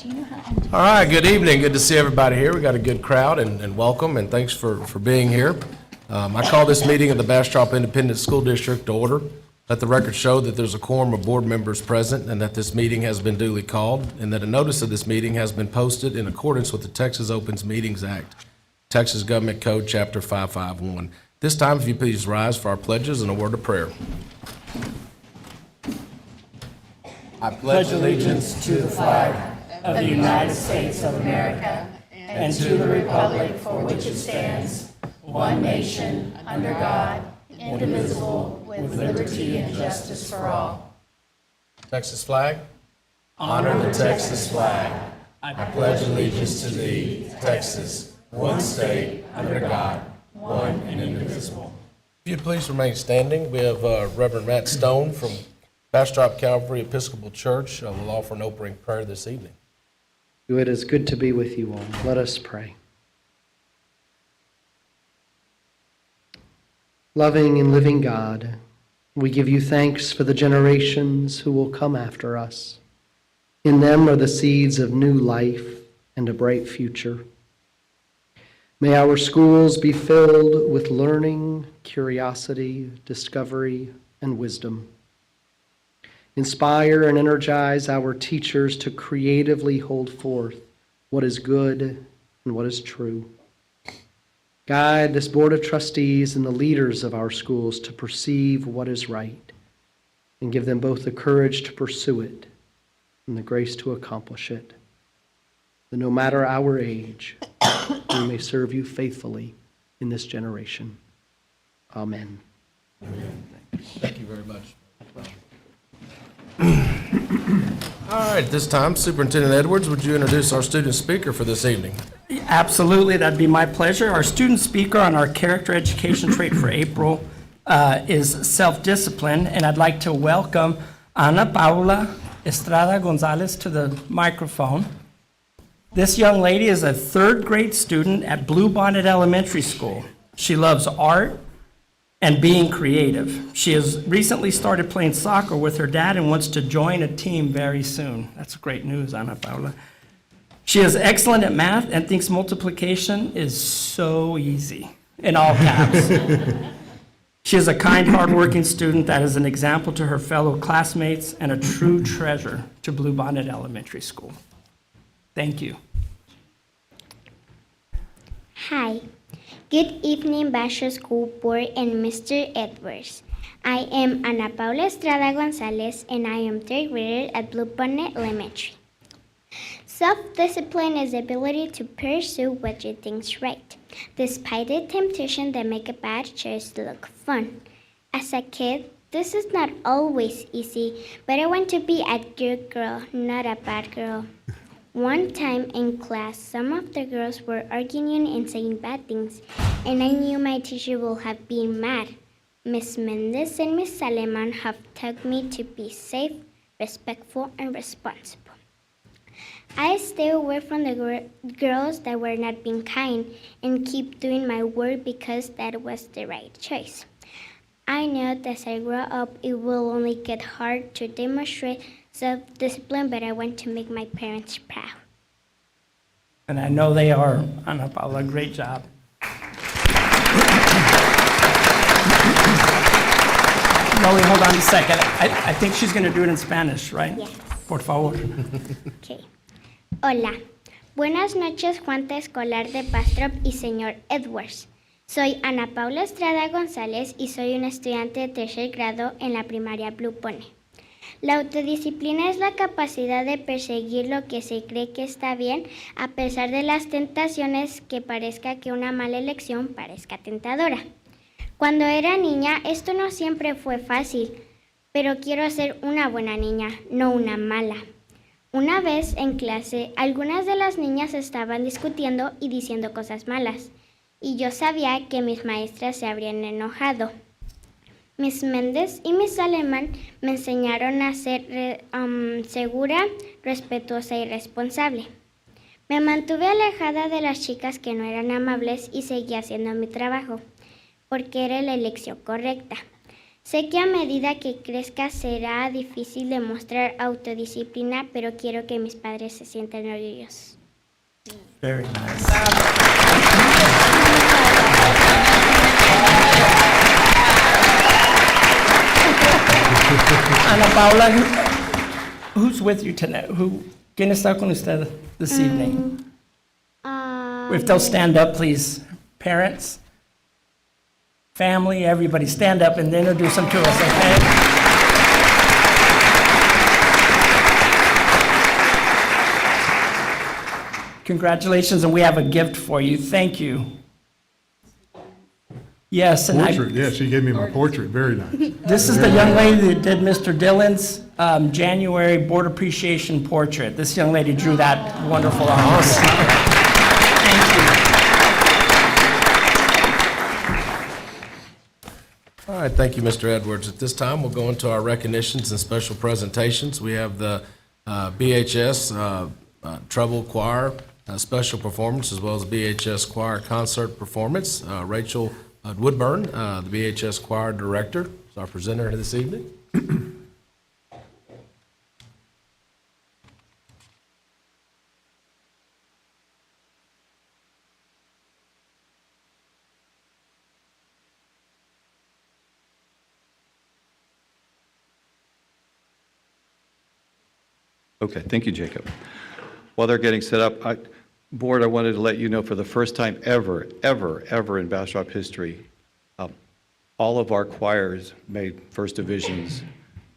All right, good evening. Good to see everybody here. We got a good crowd and welcome, and thanks for being here. I call this meeting of the Bastrop Independent School District to order. Let the record show that there's a quorum of board members present and that this meeting has been duly called and that a notice of this meeting has been posted in accordance with the Texas Opens Meetings Act, Texas Government Code, Chapter 551. This time, if you please rise for our pledges and a word of prayer. I pledge allegiance to the flag of the United States of America and to the republic for which it stands, one nation, under God, indivisible, with liberty and justice for all. Texas flag. Honor the Texas flag. I pledge allegiance to thee, Texas, one state, under God, one and indivisible. If you'd please remain standing, we have Reverend Matt Stone from Bastrop Calvary Episcopal Church will offer an opening prayer this evening. It is good to be with you all. Let us pray. Loving and living God, we give you thanks for the generations who will come after us. In them are the seeds of new life and a bright future. May our schools be filled with learning, curiosity, discovery, and wisdom. Inspire and energize our teachers to creatively hold forth what is good and what is true. Guide this Board of Trustees and the leaders of our schools to perceive what is right and give them both the courage to pursue it and the grace to accomplish it. That no matter our age, we may serve you faithfully in this generation. Amen. Amen. Thank you very much. All right, at this time, Superintendent Edwards, would you introduce our student speaker for this evening? Absolutely, that'd be my pleasure. Our student speaker on our character education trait for April is self-discipline, and I'd like to welcome Ana Paula Estrada Gonzalez to the microphone. This young lady is a third grade student at Bluebonnet Elementary School. She loves art and being creative. She has recently started playing soccer with her dad and wants to join a team very soon. That's great news, Ana Paula. She is excellent at math and thinks multiplication is so easy, in all caps. She is a kind, hardworking student that is an example to her fellow classmates and a true treasure to Bluebonnet Elementary School. Thank you. Hi. Good evening, Bastrop School Board and Mr. Edwards. I am Ana Paula Estrada Gonzalez, and I am third grader at Bluebonnet Elementary. Self-discipline is the ability to pursue what you think is right, despite the temptation that make a bad choice look fun. As a kid, this is not always easy, but I want to be a good girl, not a bad girl. One time in class, some of the girls were arguing and saying bad things, and I knew my teacher would have been mad. Miss Mendez and Miss Aleman have taught me to be safe, respectful, and responsible. I stay away from the girls that were not being kind and keep doing my work because that was the right choice. I know that as I grow up, it will only get hard to demonstrate self-discipline, but I want to make my parents proud. And I know they are. Ana Paula, great job. Molly, hold on a second. I think she's going to do it in Spanish, right? Yes. Por favor. Okay. Hola. Buenas noches, Junta Escolar de Bastrop y señor Edwards. Soy Ana Paula Estrada González y soy una estudiante de tercer grado en la primaria Bluebonnet. La autodisciplina es la capacidad de perseguir lo que se cree que está bien, a pesar de las tentaciones que parezca que una mala elección parezca tentadora. Cuando era niña, esto no siempre fue fácil, pero quiero ser una buena niña, no una mala. Una vez en clase, algunas de las niñas estaban discutiendo y diciendo cosas malas, y yo sabía que mis maestras se habrían enojado. Miss Méndez y Miss Alemán me enseñaron a ser segura, respetuosa y responsable. Me mantuve alejada de las chicas que no eran amables y seguí haciendo mi trabajo, porque era la elección correcta. Sé que a medida que crezca será difícil demostrar autodisciplina, pero quiero que mis padres se sientan orgullosos. Very nice. Ana Paula, who's with you tonight? ¿Quién está con usted this evening? If they'll stand up, please. Parents, family, everybody, stand up and introduce them to us, okay? Congratulations, and we have a gift for you. Thank you. Yes, and Portrait, yes, she gave me my portrait, very nice. this is the young lady that did Mr. Dillon's January Board Appreciation Portrait. This young lady drew that wonderful art. Thank you. All right, thank you, Mr. Edwards. At this time, we'll go into our recognitions and special presentations. We have the BHS Treble Choir special performance, as well as BHS Choir concert performance. Rachel Woodburn, the BHS Choir Director, is our presenter this evening. Okay, thank you, Jacob. While they're getting set up, Board, I wanted to let you know for the first time ever in Bastrop history, all of our choirs made first divisions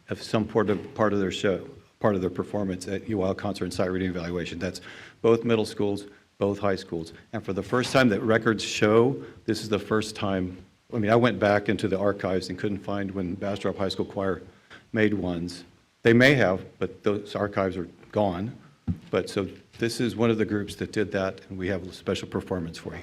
of some part of their show, part of their performance at UIL Concert and Sight Reading Evaluation. That's both middle schools, both high schools. And for the first time that records show, this is the first time, I mean, I went back into the archives and couldn't find when Bastrop High School Choir made ones. They may have, but those archives are gone. But so this is one of the groups that did that, and we have a special performance for you.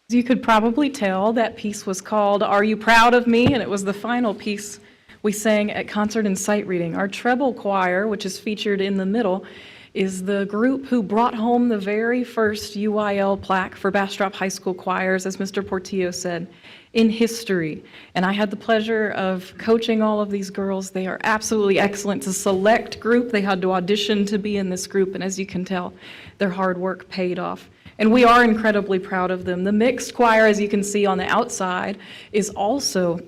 You could probably tell that piece was called Are You Proud of Me? And it was the final piece we sang at Concert and Sight Reading. Our treble choir, which is featured in the middle, is the group who brought home the very first UIL plaque for Bastrop High School choirs, as Mr. Portillo said, in history. And I had the pleasure of coaching all of these girls. They are absolutely excellent. It's a select group. They had to audition to be in this group, and as you can tell, their hard work paid off. And we are incredibly proud of them. The mixed choir, as you can see on the outside, is also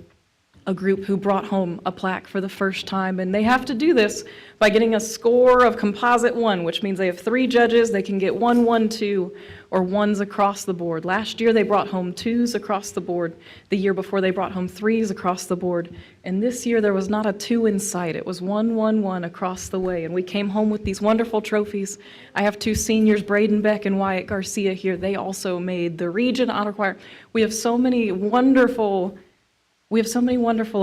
a group who brought home a plaque for the first time. And they have to do this by getting a score of composite 1, which means they have 3 judges. They can get 1, 1, 2, or 1s across the board. Last year, they brought home 2s across the board. The year before, they brought home 3s across the board. And this year, there was not a 2 in sight. It was 1, 1, 1 across the way. And we came home with these wonderful trophies. I have 2 seniors, Braden Beck and Wyatt Garcia here. They also made the Region Honor Choir. We have so many wonderful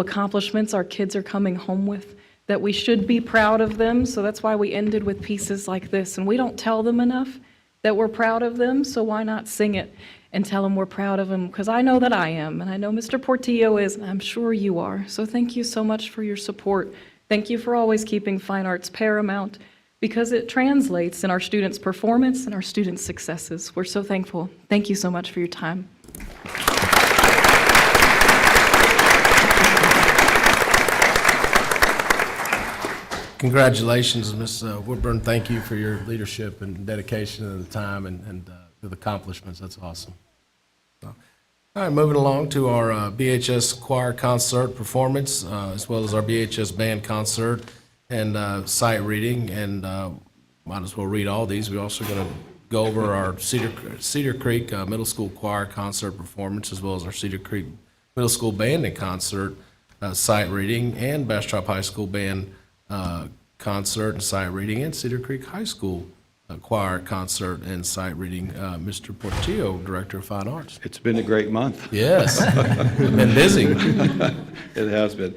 accomplishments our kids are coming home with that we should be proud of them. So that's why we ended with pieces like this. And we don't tell them enough that we're proud of them, so why not sing it? and tell them we're proud of them, because I know that I am, and I know Mr. Portillo is, and I'm sure you are. So thank you so much for your support. Thank you for always keeping fine arts paramount, because it translates in our students' performance and our students' successes. We're so thankful. Thank you so much for your time. Congratulations, Ms. Woodburn. Thank you for your leadership and dedication and the time and the accomplishments. That's awesome. So, all right, moving along to our BHS choir concert performance, as well as our BHS band concert and sight reading. And might as well read all these. We're also going to go over our Cedar Creek Middle School choir concert performance, as well as our Cedar Creek Middle School band and concert sight reading, and Bastrop High School band concert and sight reading, and Cedar Creek High School choir concert and sight reading. Mr. Portillo, Director of Fine Arts. It's been a great month. Yes, we've been busy. It has been.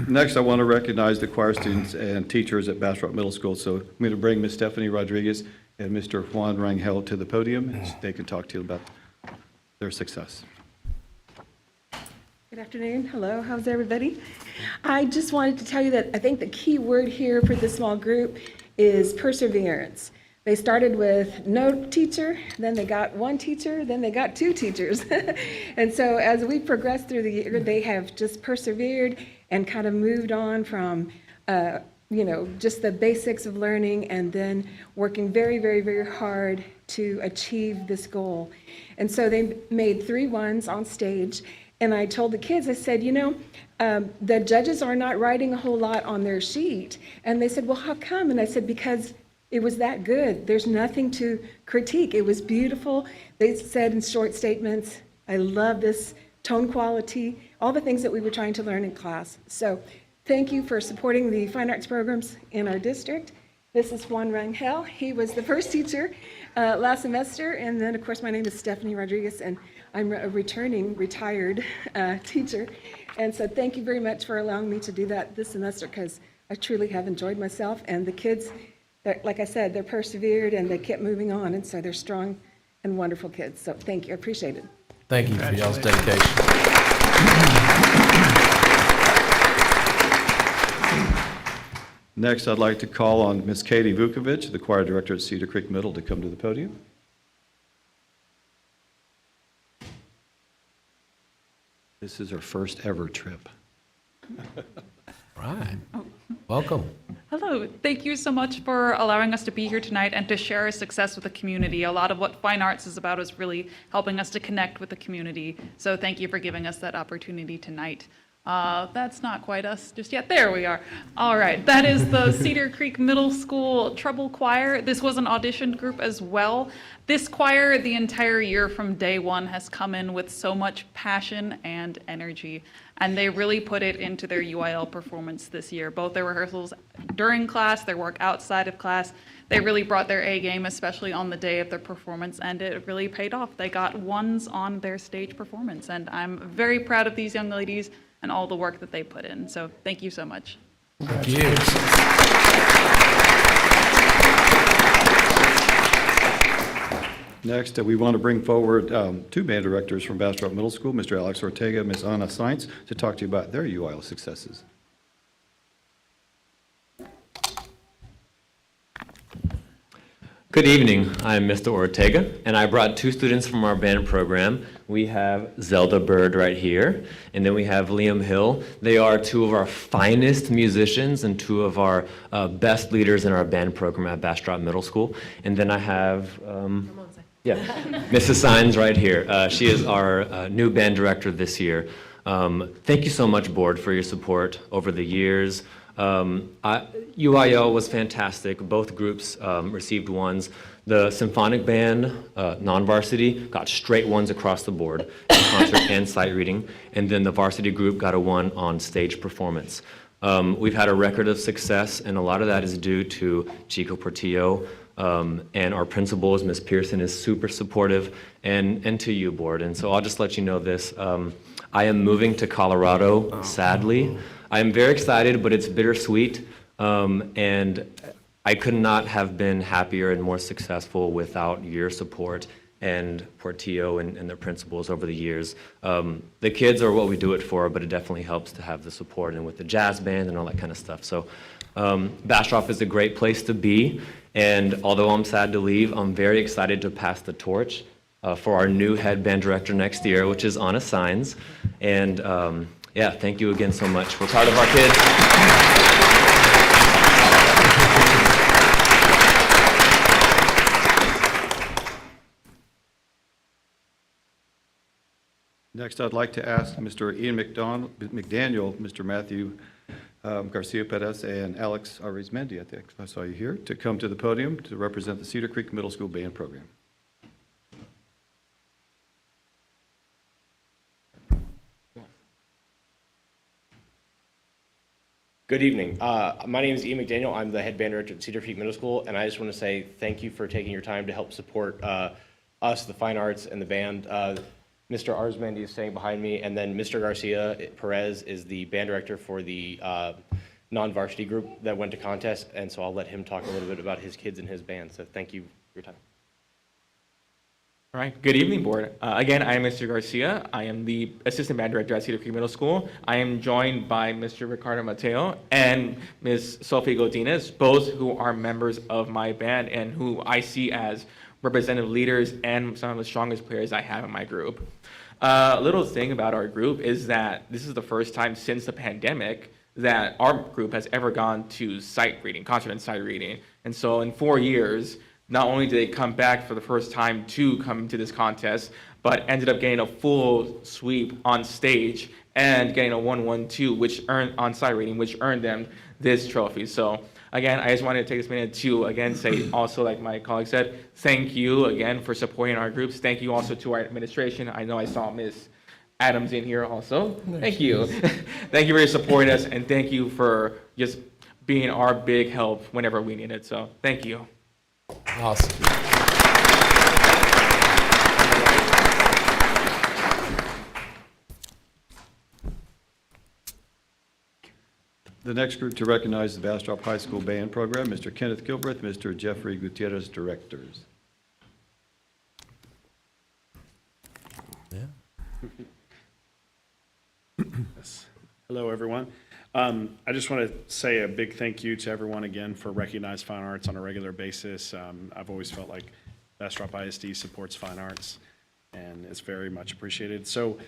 Next, I want to recognize the choir students and teachers at Bastrop Middle School. So I'm going to bring Ms. Stephanie Rodriguez and Mr. Juan Rangel to the podium, and they can talk to you about their success. Good afternoon. Hello. How's everybody? I just wanted to tell you that I think the key word here for this small group is perseverance. They started with no teacher, then they got one teacher, then they got two teachers. And so as we progressed through the year, they have just persevered and kind of moved on from, just the basics of learning, and then working very, very, very hard to achieve this goal. And so they made 3 ones on stage. And I told the kids, I said, the judges are not writing a whole lot on their sheet. And they said, well, how come? And I said, because it was that good. There's nothing to critique. It was beautiful. They said in short statements, I love this tone quality, all the things that we were trying to learn in class. So thank you for supporting the fine arts programs in our district. This is Juan Rangel. He was the first teacher last semester. And then, of course, my name is Stephanie Rodriguez, and I'm a returning retired teacher. And so thank you very much for allowing me to do that this semester, because I truly have enjoyed myself. And the kids, like I said, they're persevered and they kept moving on. And so they're strong and wonderful kids. So thank you. I appreciate it. Thank you for y'all's dedication. Next, I'd like to call on Ms. Katie Vukovic, the choir director at Cedar Creek Middle, to come to the podium. This is her first ever trip. Right. Welcome. Hello. Thank you so much for allowing us to be here tonight and to share our success with the community. A lot of what fine arts is about is really helping us to connect with the community. So thank you for giving us that opportunity tonight. That's not quite us just yet. There we are. All right. That is the Cedar Creek Middle School Treble Choir. This was an auditioned group as well. This choir, the entire year from day one, has come in with so much passion and energy, and they really put it into their UIL performance this year. Both their rehearsals during class, their work outside of class, they really brought their A game, especially on the day of their performance, and it really paid off. They got 1s on their stage performance, and I'm very proud of these young ladies and all the work that they put in. So thank you so much. Thank you. Next, we want to bring forward 2 band directors from Bastrop Middle School, Mr. Alex Ortega, Ms. Ana Sainz, to talk to you about their UIL successes. Good evening. I'm Mr. Ortega, and I brought 2 students from our band program. We have Zelda Bird right here, and then we have Liam Hill. They are 2 of our finest musicians and 2 of our best leaders in our band program at Bastrop Middle School. And then I have Mrs. Sainz right here. She is our new band director this year. Thank you so much, board, for your support over the years. UIL was fantastic. Both groups received 1s. The symphonic band, non-varsity, got straight 1s across the board in concert and sight reading. And then the varsity group got a 1 on stage performance. We've had a record of success, and a lot of that is due to Chico Portillo, and our principals, Ms. Pearson, is super supportive, and to you, board. And so I'll just let you know this. I am moving to Colorado, sadly. I am very excited, but it's bittersweet, and I could not have been happier and more successful without your support and Portillo and their principals over the years. The kids are what we do it for, but it definitely helps to have the support and with the jazz band and all that kind of stuff. So Bastrop is a great place to be, and although I'm sad to leave, I'm very excited to pass the torch for our new head band director next year, which is Anna Signs. And yeah, thank you again so much. We're proud of our kids. Next, I'd like to ask Mr. Ian McDaniel, Mr. Matthew Garcia Perez, and Alex Arizmendi, I think I saw you here, to come to the podium to represent the Cedar Creek Middle School Band Program. Good evening. My name is Ian McDaniel. I'm the head band director at Cedar Creek Middle School, and I just want to say thank you for taking your time to help support us, the fine arts, and the band. Mr. Arzmendi is staying behind me, and then Mr. Garcia Perez is the band director for the non-varsity group that went to contest, and so I'll let him talk a little bit about his kids and his band. So thank you for your time. All right, good evening, board. Again, I am Mr. Garcia. I am the assistant band director at Cedar Creek Middle School. I am joined by Mr. Ricardo Mateo and Ms. Sophie Godinez, both who are members of my band and who I see as representative leaders and some of the strongest players I have in my group. A little thing about our group is that this is the first time since the pandemic that our group has ever gone to sight reading, concert and sight reading. And so in 4 years, not only did they come back for the first time to come to this contest, but ended up getting a full sweep on stage and getting a 1-1-2, which earned on sight reading, which earned them this trophy. So again, I just wanted to take this minute to again say also, like my colleague said, thank you again for supporting our groups. Thank you also to our administration. I know I saw Ms. Adams in here also. Thank you. Thank you for supporting us, and thank you for just being our big help whenever we need it. So thank you. Awesome. The next group to recognize the Bastrop High School Band Program, Mr. Kenneth Gilbreth, Mr. Jeffrey Gutierrez, directors. Hello, everyone. I just want to say a big thank you to everyone again for recognizing fine arts on a regular basis. I've always felt like Bastrop ISD supports fine arts, and it's very much appreciated. So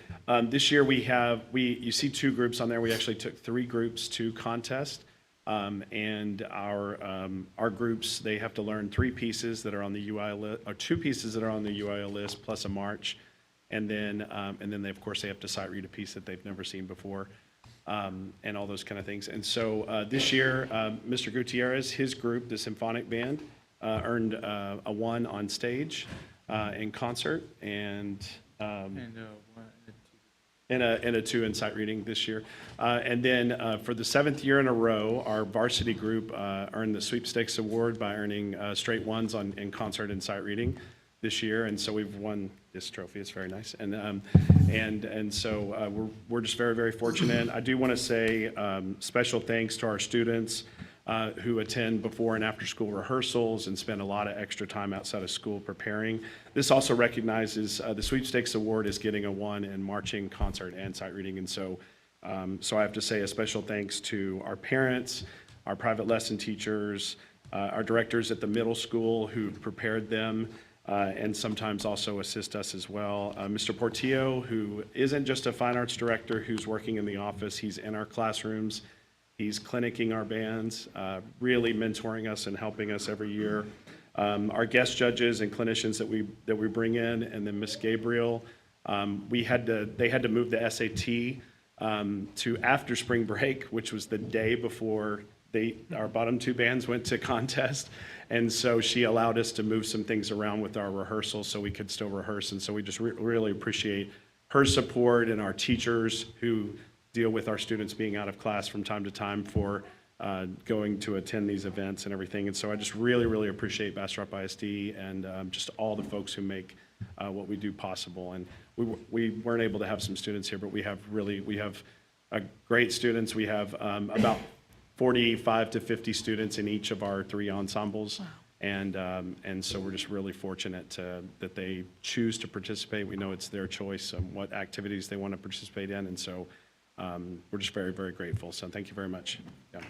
this year you see 2 groups on there. We actually took 3 groups to contest, and our groups, they have to learn 3 pieces that are on the UI list, or 2 pieces that are on the UIL list, plus a march, and then they, of course, they have to sight read a piece that they've never seen before. And all those kind of things. And so this year, Mr. Gutierrez, his group, the symphonic band, earned a 1 on stage in concert and a 2 in sight reading this year. And then for the 7th year in a row, our varsity group earned the sweepstakes award by earning straight 1s in concert and sight reading this year, and so we've won this trophy. It's very nice, and so we're just very, very fortunate. I do want to say special thanks to our students who attend before and after school rehearsals and spend a lot of extra time outside of school preparing. This also recognizes the sweepstakes award is getting a 1 in marching, concert, and sight reading, and so so I have to say a special thanks to our parents, our private lesson teachers, our directors at the middle school who prepared them. And sometimes also assist us as well. Mr. Portillo, who isn't just a fine arts director who's working in the office, he's in our classrooms, he's clinicking our bands, really mentoring us and helping us every year. Our guest judges and clinicians that we bring in, and then Miss Gabriel, they had to move the SAT to after spring break, which was the day before our bottom 2 bands went to contest. And so she allowed us to move some things around with our rehearsals so we could still rehearse. And so we just really appreciate her support and our teachers who deal with our students being out of class from time to time for going to attend these events and everything. And so I just really, really appreciate Bastrop ISD and just all the folks who make what we do possible. And we weren't able to have some students here, but we have great students. We have about 45 to 50 students in each of our 3 ensembles. Wow. And so we're just really fortunate that they choose to participate. We know it's their choice on what activities they want to participate in, and so we're just very, very grateful. So thank you very much. Yeah.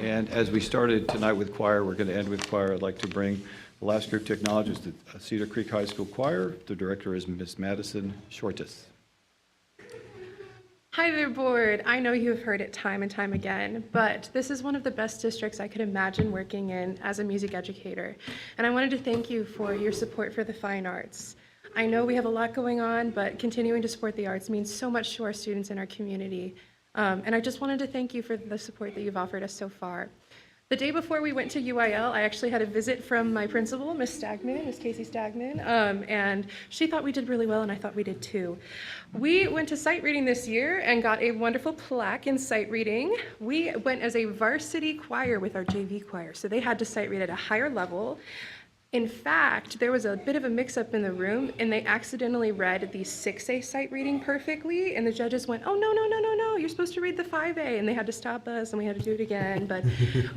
And as we started tonight with choir, we're going to end with choir. I'd like to bring the last group to acknowledge is the Cedar Creek High School Choir. The director is Ms. Madison Shortis. Hi there, board. I know you have heard it time and time again, but this is one of the best districts I could imagine working in as a music educator. And I wanted to thank you for your support for the fine arts. I know we have a lot going on, but continuing to support the arts means so much to our students and our community. And I just wanted to thank you for the support that you've offered us so far. The day before we went to UIL, I actually had a visit from my principal, Miss Casey Stagman, and she thought we did really well, and I thought we did too. We went to sight reading this year and got a wonderful plaque in sight reading. We went as a varsity choir with our JV choir, so they had to sight read at a higher level. In fact, there was a bit of a mix-up in the room, and they accidentally read the 6A sight reading perfectly, and the judges went, "Oh, no, no, no, no, no, you're supposed to read the 5A," and they had to stop us, and we had to do it again, but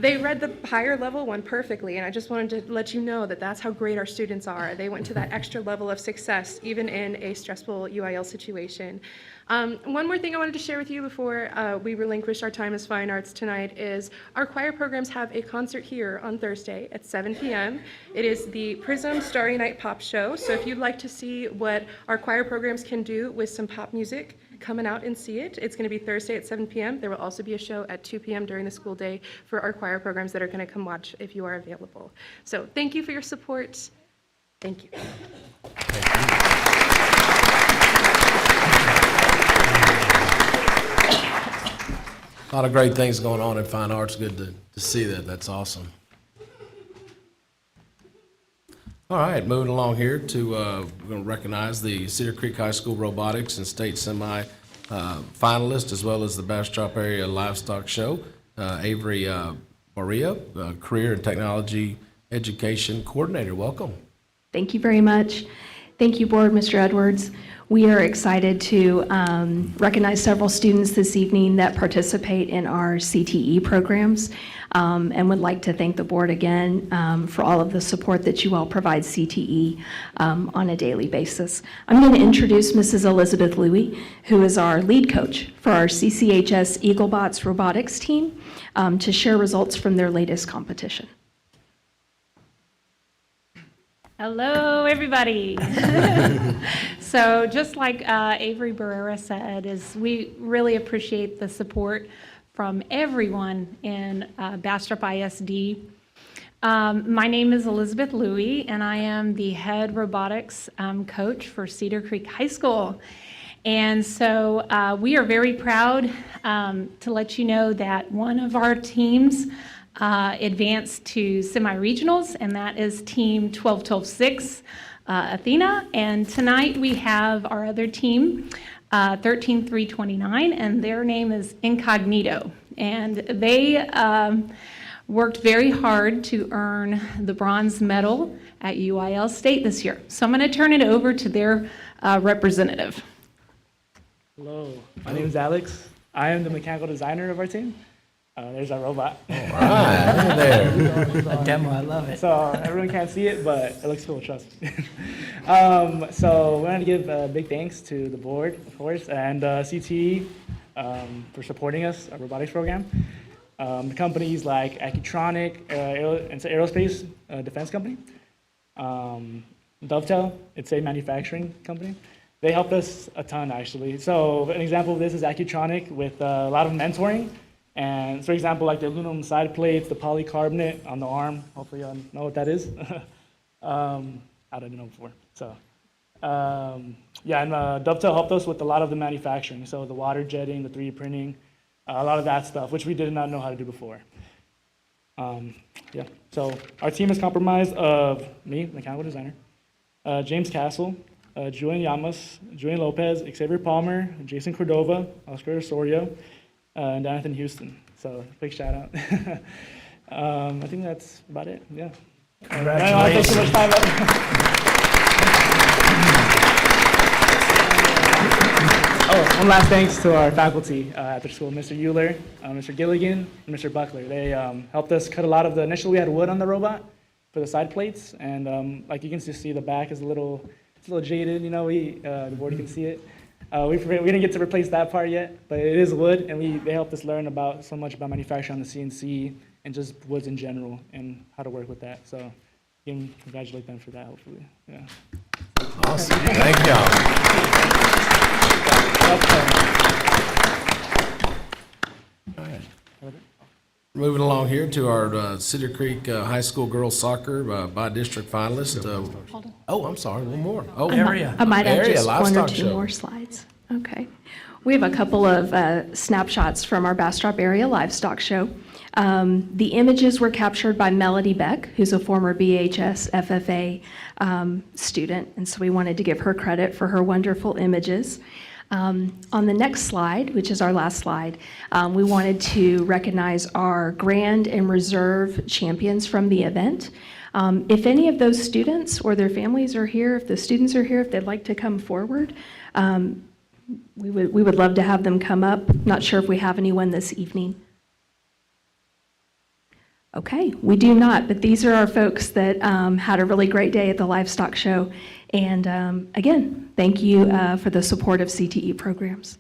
they read the higher level one perfectly, and I just wanted to let you know that that's how great our students are. They went to that extra level of success, even in a stressful UIL situation. One more thing I wanted to share with you before we relinquish our time as fine arts tonight is our choir programs have a concert here on Thursday at 7 p.m. It is the Prism Starry Night Pop Show, so if you'd like to see what our choir programs can do with some pop music, come out and see it. It's going to be Thursday at 7 p.m. There will also be a show at 2 p.m. during the school day for our choir programs that are going to come watch if you are available. So thank you for your support. Thank you. A lot of great things going on in fine arts. Good to see that. That's awesome. All right, moving along here to, we're going to recognize the Cedar Creek High School Robotics and State Semi finalists, as well as the Bastrop Area Livestock Show. Avery Maria, Career and Technology Education Coordinator. Welcome. Thank you very much. Thank you, Board, Mr. Edwards. We are excited to recognize several students this evening that participate in our CTE programs, and would like to thank the board again for all of the support that you all provide CTE on a daily basis. I'm going to introduce Mrs. Elizabeth Louie, who is our lead coach for our CCHS EagleBots robotics team, to share results from their latest competition. Hello, everybody. So just like Avery Barrera said, is we really appreciate the support from everyone in Bastrop ISD. My name is Elizabeth Louie, and I am the head robotics coach for Cedar Creek High School. And so we are very proud to let you know that one of our teams advanced to semi-regionals, and that is team 12-12-6, Athena. And tonight we have our other team, 13-3-29, and their name is Incognito. And they worked very hard to earn the bronze medal at UIL State this year. So I'm going to turn it over to their representative. Hello, my name is Alex. I am the mechanical designer of our team. There's our robot. All right, there. A demo, I love it. So everyone can't see it, but it looks cool, trust me. So we want to give big thanks to the board, of course, and CTE for supporting us, our robotics program. The companies like Accutronic, it's an aerospace defense company. Dovetail, it's a manufacturing company. They helped us a ton, actually. So an example of this is Accutronic with a lot of mentoring. And for example, like the aluminum side plates, the polycarbonate on the arm. Hopefully you know what that is. I didn't know before. So yeah, and Dovetail helped us with a lot of the manufacturing. So the water jetting, the 3D printing, a lot of that stuff, which we did not know how to do before. Yeah, so our team is comprised of me, mechanical designer, James Castle, Julian Llamas, Julian Lopez, Xavier Palmer, Jason Cordova, Oscar Osorio, and Jonathan Houston. So big shout out. I think that's about it. Yeah. Congratulations. I don't want to take too much time up. Oh, one last thanks to our faculty at the school, Mr. Euler, Mr. Gilligan, and Mr. Buckler. They helped us cut a lot of the, initially we had wood on the robot for the side plates, and like you can just see the back is a little jaded, you know, the board can see it. We didn't get to replace that part yet, but it is wood, and they helped us learn so much about manufacturing on the CNC and just woods in general and how to work with that. So you can congratulate them for that, hopefully. Yeah. Awesome. Thank y'all. All right. Moving along here to our Cedar Creek High School girls soccer by district finalist. Oh, I'm sorry, one more. Oh, Area. I might add Area just one or livestock two show. more slides. Okay. We have a couple of snapshots from our Bastrop Area Livestock Show. The images were captured by Melody Beck, who's a former BHS FFA student, and so we wanted to give her credit for her wonderful images. On the next slide, which is our last slide, we wanted to recognize our Grand and Reserve champions from the event. If any of those students or their families are here, if the students are here, if they'd like to come forward, we would love to have them come up. Not sure if we have anyone this evening. Okay, we do not, but these are our folks that had a really great day at the livestock show. And again, thank you for the support of CTE programs.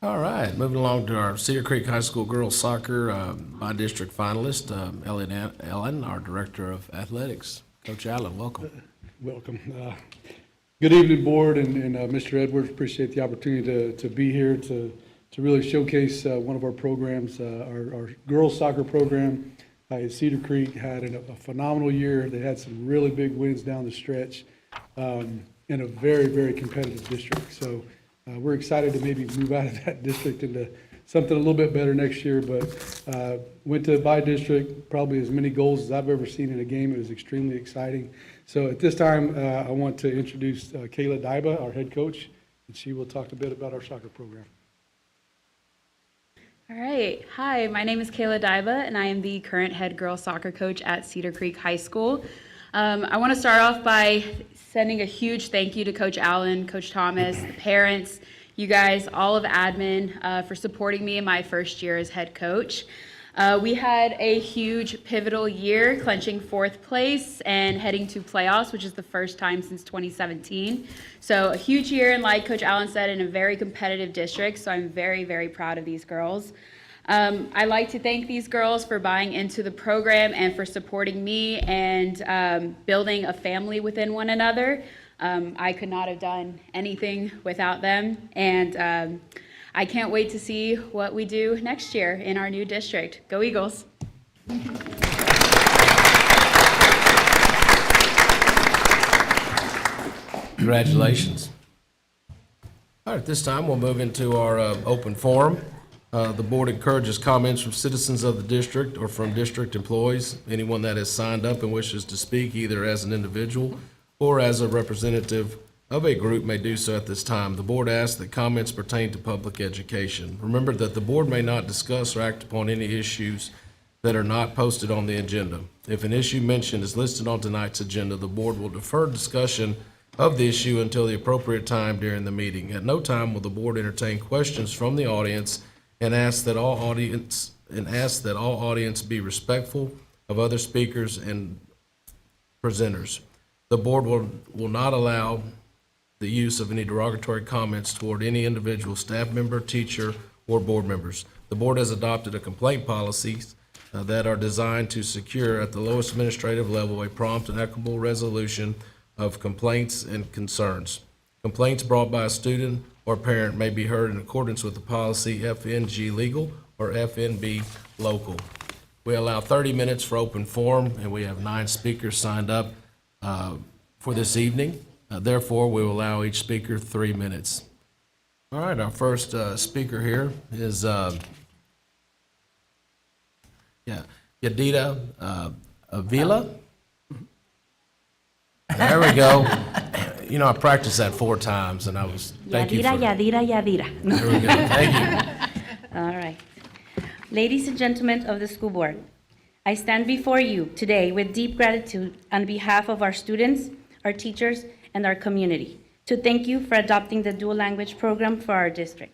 All right, moving along to our Cedar Creek High School girls soccer by district finalist, Elliot Allen, our Director of Athletics. Coach Allen, welcome. Welcome. Good evening, board, and Mr. Edwards. Appreciate the opportunity to be here to really showcase one of our programs. Our girls soccer program at Cedar Creek had a phenomenal year. They had some really big wins down the stretch in a very, very competitive district. So we're excited to maybe move out of that district into something a little bit better next year. But went to by district, probably as many goals as I've ever seen in a game. It was extremely exciting. So at this time, I want to introduce Kayla Daiba, our head coach, and she will talk a bit about our soccer program. All right. Hi, my name is Kayla Daiba, and I am the current head girls soccer coach at Cedar Creek High School. I want to start off by sending a huge thank you to Coach Allen, Coach Thomas, the parents, you guys, all of admin for supporting me in my first year as head coach. We had a huge pivotal year, clinching 4th place and heading to playoffs, which is the first time since 2017. So a huge year, and like Coach Allen said, in a very competitive district, so I'm very, very proud of these girls. I'd like to thank these girls for buying into the program and for supporting me and building a family within one another. I could not have done anything without them, and I can't wait to see what we do next year in our new district. Go Eagles! Congratulations. All right, at this time, we'll move into our open forum. The board encourages comments from citizens of the district or from district employees. Anyone that has signed up and wishes to speak either as an individual or as a representative of a group may do so at this time. The board asks that comments pertain to public education. Remember that the board may not discuss or act upon any issues that are not posted on the agenda. If an issue mentioned is listed on tonight's agenda, the board will defer discussion of the issue until the appropriate time during the meeting. At no time will the board entertain questions from the audience and ask that all audience be respectful of other speakers and presenters. The board will not allow the use of any derogatory comments toward any individual staff member, teacher, or board members. The board has adopted a complaint policies that are designed to secure at the lowest administrative level a prompt and equitable resolution of complaints and concerns. Complaints brought by a student or parent may be heard in accordance with the policy FNG Legal or FNB Local. We allow 30 minutes for open forum, and we have 9 speakers signed up for this evening. Therefore, we will allow each speaker 3 minutes. All right, our first speaker here is Yadida Avila. There we go. You know, I practiced that 4 times, and I was, thank you for. Yadira. There we go, thank you. All right. Ladies and gentlemen of the school board, I stand before you today with deep gratitude on behalf of our students, our teachers, and our community to thank you for adopting the dual language program for our district.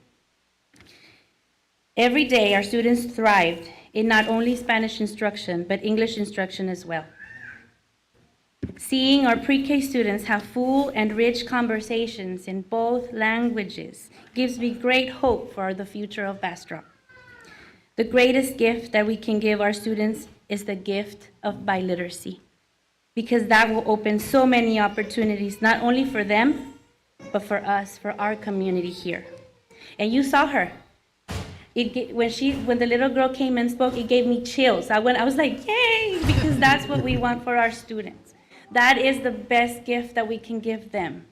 Every day, our students thrived in not only Spanish instruction, but English instruction as well. Seeing our pre-K students have full and rich conversations in both languages gives me great hope for the future of Bastrop. The greatest gift that we can give our students is the gift of biliteracy, because that will open so many opportunities, not only for them, but for us, for our community here. And you saw her. When the little girl came and spoke, it gave me chills. I was like, yay, because that's what we want for our students. That is the best gift that we can give them.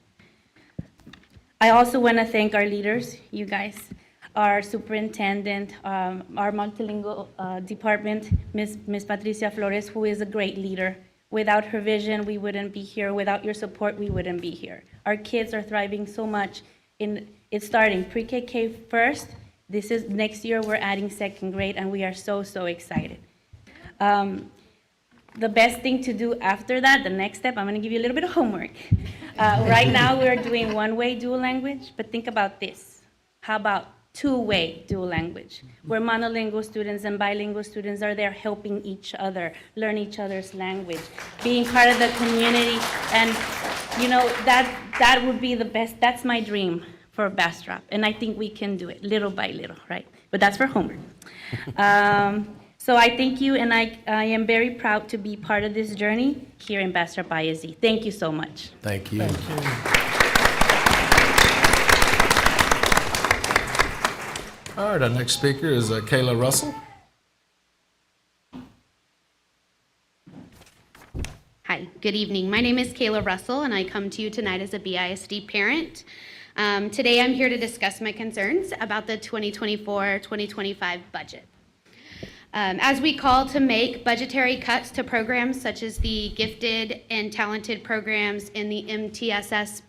I also want to thank our leaders, you guys, our superintendent, our multilingual department, Ms. Patricia Flores, who is a great leader. Without her vision, we wouldn't be here. Without your support, we wouldn't be here. Our kids are thriving so much. It's starting pre-KK first. This is next year, we're adding second grade, and we are so, so excited. The best thing to do after that, the next step, I'm going to give you a little bit of homework. Right now, we're doing one-way dual language, but think about this. How about two-way dual language, where monolingual students and bilingual students are there helping each other, learn each other's language, being part of the community, and that would be the best. That's my dream for Bastrop, and I think we can do it little by little, right? But that's for homework. So I thank you, and I am very proud to be part of this journey here in Bastrop ISD. Thank you so much. Thank you. Thank you. All right, our next speaker is Kayla Russell. Hi, good evening. My name is Kayla Russell, and I come to you tonight as a BISD parent. Today, I'm here to discuss my concerns about the 2024-2025 budget. As we call to make budgetary cuts to programs such as the gifted and talented programs in the MTSS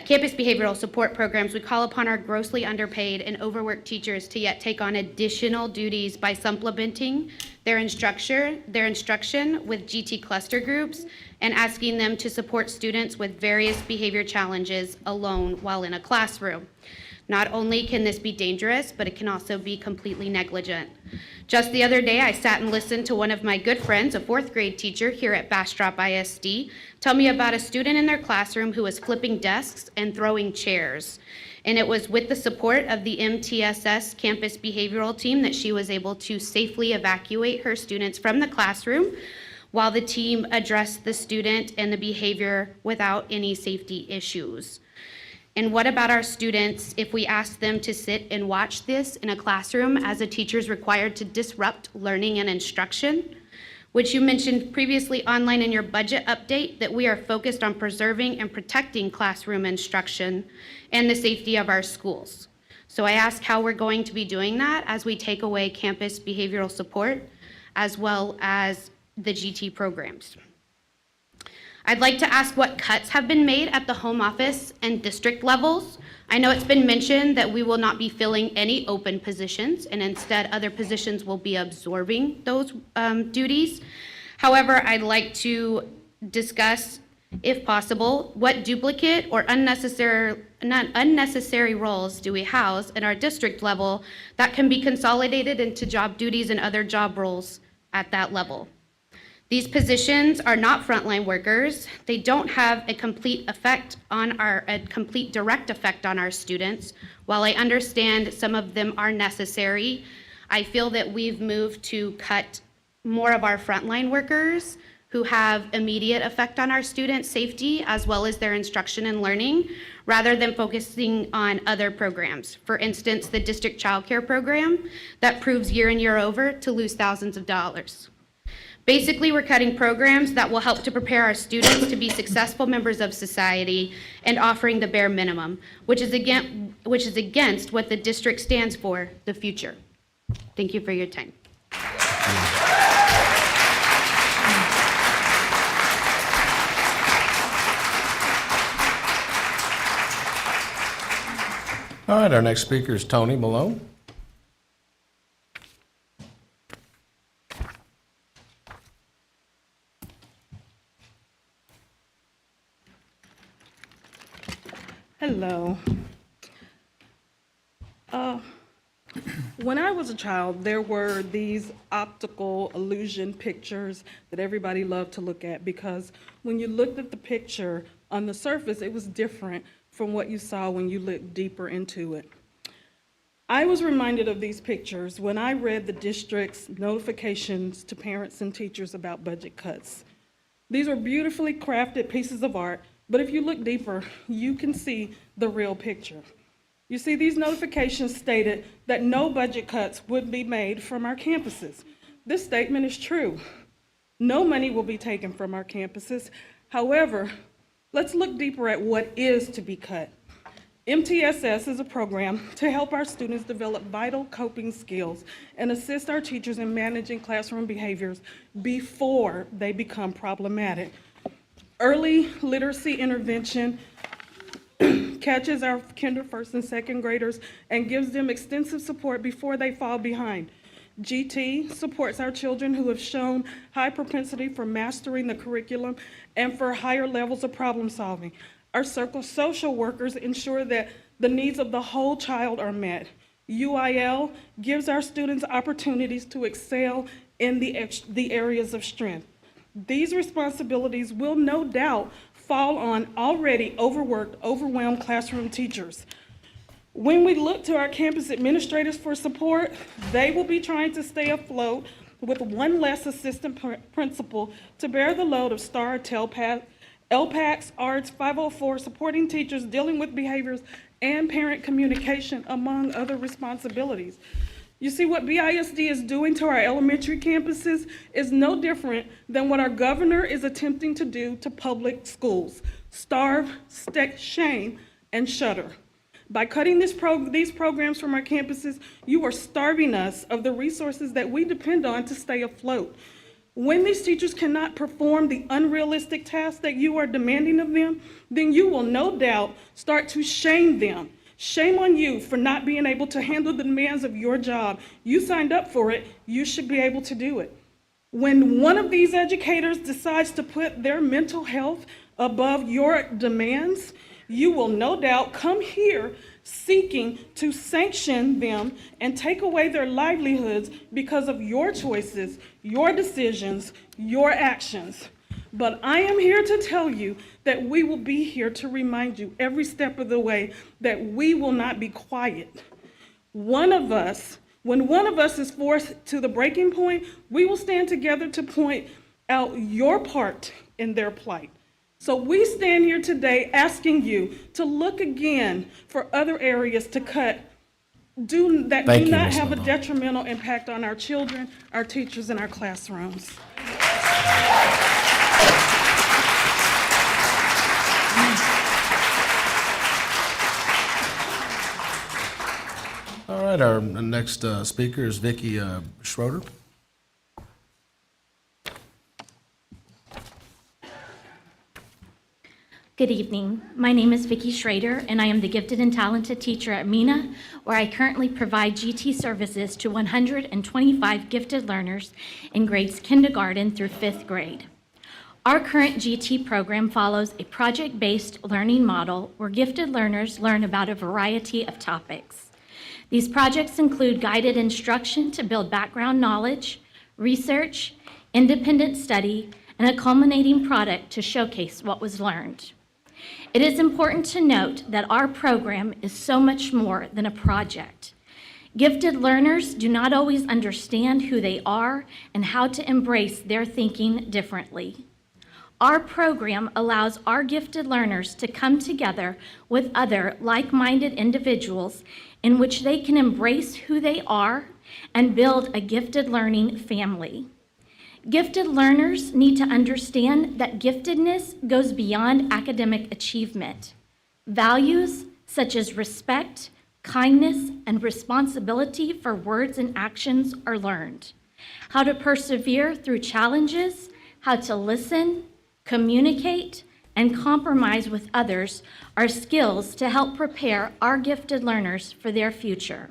campus behavioral support programs, we call upon our grossly underpaid and overworked teachers to yet take on additional duties by supplementing their instruction with GT cluster groups and asking them to support students with various behavior challenges alone while in a classroom. Not only can this be dangerous, but it can also be completely negligent. Just the other day, I sat and listened to one of my good friends, a 4th grade teacher here at Bastrop ISD, tell me about a student in their classroom who was flipping desks and throwing chairs. And it was with the support of the MTSS campus behavioral team that she was able to safely evacuate her students from the classroom while the team addressed the student and the behavior without any safety issues. And what about our students if we ask them to sit and watch this in a classroom as a teacher is required to disrupt learning and instruction? Which you mentioned previously online in your budget update that we are focused on preserving and protecting classroom instruction and the safety of our schools. So I ask how we're going to be doing that as we take away campus behavioral support as well as the GT programs. I'd like to ask what cuts have been made at the home office and district levels. I know it's been mentioned that we will not be filling any open positions, and instead other positions will be absorbing those duties. However, I'd like to discuss, if possible, what duplicate or unnecessary roles do we house at our district level that can be consolidated into job duties and other job roles at that level. These positions are not frontline workers. They don't have a complete direct effect on our students. While I understand some of them are necessary, I feel that we've moved to cut more of our frontline workers who have immediate effect on our students' safety as well as their instruction and learning, rather than focusing on other programs. For instance, the district child care program that proves year in, year over to lose thousands of dollars. Basically, we're cutting programs that will help to prepare our students to be successful members of society and offering the bare minimum, which is against what the district stands for, the future. Thank you for your time. All right, our next speaker is Tony Malone. Hello. When I was a child, there were these optical illusion pictures that everybody loved to look at because when you looked at the picture on the surface, it was different from what you saw when you looked deeper into it. I was reminded of these pictures when I read the district's notifications to parents and teachers about budget cuts. These were beautifully crafted pieces of art, but if you look deeper, you can see the real picture. You see, these notifications stated that no budget cuts would be made from our campuses. This statement is true. No money will be taken from our campuses. However, let's look deeper at what is to be cut. MTSS is a program to help our students develop vital coping skills and assist our teachers in managing classroom behaviors before they become problematic. Early literacy intervention catches our kinder, first, and second graders and gives them extensive support before they fall behind. GT supports our children who have shown high propensity for mastering the curriculum and for higher levels of problem solving. Our circle social workers ensure that the needs of the whole child are met. UIL gives our students opportunities to excel in the areas of strength. These responsibilities will no doubt fall on already overworked, overwhelmed classroom teachers. When we look to our campus administrators for support, they will be trying to stay afloat with one less assistant principal to bear the load of STAR, LPACs, ARTS, 504, supporting teachers, dealing with behaviors, and parent communication, among other responsibilities. You see, what BISD is doing to our elementary campuses is no different than what our governor is attempting to do to public schools: starve, shame, and shutter. By cutting these programs from our campuses, you are starving us of the resources that we depend on to stay afloat. When these teachers cannot perform the unrealistic tasks that you are demanding of them, then you will no doubt start to shame them. Shame on you for not being able to handle the demands of your job. You signed up for it, you should be able to do it. When one of these educators decides to put their mental health above your demands, you will no doubt come here seeking to sanction them and take away their livelihoods because of your choices, your decisions, your actions. But I am here to tell you that we will be here to remind you every step of the way that we will not be quiet. When one of us is forced to the breaking point, we will stand together to point out your part in their plight. So we stand here today asking you to look again for other areas to cut that do not have a detrimental impact on our children, our teachers, and our classrooms. All right, our next speaker is Vicki Schroeder. Good evening. My name is Vicki Schrader, and I am the gifted and talented teacher at MENA, where I currently provide GT services to 125 gifted learners in grades kindergarten through 5th grade. Our current GT program follows a project-based learning model where gifted learners learn about a variety of topics. These projects include guided instruction to build background knowledge, research, independent study, and a culminating product to showcase what was learned. It is important to note that our program is so much more than a project. Gifted learners do not always understand who they are and how to embrace their thinking differently. Our program allows our gifted learners to come together with other like-minded individuals in which they can embrace who they are and build a gifted learning family. Gifted learners need to understand that giftedness goes beyond academic achievement. Values such as respect, kindness, and responsibility for words and actions are learned. How to persevere through challenges, how to listen, communicate, and compromise with others are skills to help prepare our gifted learners for their future.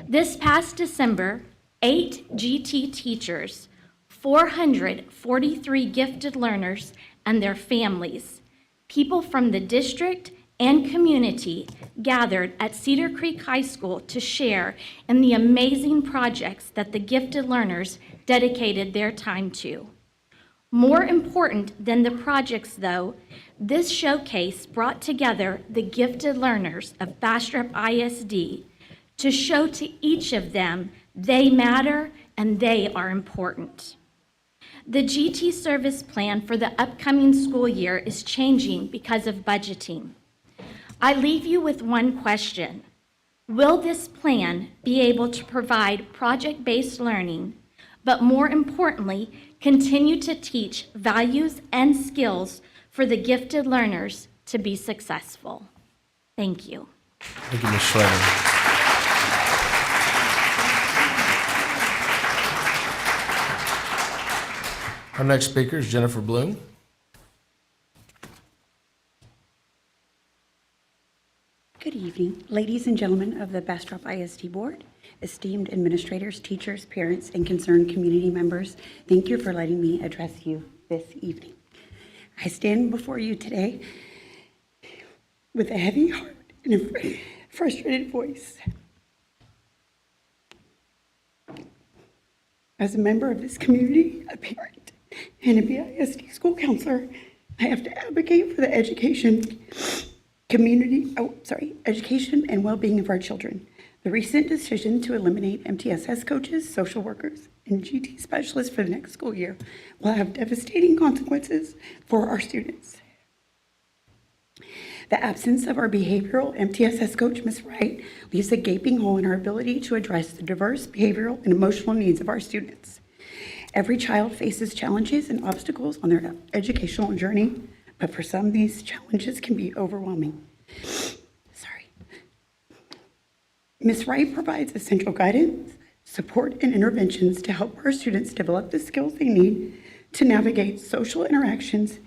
This past December, 8 GT teachers, 443 gifted learners and their families, people from the district and community gathered at Cedar Creek High School to share in the amazing projects that the gifted learners dedicated their time to. More important than the projects, though, this showcase brought together the gifted learners of Bastrop ISD to show to each of them they matter and they are important. The GT service plan for the upcoming school year is changing because of budgeting. I leave you with one question. Will this plan be able to provide project-based learning, but more importantly, continue to teach values and skills for the gifted learners to be successful? Thank you. Thank you, Ms. Schrader. Our next speaker is Jennifer Bloom. Good evening, ladies and gentlemen of the Bastrop ISD Board, esteemed administrators, teachers, parents, and concerned community members. Thank you for letting me address you this evening. I stand before you today with a heavy heart and a frustrated voice. As a member of this community, a parent, and a BISD school counselor, I have to advocate for the education and well-being of our children. The recent decision to eliminate MTSS coaches, social workers, and GT specialists for the next school year will have devastating consequences for our students. The absence of our behavioral MTSS coach, Ms. Wright, leaves a gaping hole in our ability to address the diverse behavioral and emotional needs of our students. Every child faces challenges and obstacles on their educational journey, but for some, these challenges can be overwhelming. Ms. Wright provides essential guidance, support, and interventions to help our students develop the skills they need to navigate social interactions,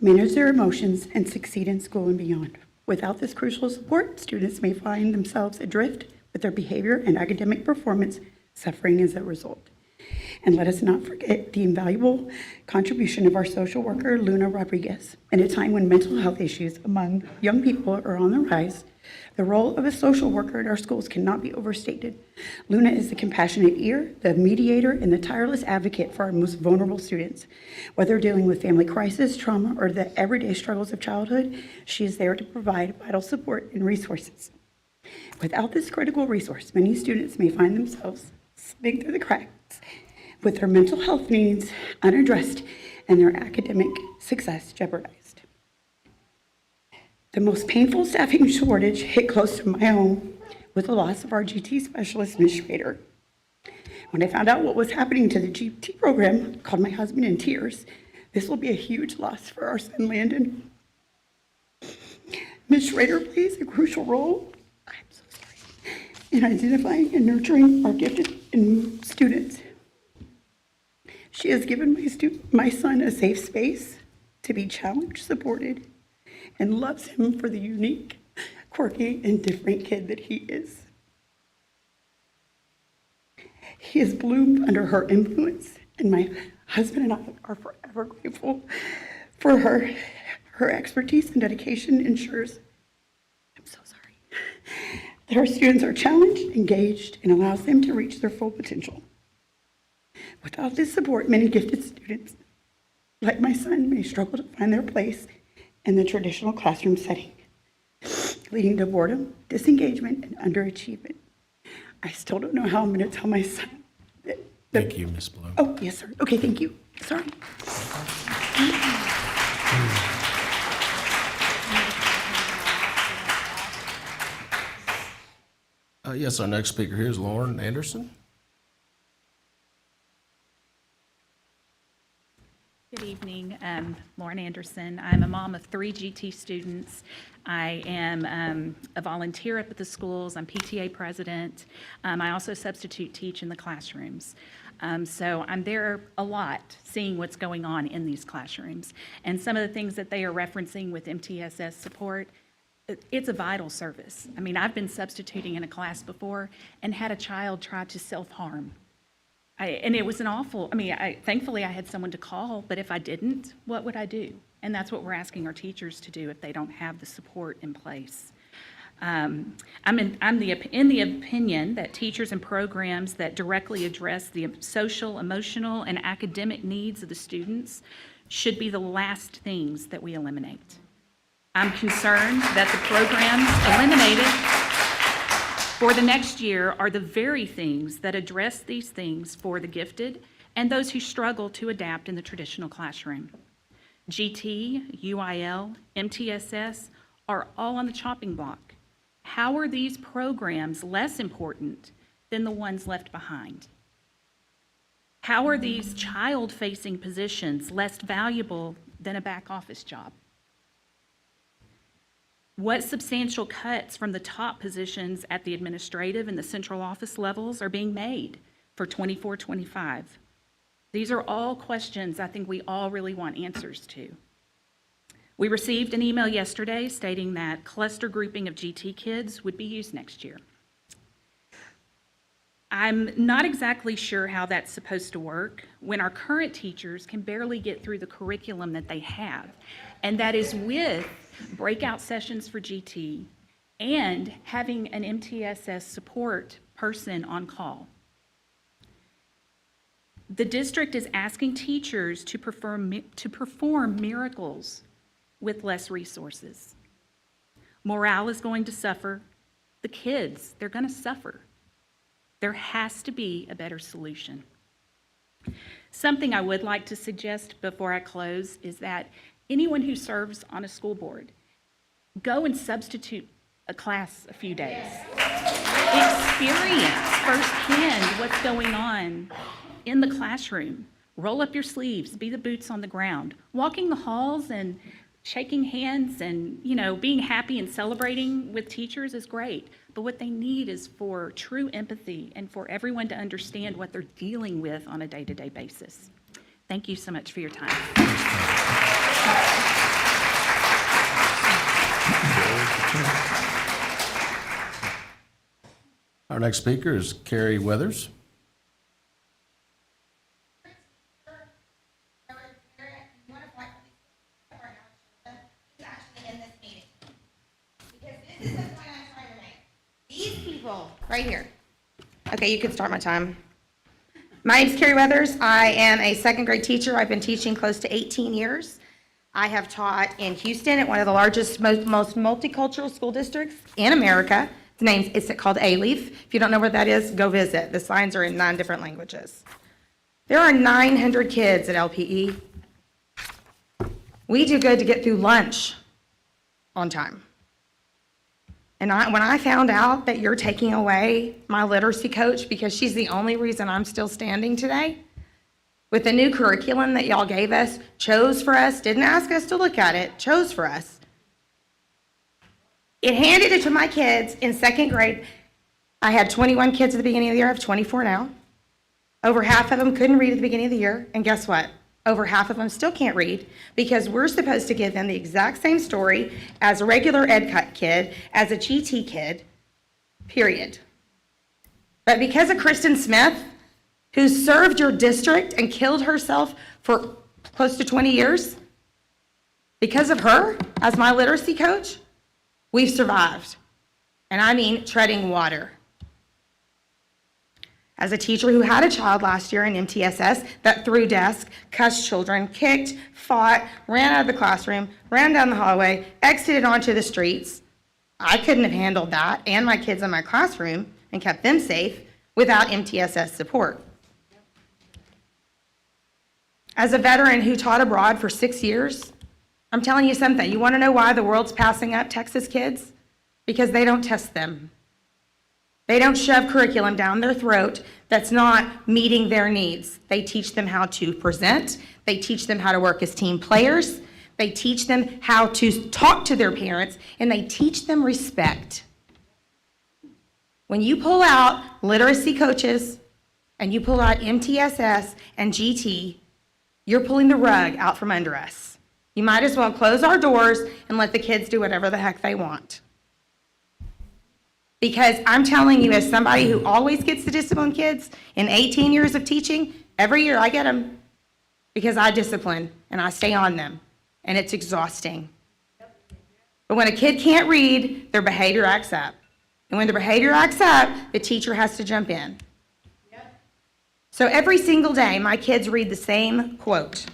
manage their emotions, and succeed in school and beyond. Without this crucial support, students may find themselves adrift with their behavior and academic performance suffering as a result. And let us not forget the invaluable contribution of our social worker, Luna Rodriguez. In a time when mental health issues among young people are on the rise, the role of a social worker in our schools cannot be overstated. Luna is the compassionate ear, the mediator, and the tireless advocate for our most vulnerable students. Whether dealing with family crisis, trauma, or the everyday struggles of childhood, she is there to provide vital support and resources. Without this critical resource, many students may find themselves slipping through the cracks with their mental health needs unaddressed and their academic success jeopardized. The most painful staffing shortage hit close to my home with the loss of our GT specialist, Ms. Schrader. When I found out what was happening to the GT program, I called my husband in tears. This will be a huge loss for our son, Landon. Ms. Schrader plays a crucial role, in identifying and nurturing our gifted students. She has given my son a safe space to be challenged, supported, and loves him for the unique, quirky, and different kid that he is. He has bloomed under her influence, and my husband and I are forever grateful for her. Her expertise and dedication ensures, that our students are challenged, engaged, and allows them to reach their full potential. Without this support, many gifted students, like my son, may struggle to find their place in the traditional classroom setting, leading to boredom, disengagement, and underachievement. I still don't know how I'm going to tell my son that. Thank you, Ms. Bloom. Oh, yes, sir. Okay, thank you. Sorry. Yes, our next speaker here is Lauren Anderson. Good evening, Lauren Anderson. I'm a mom of 3 GT students. I am a volunteer up at the schools. I'm PTA president. I also substitute teach in the classrooms. So I'm there a lot, seeing what's going on in these classrooms. And some of the things that they are referencing with MTSS support, it's a vital service. I mean, I've been substituting in a class before and had a child try to self-harm. And it was an awful, thankfully I had someone to call, but if I didn't, what would I do? And that's what we're asking our teachers to do if they don't have the support in place. I'm in the opinion that teachers and programs that directly address the social, emotional, and academic needs of the students should be the last things that we eliminate. I'm concerned that the programs eliminated for the next year are the very things that address these things for the gifted and those who struggle to adapt in the traditional classroom. GT, UIL, MTSS are all on the chopping block. How are these programs less important than the ones left behind? How are these child-facing positions less valuable than a back office job? What substantial cuts from the top positions at the administrative and the central office levels are being made for 24-25? These are all questions I think we all really want answers to. We received an email yesterday stating that cluster grouping of GT kids would be used next year. I'm not exactly sure how that's supposed to work when our current teachers can barely get through the curriculum that they have, and that is with breakout sessions for GT and having an MTSS support person on call. The district is asking teachers to perform miracles with less resources. Morale is going to suffer. The kids, they're going to suffer. There has to be a better solution. Something I would like to suggest before I close is that anyone who serves on a school board, go and substitute a class a few days. Experience firsthand what's going on in the classroom. Roll up your sleeves, be the boots on the ground. Walking the halls and shaking hands and, being happy and celebrating with teachers is great. But what they need is for true empathy and for everyone to understand what they're dealing with on a day-to-day basis. Thank you so much for your time. Our next speaker is Carrie Weathers. Right here. Okay, you can start my time. My name's Carrie Weathers. I am a second grade teacher. I've been teaching close to 18 years. I have taught in Houston at one of the largest, most multicultural school districts in America. It's called A-Leaf. If you don't know what that is, go visit. The signs are in 9 different languages. There are 900 kids at LPE. We do good to get through lunch on time. And when I found out that you're taking away my literacy coach because she's the only reason I'm still standing today, with the new curriculum that y'all gave us, chose for us, didn't ask us to look at it, chose for us, it handed it to my kids in second grade. I had 21 kids at the beginning of the year. I have 24 now. Over half of them couldn't read at the beginning of the year. And guess what? Over half of them still can't read because we're supposed to give them the exact same story as a regular ed kid, as a GT kid, period. But because of Kristen Smith, who served your district and killed herself for close to 20 years, because of her, as my literacy coach, we've survived. And I mean treading water. As a teacher who had a child last year in MTSS that threw desks, cussed children, kicked, fought, ran out of the classroom, ran down the hallway, exited onto the streets, I couldn't have handled that and my kids in my classroom and kept them safe without MTSS support. As a veteran who taught abroad for 6 years, I'm telling you something. You want to know why the world's passing up Texas kids? Because they don't test them. They don't shove curriculum down their throat that's not meeting their needs. They teach them how to present. They teach them how to work as team players. They teach them how to talk to their parents, and they teach them respect. When you pull out literacy coaches and you pull out MTSS and GT, you're pulling the rug out from under us. You might as well close our doors and let the kids do whatever the heck they want. Because I'm telling you, as somebody who always gets to discipline kids in 18 years of teaching, every year I get them because I discipline and I stay on them. and it's exhausting. But when a kid can't read, their behavior acts up. And when their behavior acts up, the teacher has to jump in. So every single day, my kids read the same quote.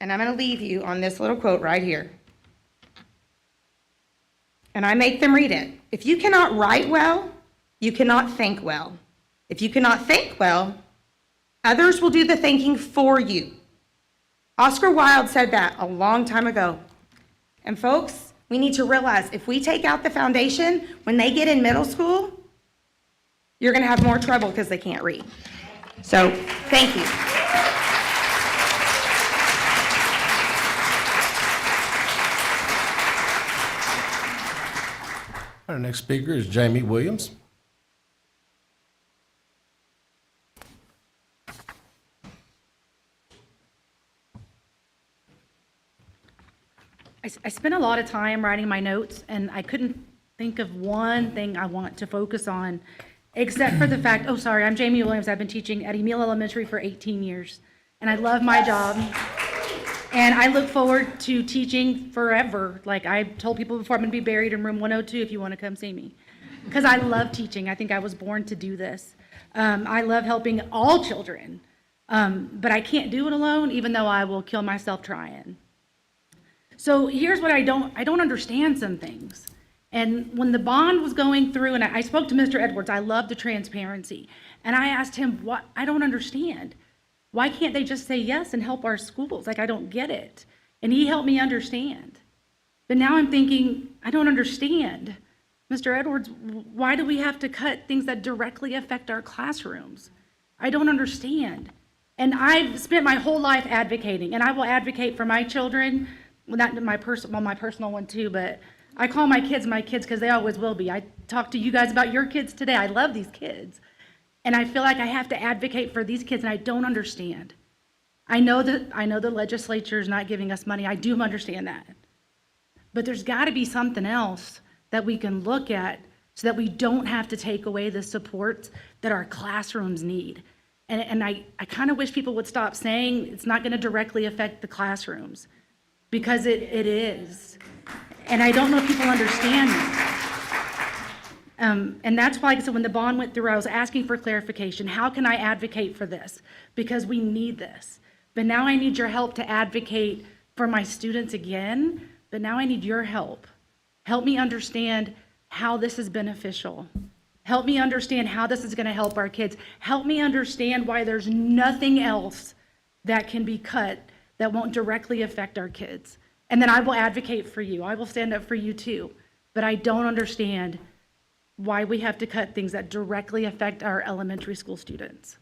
And I'm going to leave you on this little quote right here. And I make them read it. If you cannot write well, you cannot think well. If you cannot think well, others will do the thinking for you. Oscar Wilde said that a long time ago. And folks, we need to realize if we take out the foundation, when they get in middle school, you're going to have more trouble because they can't read. So, thank you. Our next speaker is Jamie Williams. I spent a lot of time writing my notes, and I couldn't think of one thing I want to focus on, except for the fact, oh, sorry, I'm Jamie Williams. I've been teaching at Emile Elementary for 18 years, and I love my job. And I look forward to teaching forever. Like I told people before, I'm going to be buried in room 102 if you want to come see me. Because I love teaching. I think I was born to do this. I love helping all children. But I can't do it alone, even though I will kill myself trying. So here's what I don't understand some things. And when the bond was going through, and I spoke to Mr. Edwards, I love the transparency. And I asked him, what I don't understand. Why can't they just say yes and help our schools? Like, I don't get it. And he helped me understand. But now I'm thinking, I don't understand. Mr. Edwards, why do we have to cut things that directly affect our classrooms? I don't understand. And I've spent my whole life advocating, and I will advocate for my children. Well, not my personal one too, but I call my kids because they always will be. I talked to you guys about your kids today. I love these kids. And I feel like I have to advocate for these kids, and I don't understand. I know the legislature is not giving us money. I do understand that. But there's got to be something else that we can look at so that we don't have to take away the support that our classrooms need. And I kind of wish people would stop saying it's not going to directly affect the classrooms. Because it is. And I don't know if people understand that. And that's why, so when the bond went through, I was asking for clarification. How can I advocate for this? Because we need this. But now I need your help to advocate for my students again. But now I need your help. Help me understand how this is beneficial. Help me understand how this is going to help our kids. Help me understand why there's nothing else that can be cut that won't directly affect our kids. And then I will advocate for you. I will stand up for you too. But I don't understand why we have to cut things that directly affect our elementary school students.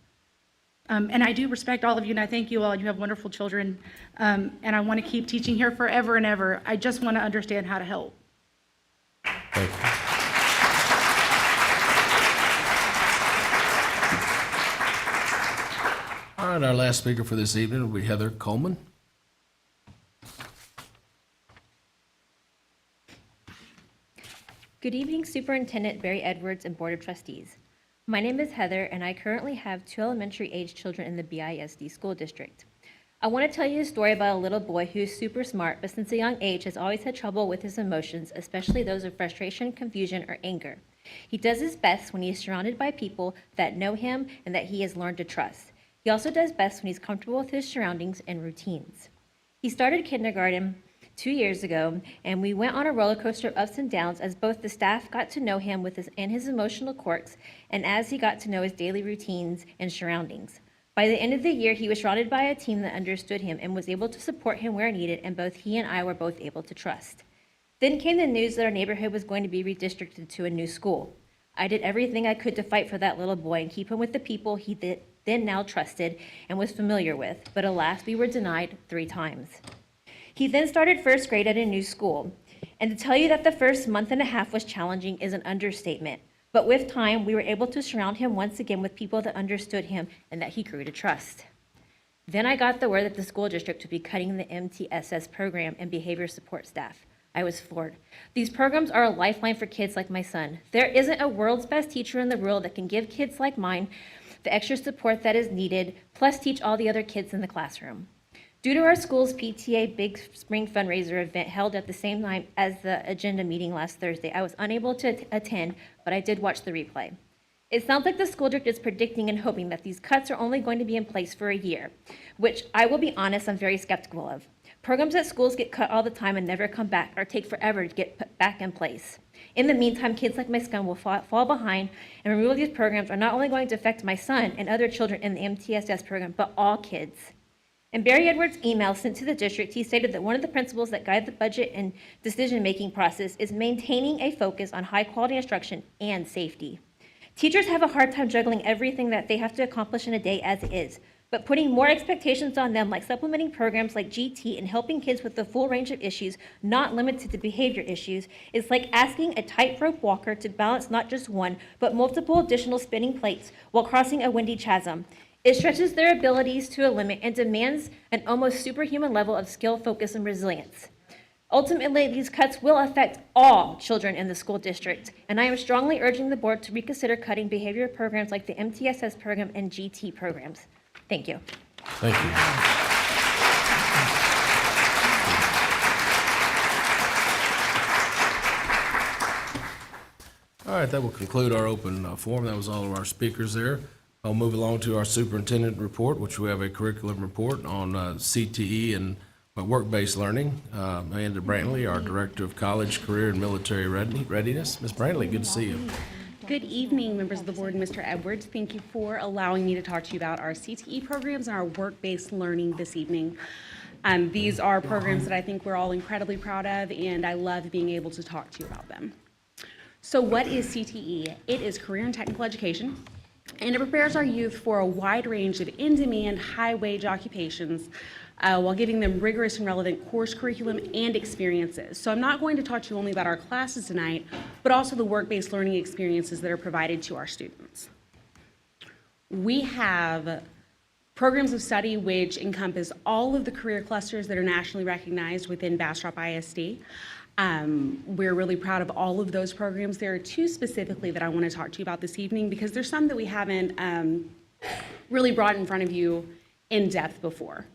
And I do respect all of you, and I thank you all. You have wonderful children. And I want to keep teaching here forever and ever. I just want to understand how to help. Thank you. All right, our last speaker for this evening will be Heather Coleman. Good evening, Superintendent Barry Edwards and Board of Trustees. My name is Heather, and I currently have 2 elementary-age children in the BISD school district. I want to tell you a story about a little boy who is super smart, but since a young age has always had trouble with his emotions, especially those of frustration, confusion, or anger. He does his best when he is surrounded by people that know him and that he has learned to trust. He also does best when he's comfortable with his surroundings and routines. He started kindergarten 2 years ago, and we went on a roller coaster of ups and downs as both the staff got to know him with his emotional quirks and as he got to know his daily routines and surroundings. By the end of the year, he was surrounded by a team that understood him and was able to support him where needed, and both he and I were both able to trust. Then came the news that our neighborhood was going to be redistricted to a new school. I did everything I could to fight for that little boy and keep him with the people he then now trusted and was familiar with, but alas, we were denied 3 times. He then started first grade at a new school, and to tell you that the first month and a half was challenging is an understatement, but with time, we were able to surround him once again with people that understood him and that he grew to trust. Then I got the word that the school district would be cutting the MTSS program and behavior support staff. I was floored. These programs are a lifeline for kids like my son. There isn't a world's best teacher in the world that can give kids like mine the extra support that is needed, plus teach all the other kids in the classroom. Due to our school's PTA Big Spring Fundraiser event held at the same time as the agenda meeting last Thursday, I was unable to attend, but I did watch the replay. It sounds like the school district is predicting and hoping that these cuts are only going to be in place for a year, which I will be honest, I'm very skeptical of. Programs at schools get cut all the time and never come back or take forever to get put back in place. In the meantime, kids like my son will fall behind, and removal of these programs are not only going to affect my son and other children in the MTSS program, but all kids. In Barry Edwards' email sent to the district, he stated that one of the principles that guide the budget and decision-making process is maintaining a focus on high-quality instruction and safety. Teachers have a hard time juggling everything that they have to accomplish in a day as it is, but putting more expectations on them, like supplementing programs like GT and helping kids with the full range of issues, not limited to behavior issues, is like asking a tightrope walker to balance not just one, but multiple additional spinning plates while crossing a windy chasm. It stretches their abilities to a limit and demands an almost superhuman level of skill, focus, and resilience. Ultimately, these cuts will affect all children in the school district, and I am strongly urging the board to reconsider cutting behavior programs like the MTSS program and GT programs. Thank you. Thank you. All right, that will conclude our open forum. That was all of our speakers there. I'll move along to our superintendent report, which we have a curriculum report on CTE and work-based learning. Amanda Brantley, our Director of College, Career, and Military Readiness. Ms. Brantley, good to see you. Good evening, members of the board and Mr. Edwards. Thank you for allowing me to talk to you about our CTE programs and our work-based learning this evening. These are programs that I think we're all incredibly proud of, and I love being able to talk to you about them. So what is CTE? It is career and technical education, and it prepares our youth for a wide range of in-demand, high-wage occupations while giving them rigorous and relevant course curriculum and experiences. So I'm not going to talk to you only about our classes tonight, but also the work-based learning experiences that are provided to our students. We have programs of study which encompass all of the career clusters that are nationally recognized within Bastrop ISD. We're really proud of all of those programs. There are two specifically that I want to talk to you about this evening because there's some that we haven't really brought in front of you in depth before.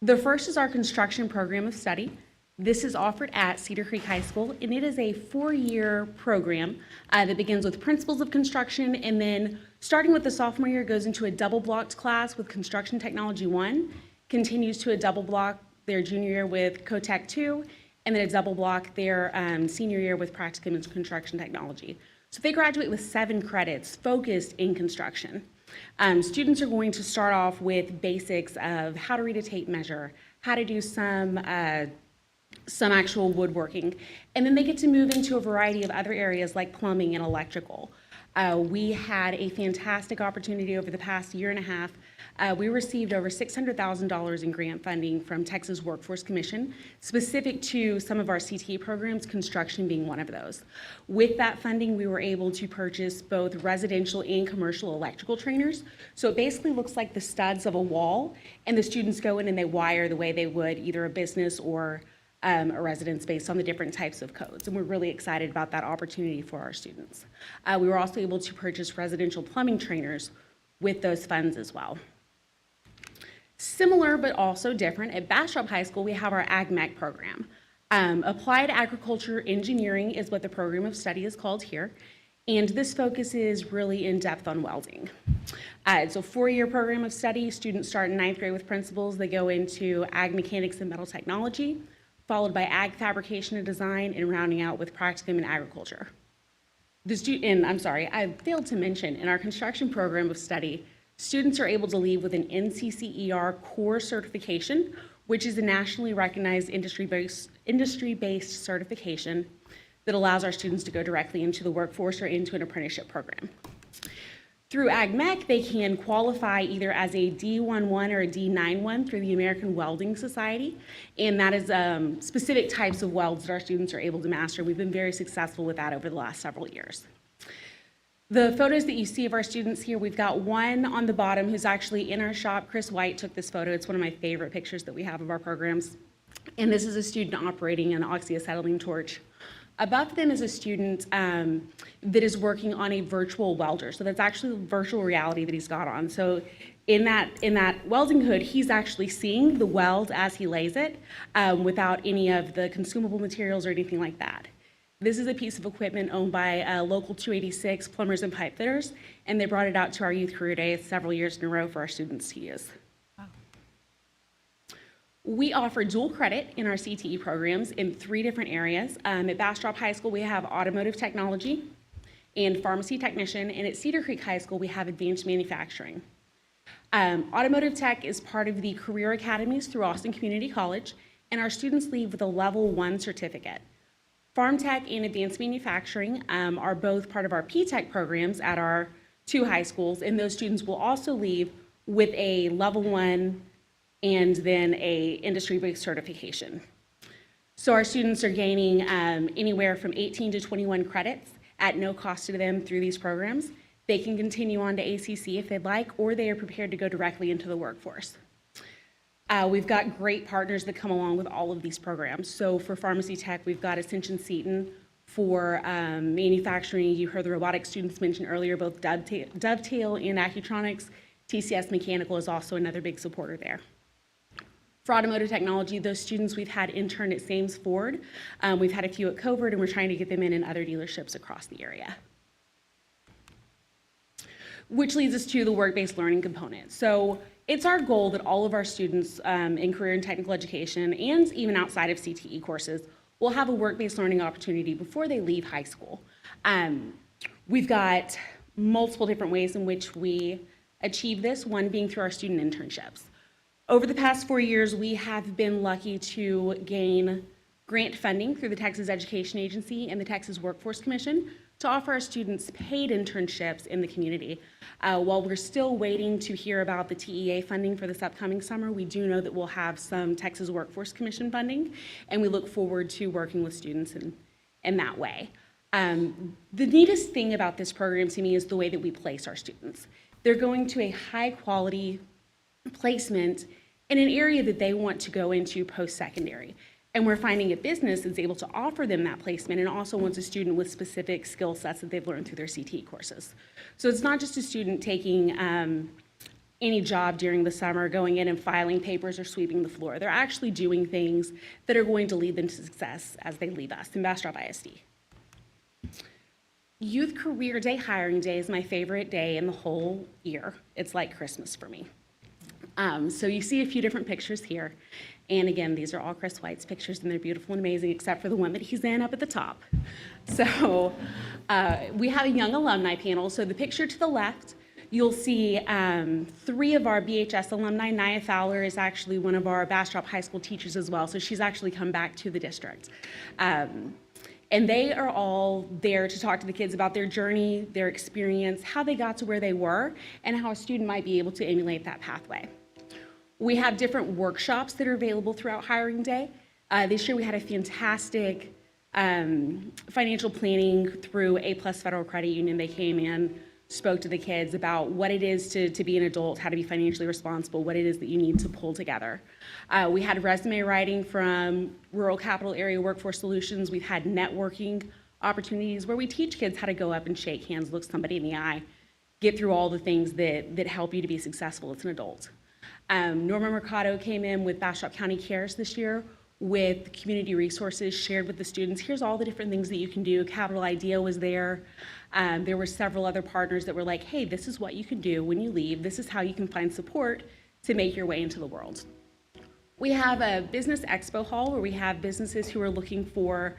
The first is our construction program of study. This is offered at Cedar Creek High School, and it is a 4-year program that begins with principles of construction, and then starting with the sophomore year goes into a double-blocked class with Construction Technology 1, continues to a double block their junior year with Co-Tech 2, and then a double block their senior year with Practicum and Construction Technology. So they graduate with 7 credits focused in construction. Students are going to start off with basics of how to read a tape measure, how to do some actual woodworking, and then they get to move into a variety of other areas like plumbing and electrical. We had a fantastic opportunity over the past year and a half. We received over $600,000 in grant funding from Texas Workforce Commission, specific to some of our CTE programs, construction being one of those. With that funding, we were able to purchase both residential and commercial electrical trainers. So it basically looks like the studs of a wall, and the students go in and they wire the way they would either a business or a residence based on the different types of codes. And we're really excited about that opportunity for our students. We were also able to purchase residential plumbing trainers with those funds as well. Similar but also different, at Bastrop High School, we have our AgMech program. Applied Agriculture Engineering is what the program of study is called here, and this focuses really in depth on welding. It's a 4-year program of study. Students start in 9th grade with principles. They go into Ag Mechanics and Metal Technology, followed by Ag Fabrication and Design, and rounding out with Practicum in Agriculture. I failed to mention, in our construction program of study, students are able to leave with an NCCER core certification, which is a nationally recognized industry-based certification that allows our students to go directly into the workforce or into an apprenticeship program. Through AgMech, they can qualify either as a D11 or a D91 through the American Welding Society, and that is specific types of welds that our students are able to master. We've been very successful with that over the last several years. The photos that you see of our students here, we've got one on the bottom who's actually in our shop. Chris White took this photo. It's one of my favorite pictures that we have of our programs. And this is a student operating an oxyacetylene torch. Above them is a student that is working on a virtual welder. So that's actually virtual reality that he's got on. So In that welding hood, he's actually seeing the weld as he lays it without any of the consumable materials or anything like that. This is a piece of equipment owned by Local 286 Plumbers and Pipe Fitters, and they brought it out to our Youth Career Day several years in a row for our students to use. We offer dual credit in our CTE programs in 3 different areas. At Bastrop High School, we have automotive technology and pharmacy technician, and at Cedar Creek High School, we have advanced manufacturing. Automotive tech is part of the career academies through Austin Community College, and our students leave with a level 1 certificate. Farm tech and advanced manufacturing are both part of our P-Tech programs at our 2 high schools, and those students will also leave with a level 1 and then a industry-based certification. So our students are gaining anywhere from 18 to 21 credits at no cost to them through these programs. They can continue on to ACC if they'd like, or they are prepared to go directly into the workforce. We've got great partners that come along with all of these programs. So for pharmacy tech, we've got Ascension Seton. For manufacturing, you heard the robotics students mentioned earlier, both Dovetail and Accutronics. TCS Mechanical is also another big supporter there. For automotive technology, those students we've had intern at Sames Ford. We've had a few at Covert, and we're trying to get them in other dealerships across the area. Which leads us to the work-based learning component. So it's our goal that all of our students in career and technical education and even outside of CTE courses will have a work-based learning opportunity before they leave high school. We've got multiple different ways in which we achieve this, one being through our student internships. Over the past 4 years, we have been lucky to gain grant funding through the Texas Education Agency and the Texas Workforce Commission to offer our students paid internships in the community. While we're still waiting to hear about the TEA funding for this upcoming summer, we do know that we'll have some Texas Workforce Commission funding, and we look forward to working with students in that way. The neatest thing about this program to me is the way that we place our students. They're going to a high-quality placement in an area that they want to go into post-secondary. And we're finding a business is able to offer them that placement and also wants a student with specific skill sets that they've learned through their CTE courses. So it's not just a student taking any job during the summer, going in and filing papers or sweeping the floor. They're actually doing things that are going to lead them to success as they leave us in Bastrop ISD. Youth Career Day, Hiring Day is my favorite day in the whole year. It's like Christmas for me. So you see a few different pictures here. And again, these are all Chris White's pictures, and they're beautiful and amazing, except for the one that he's in up at the top. So we have a young alumni panel. So the picture to the left, you'll see 3 of our BHS alumni. Nia Fowler is actually one of our Bastrop High School teachers as well, so she's actually come back to the district. And they are all there to talk to the kids about their journey, their experience, how they got to where they were, and how a student might be able to emulate that pathway. We have different workshops that are available throughout Hiring Day. This year we had a fantastic financial planning through A+ Federal Credit Union. They came in, spoke to the kids about what it is to be an adult, how to be financially responsible, what it is that you need to pull together. We had resume writing from Rural Capital Area Workforce Solutions. We've had networking opportunities where we teach kids how to go up and shake hands, look somebody in the eye, get through all the things that help you to be successful as an adult. Norma Mercado came in with Bastrop County Cares this year with community resources shared with the students. Here's all the different things that you can do. Capital Idea was there. There were several other partners that were like, hey, this is what you can do when you leave. This is how you can find support to make your way into the world. We have a business expo hall where we have businesses who are looking for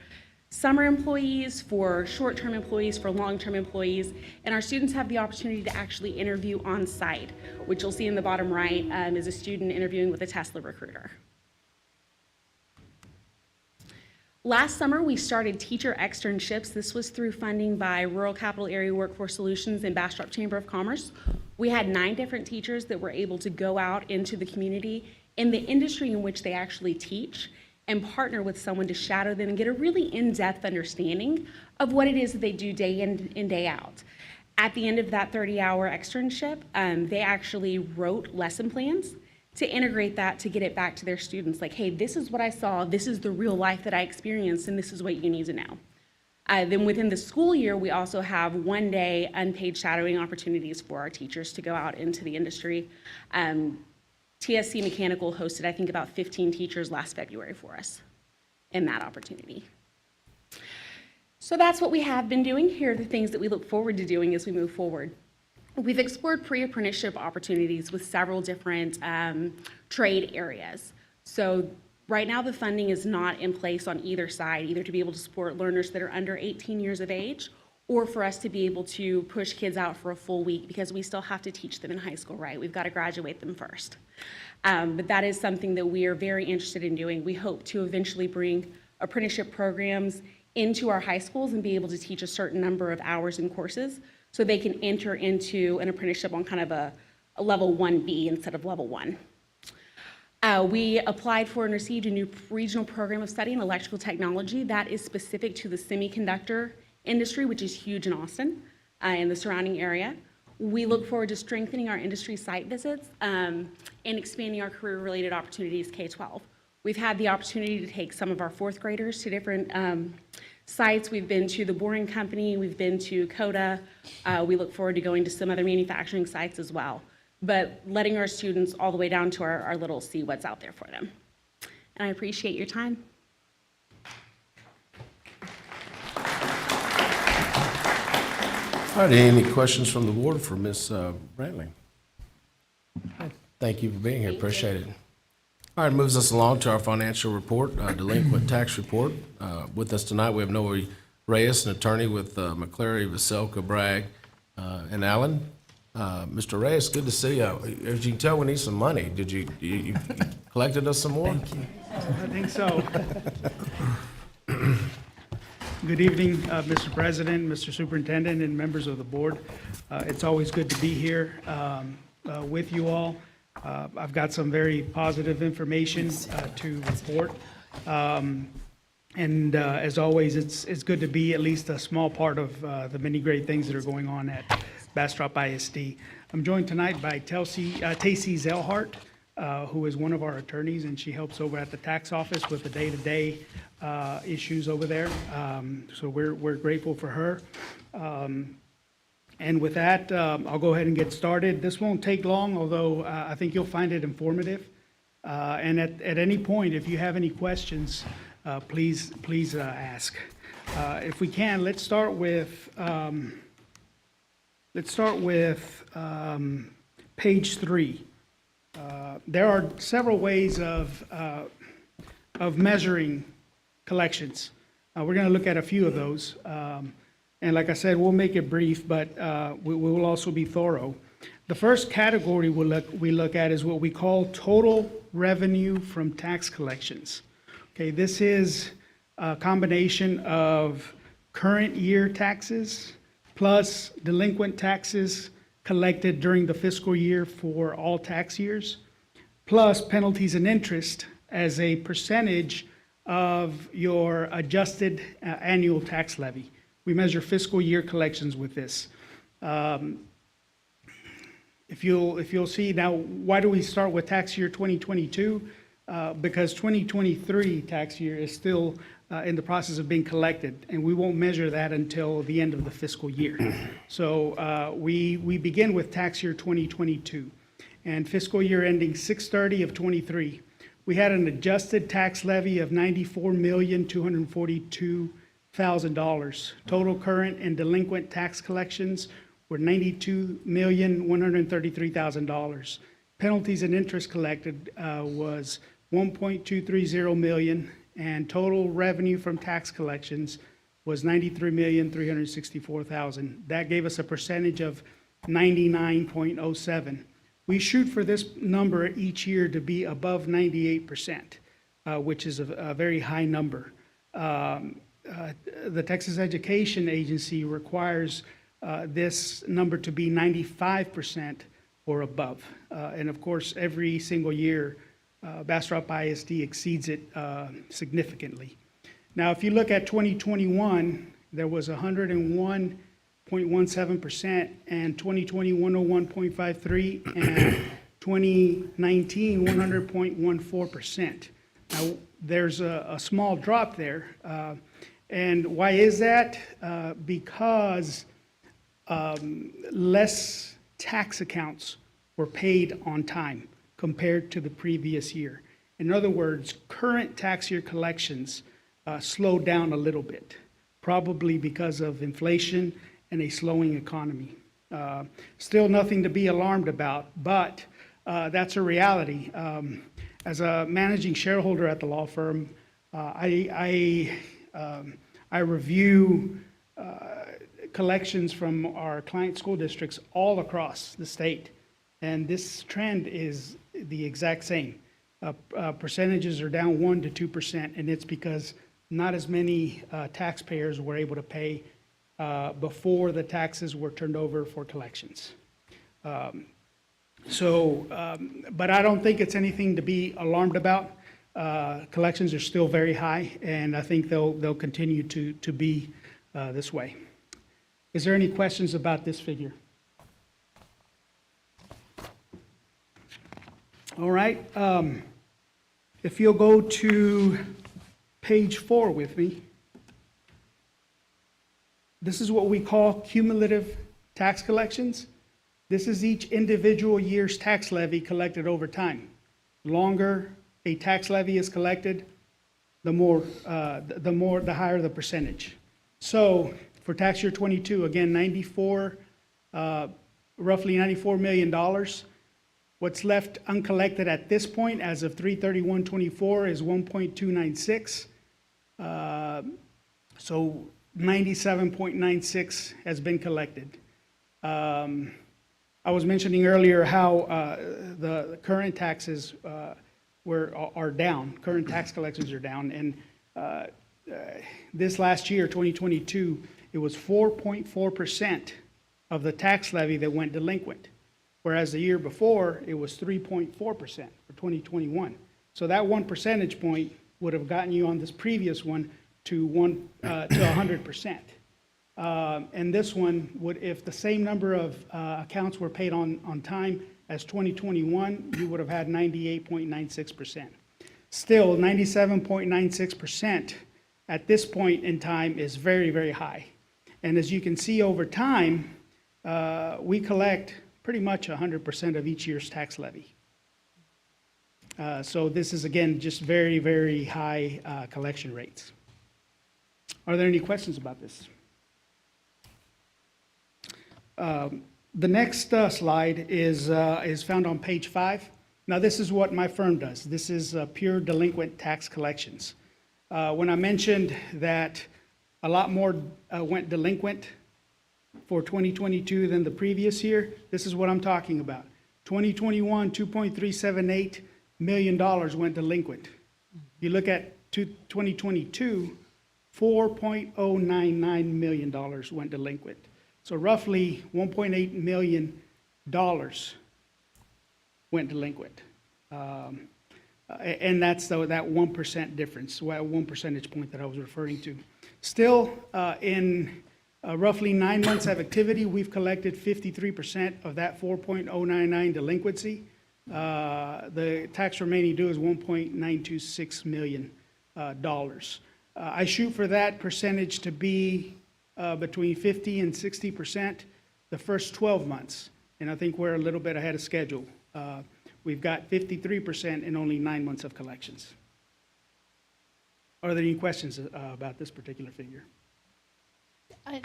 summer employees, for short-term employees, for long-term employees, and our students have the opportunity to actually interview on site, which you'll see in the bottom right is a student interviewing with a Tesla recruiter. Last summer, we started teacher externships. This was through funding by Rural Capital Area Workforce Solutions and Bastrop Chamber of Commerce. We had 9 different teachers that were able to go out into the community in the industry in which they actually teach and partner with someone to shadow them and get a really in-depth understanding of what it is that they do day in and day out. At the end of that 30-hour externship, they actually wrote lesson plans to integrate that to get it back to their students. Like, hey, this is what I saw, this is the real life that I experienced, and this is what you need to know. Then within the school year, we also have one-day unpaid shadowing opportunities for our teachers to go out into the industry. TSC Mechanical hosted, I think, about 15 teachers last February for us in that opportunity. So that's what we have been doing. Here are the things that we look forward to doing as we move forward. We've explored pre-apprenticeship opportunities with several different trade areas. So right now, the funding is not in place on either side, either to be able to support learners that are under 18 years of age, or for us to be able to push kids out for a full week, because we still have to teach them in high school, right? We've got to graduate them first. But that is something that we are very interested in doing. We hope to eventually bring apprenticeship programs into our high schools and be able to teach a certain number of hours and courses so they can enter into an apprenticeship on kind of a level 1B instead of level 1. We applied for and received a new regional program of study in electrical technology that is specific to the semiconductor industry, which is huge in Austin and the surrounding area. We look forward to strengthening our industry site visits and expanding our career-related opportunities K-12. We've had the opportunity to take some of our fourth graders to different sites. We've been to the Boring Company, we've been to Coda. We look forward to going to some other manufacturing sites as well, but letting our students all the way down to our little see what's out there for them. And I appreciate your time. All right, any questions from the board for Ms. Brantley? Thank you for being here, appreciate it. All right, moves us along to our financial report, delinquent tax report. With us tonight, we have Noe Reyes, an attorney with McClary, Veselka, Bragg, and Allen. Mr. Reyes, good to see you. As you can tell, we need some money. Did you collected us some more? Thank you. I think so. Good evening, Mr. President, Mr. Superintendent, and members of the board. It's always good to be here with you all. I've got some very positive information to report. And as always, it's good to be at least a small part of the many great things that are going on at Bastrop ISD. I'm joined tonight by Tacy Zellhart, who is one of our attorneys, and she helps over at the tax office with the day-to-day issues over there. So we're grateful for her. And with that, I'll go ahead and get started. This won't take long, although I think you'll find it informative. And at any point, if you have any questions, please ask. If we can, let's start with page 3. There are several ways of measuring collections. We're going to look at a few of those. And like I said, we'll make it brief, but we will also be thorough. The first category we look at is what we call total revenue from tax collections. Okay, this is a combination of current year taxes plus delinquent taxes collected during the fiscal year for all tax years, plus penalties and interest as a percentage of your adjusted annual tax levy. We measure fiscal year collections with this. If you'll see now, why do we start with tax year 2022? Because 2023 tax year is still in the process of being collected, and we won't measure that until the end of the fiscal year. So we begin with tax year 2022, and fiscal year ending 6/30 of 23. We had an adjusted tax levy of $94,242,000. Total current and delinquent tax collections were $92,133,000. Penalties and interest collected was $1.230 million, and total revenue from tax collections was $93,364,000. That gave us a percentage of 99.07. We shoot for this number each year to be above 98%, which is a very high number. The Texas Education Agency requires this number to be 95% or above. And of course, every single year, Bastrop ISD exceeds it significantly. Now, if you look at 2021, there was 101.17%, and 2020, 101.53%, and 2019, 100.14%. Now, there's a small drop there, And why is that? Because less tax accounts were paid on time compared to the previous year. In other words, current tax year collections slowed down a little bit, probably because of inflation and a slowing economy. Still nothing to be alarmed about, but that's a reality. As a managing shareholder at the law firm, I review collections from our client school districts all across the state, and this trend is the exact same. Percentages are down 1% to 2%, and it's because not as many taxpayers were able to pay before the taxes were turned over for collections. But I don't think it's anything to be alarmed about. Collections are still very high, and I think they'll continue to be this way. Is there any questions about this figure? All right. If you'll go to page 4 with me. This is what we call cumulative tax collections. This is each individual year's tax levy collected over time. The longer a tax levy is collected, the higher the percentage. So for tax year 22, again, roughly $94 million. What's left uncollected at this point, as of 3/31/24, is 1.296. So 97.96 has been collected. I was mentioning earlier how the current taxes are down. Current tax collections are down, and this last year, 2022, it was 4.4% of the tax levy that went delinquent, whereas the year before it was 3.4% for 2021. So that 1 percentage point would have gotten you on this previous one to 100%. And this one would, if the same number of accounts were paid on time as 2021, you would have had 98.96%. Still, 97.96% at this point in time is very, very high. And as you can see over time, we collect pretty much 100% of each year's tax levy. So this is, again, just very, very high collection rates. Are there any questions about this? The next slide is found on page 5. Now, this is what my firm does. This is pure delinquent tax collections. When I mentioned that a lot more went delinquent for 2022 than the previous year, this is what I'm talking about. 2021, $2.378 million went delinquent. You look at 2022, $4.099 million went delinquent. So roughly $1.8 million went delinquent. And that's that 1% difference, 1 percentage point that I was referring to. Still, in roughly 9 months of activity, we've collected 53% of that 4.099 delinquency. The tax remaining due is $1.926 million. I shoot for that percentage to be between 50 and 60% the first 12 months, and I think we're a little bit ahead of schedule. We've got 53% in only 9 months of collections. Are there any questions about this particular figure?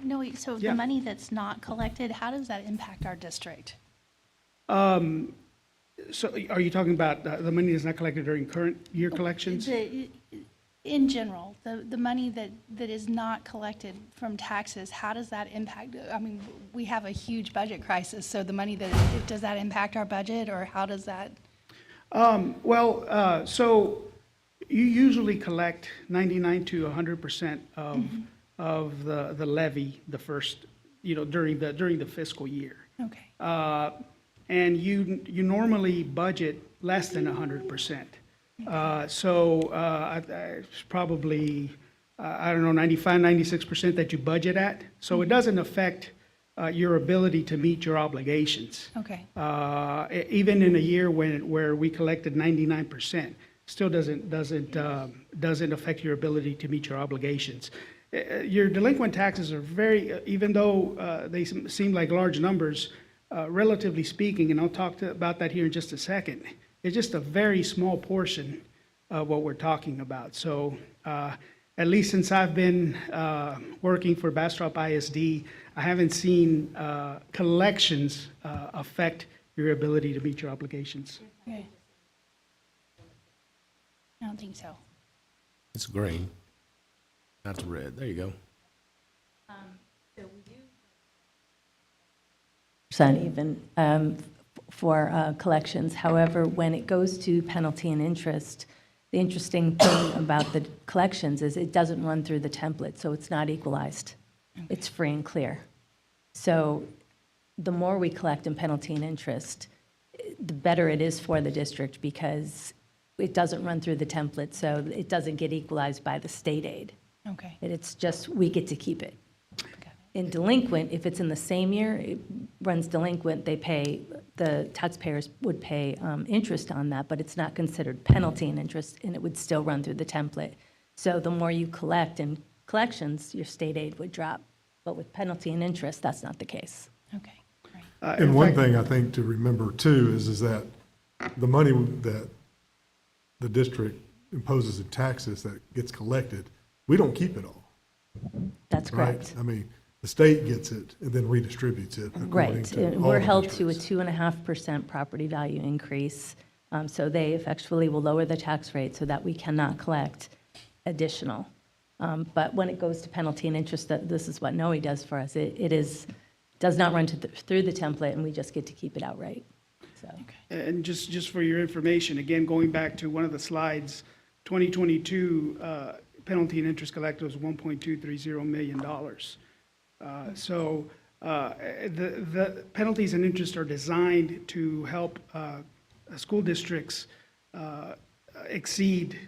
No, so Yeah. the money that's not collected, how does that impact our district? So are you talking about the money that's not collected during current year collections? In general, the money that is not collected from taxes, how does that impact? I mean, we have a huge budget crisis, so the money does that impact our budget, or how does that? So you usually collect 99 to 100% of the levy the first, during the fiscal year. Okay. And you normally budget less than 100%. It's probably, 95, 96% that you budget at. So it doesn't affect your ability to meet your obligations. Okay. Even in a year where we collected 99%, still doesn't affect your ability to meet your obligations. your delinquent taxes are very, even though they seem like large numbers, relatively speaking, and I'll talk about that here in just a second, it's just a very small portion of what we're talking about. So at least since I've been working for Bastrop ISD, I haven't seen collections affect your ability to meet your obligations. Okay. I don't think so. It's green, not the red. There you go. Percent even for collections. However, when it goes to penalty and interest, the interesting thing about the collections is it doesn't run through the template, so it's not equalized. It's free and clear. So the more we collect in penalty and interest, the better it is for the district because it doesn't run through the template, so it doesn't get equalized by the state aid. Okay. It's just, we get to keep it. In delinquent, if it's in the same year, it runs delinquent, they pay, the taxpayers would pay interest on that, but it's not considered penalty and interest, and it would still run through the template. So the more you collect in collections, your state aid would drop. But with penalty and interest, that's not the case. Okay. And one thing I think to remember too is that the money that the district imposes in taxes that gets collected, we don't keep it all. That's correct. Right? I mean, the state gets it and then redistributes it according Right. to And all we're the held to a districts. 2.5% property value increase. So they effectually will lower the tax rate so that we cannot collect additional. But when it goes to penalty and interest, this is what NOE does for us. Does not run through the template, and we just get to keep it outright. So. And just for your information, again, going back to one of the slides, 2022 penalty and interest collected was $1.230 million. So the penalties and interest are designed to help school districts exceed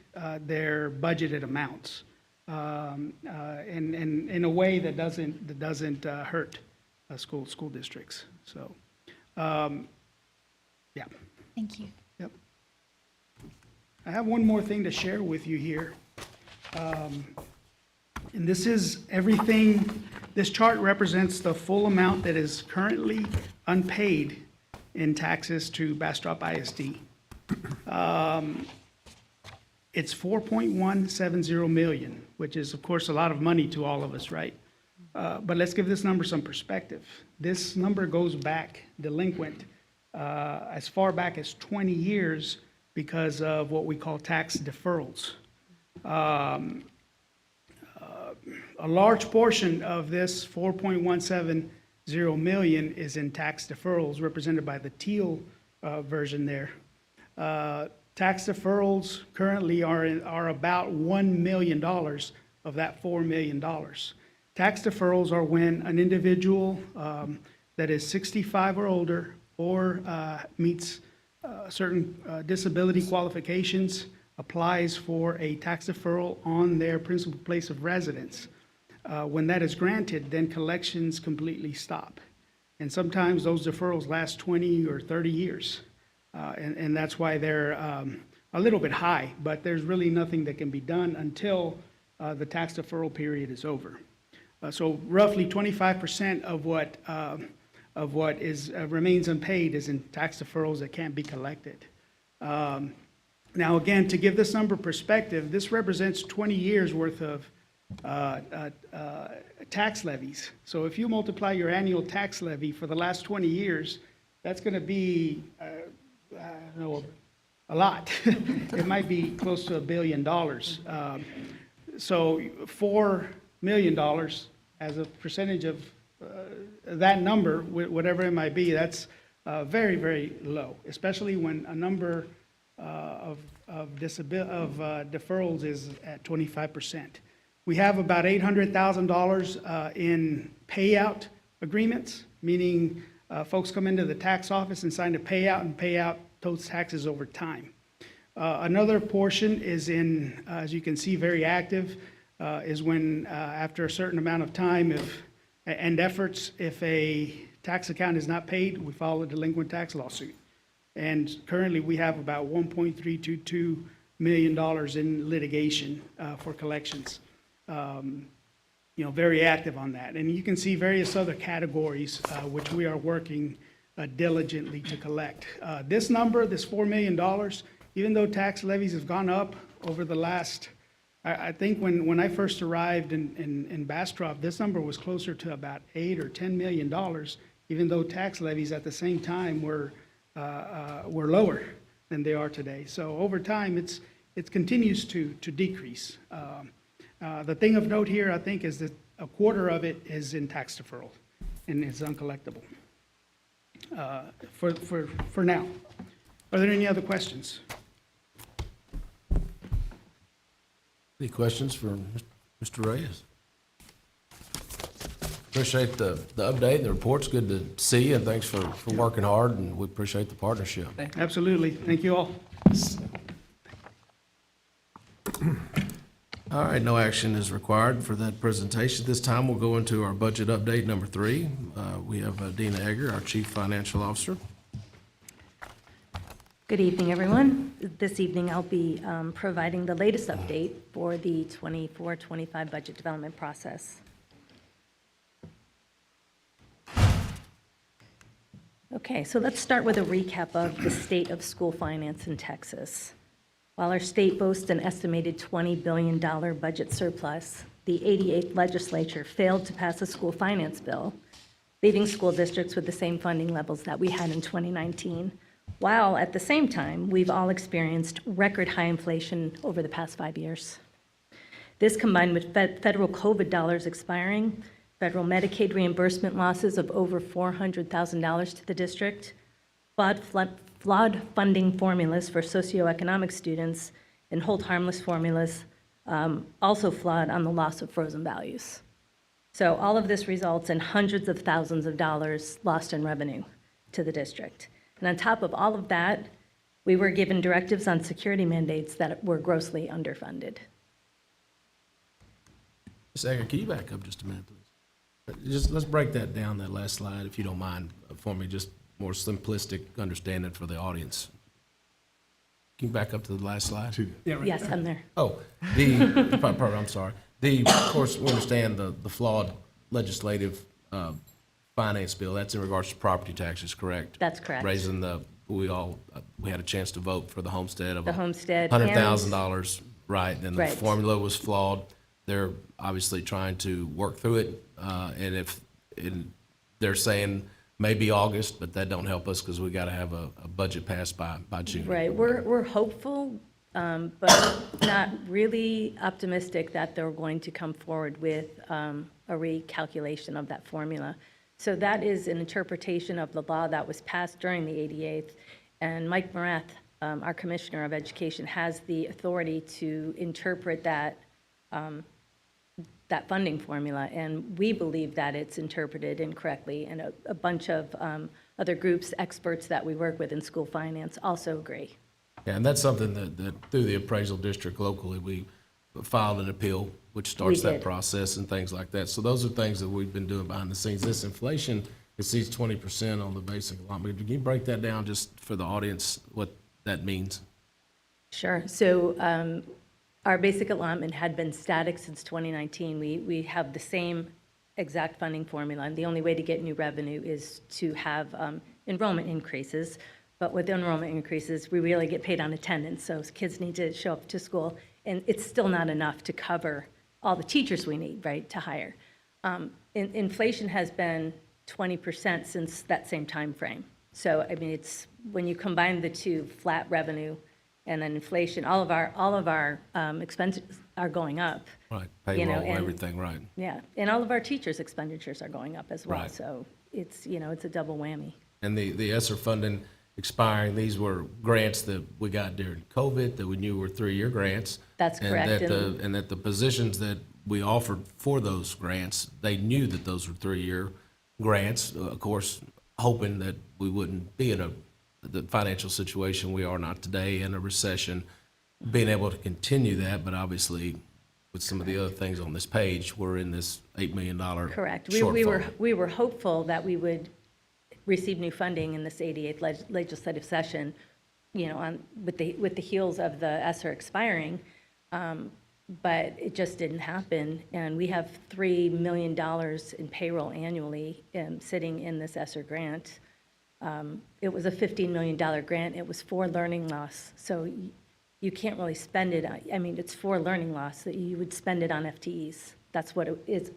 their budgeted amounts and in a way that doesn't hurt school districts. So, yeah. Thank you. Yep. I have one more thing to share with you here. And this is everything, this chart represents the full amount that is currently unpaid in taxes to Bastrop ISD. It's 4.170 million, which is of course a lot of money to all of us, right? But let's give this number some perspective. This number goes back delinquent as far back as 20 years because of what we call tax deferrals. A large portion of this 4.170 million is in tax deferrals, represented by the teal version there. Tax deferrals currently are about $1 million of that $4 million. Tax deferrals are when an individual that is 65 or older or meets certain disability qualifications applies for a tax deferral on their principal place of residence. When that is granted, then collections completely stop. And sometimes those deferrals last 20 or 30 years. And that's why they're a little bit high, but there's really nothing that can be done until the tax deferral period is over. So roughly 25% of what remains unpaid is in tax deferrals that can't be collected. Now, again, to give this number perspective, this represents 20 years worth of tax levies. So if you multiply your annual tax levy for the last 20 years, that's going to be, I don't know, a lot. It might be close to $1 billion. So $4 million as a percentage of that number, whatever it might be, that's very, very low, especially when a number of deferrals is at 25%. We have about $800,000 in payout agreements, meaning folks come into the tax office and sign a payout and pay out those taxes over time. Another portion is in, as you can see, very active, is when after a certain amount of time and efforts, if a tax account is not paid, we file a delinquent tax lawsuit. And currently we have about $1.322 million in litigation for collections. very active on that. And you can see various other categories which we are working diligently to collect. This number, this $4 million, even though tax levies have gone up over the last, I think when I first arrived in Bastrop, this number was closer to about $8 or $10 million, even though tax levies at the same time were lower than they are today. So over time, it continues to decrease. The thing of note here, I think, is that a quarter of it is in tax deferral and is uncollectible for now. Are there any other questions? Any questions for Mr. Reyes? Appreciate the update. The report's good to see you, and thanks for working hard, and we appreciate the partnership. Absolutely. Thank you all. All right, no action is required for that presentation. This time, we'll go into our budget update number 3. We have Dina Egger, our Chief Financial Officer. Good evening, everyone. This evening, I'll be providing the latest update for the 24-25 budget development process. Okay, so let's start with a recap of the state of school finance in Texas. While our state boasts an estimated $20 billion budget surplus, the 88th legislature failed to pass a school finance bill, leaving school districts with the same funding levels that we had in 2019, while at the same time, we've all experienced record high inflation over the past 5 years. This, combined with federal COVID dollars expiring, federal Medicaid reimbursement losses of over $400,000 to the district, flawed funding formulas for socioeconomic students, and hold harmless formulas also flawed on the loss of frozen values. So all of this results in hundreds of thousands of dollars lost in revenue to the district. And on top of all of that, we were given directives on security mandates that were grossly underfunded. Ms. Egger, can you back up just a minute, please? Let's break that down, that last slide, if you don't mind, for me, just more simplistic understanding for the audience. Can you back up to the last slide? Yes, I'm there. Oh, I'm sorry. Of course, we understand the flawed legislative finance bill. That's in regards to property taxes, correct? That's correct. Raising we had a chance to vote for the homestead of The homestead $100,000, right? And the Right. formula was flawed. They're obviously trying to work through it, and they're saying maybe August, but that don't help us because we got to have a budget passed by June. Right, we're hopeful, but not really optimistic that they're going to come forward with a recalculation of that formula. So that is an interpretation of the law that was passed during the 88th, and Mike Morath, our Commissioner of Education, has the authority to interpret that funding formula, and we believe that it's interpreted incorrectly, and a bunch of other groups, experts that we work with in school finance also agree. Yeah, and that's something that through the appraisal district locally, we filed an appeal, which starts that process and things like that. So those are things that we've been doing behind the scenes. This inflation exceeds 20% on the basic allotment. Can you break that down just for the audience, what that means? Sure. So our basic allotment had been static since 2019. We have the same exact funding formula, and the only way to get new revenue is to have enrollment increases. But with enrollment increases, we really get paid on attendance, so kids need to show up to school, and it's still not enough to cover all the teachers we need, right, to hire. Inflation has been 20% since that same time frame. So, I mean, it's when you combine the two, flat revenue and then inflation, all of our expenses are going up. Right, payroll, everything, right. Yeah, and all of our teachers' expenditures are going up as well. Right. So it's, it's a double whammy. And the ESSER funding expiring, these were grants that we got during COVID that we knew were 3-year grants. That's correct. And that the positions that we offered for those grants, they knew that those were 3-year grants, of course, hoping that we wouldn't be in the financial situation we are not today, in a recession, being able to continue that, but obviously with some of the other things on this page, we're in this $8 million Correct. shortfall. We were hopeful that we would receive new funding in this 88th legislative session, with the heels of the ESSER expiring. but it just didn't happen. And we have $3 million in payroll annually sitting in this ESSER grant. It was a $15 million grant. It was for learning loss. So you can't really spend it, it's for learning loss, that you would spend it on FTEs. That's what its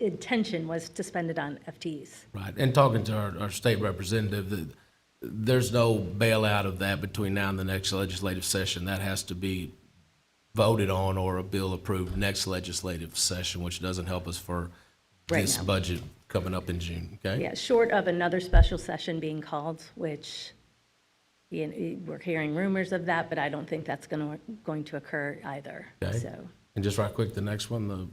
intention was, to spend it on FTEs. Right, and talking to our state representative, there's no bailout of that between now and the next legislative session. That has to be voted on or a bill approved next legislative session, which doesn't help us for Right this now. budget coming up in June, okay? Yeah, short of another special session being called, which we're hearing rumors of that, but I don't think that's going to occur either, Okay. so. And just right quick, the next one, the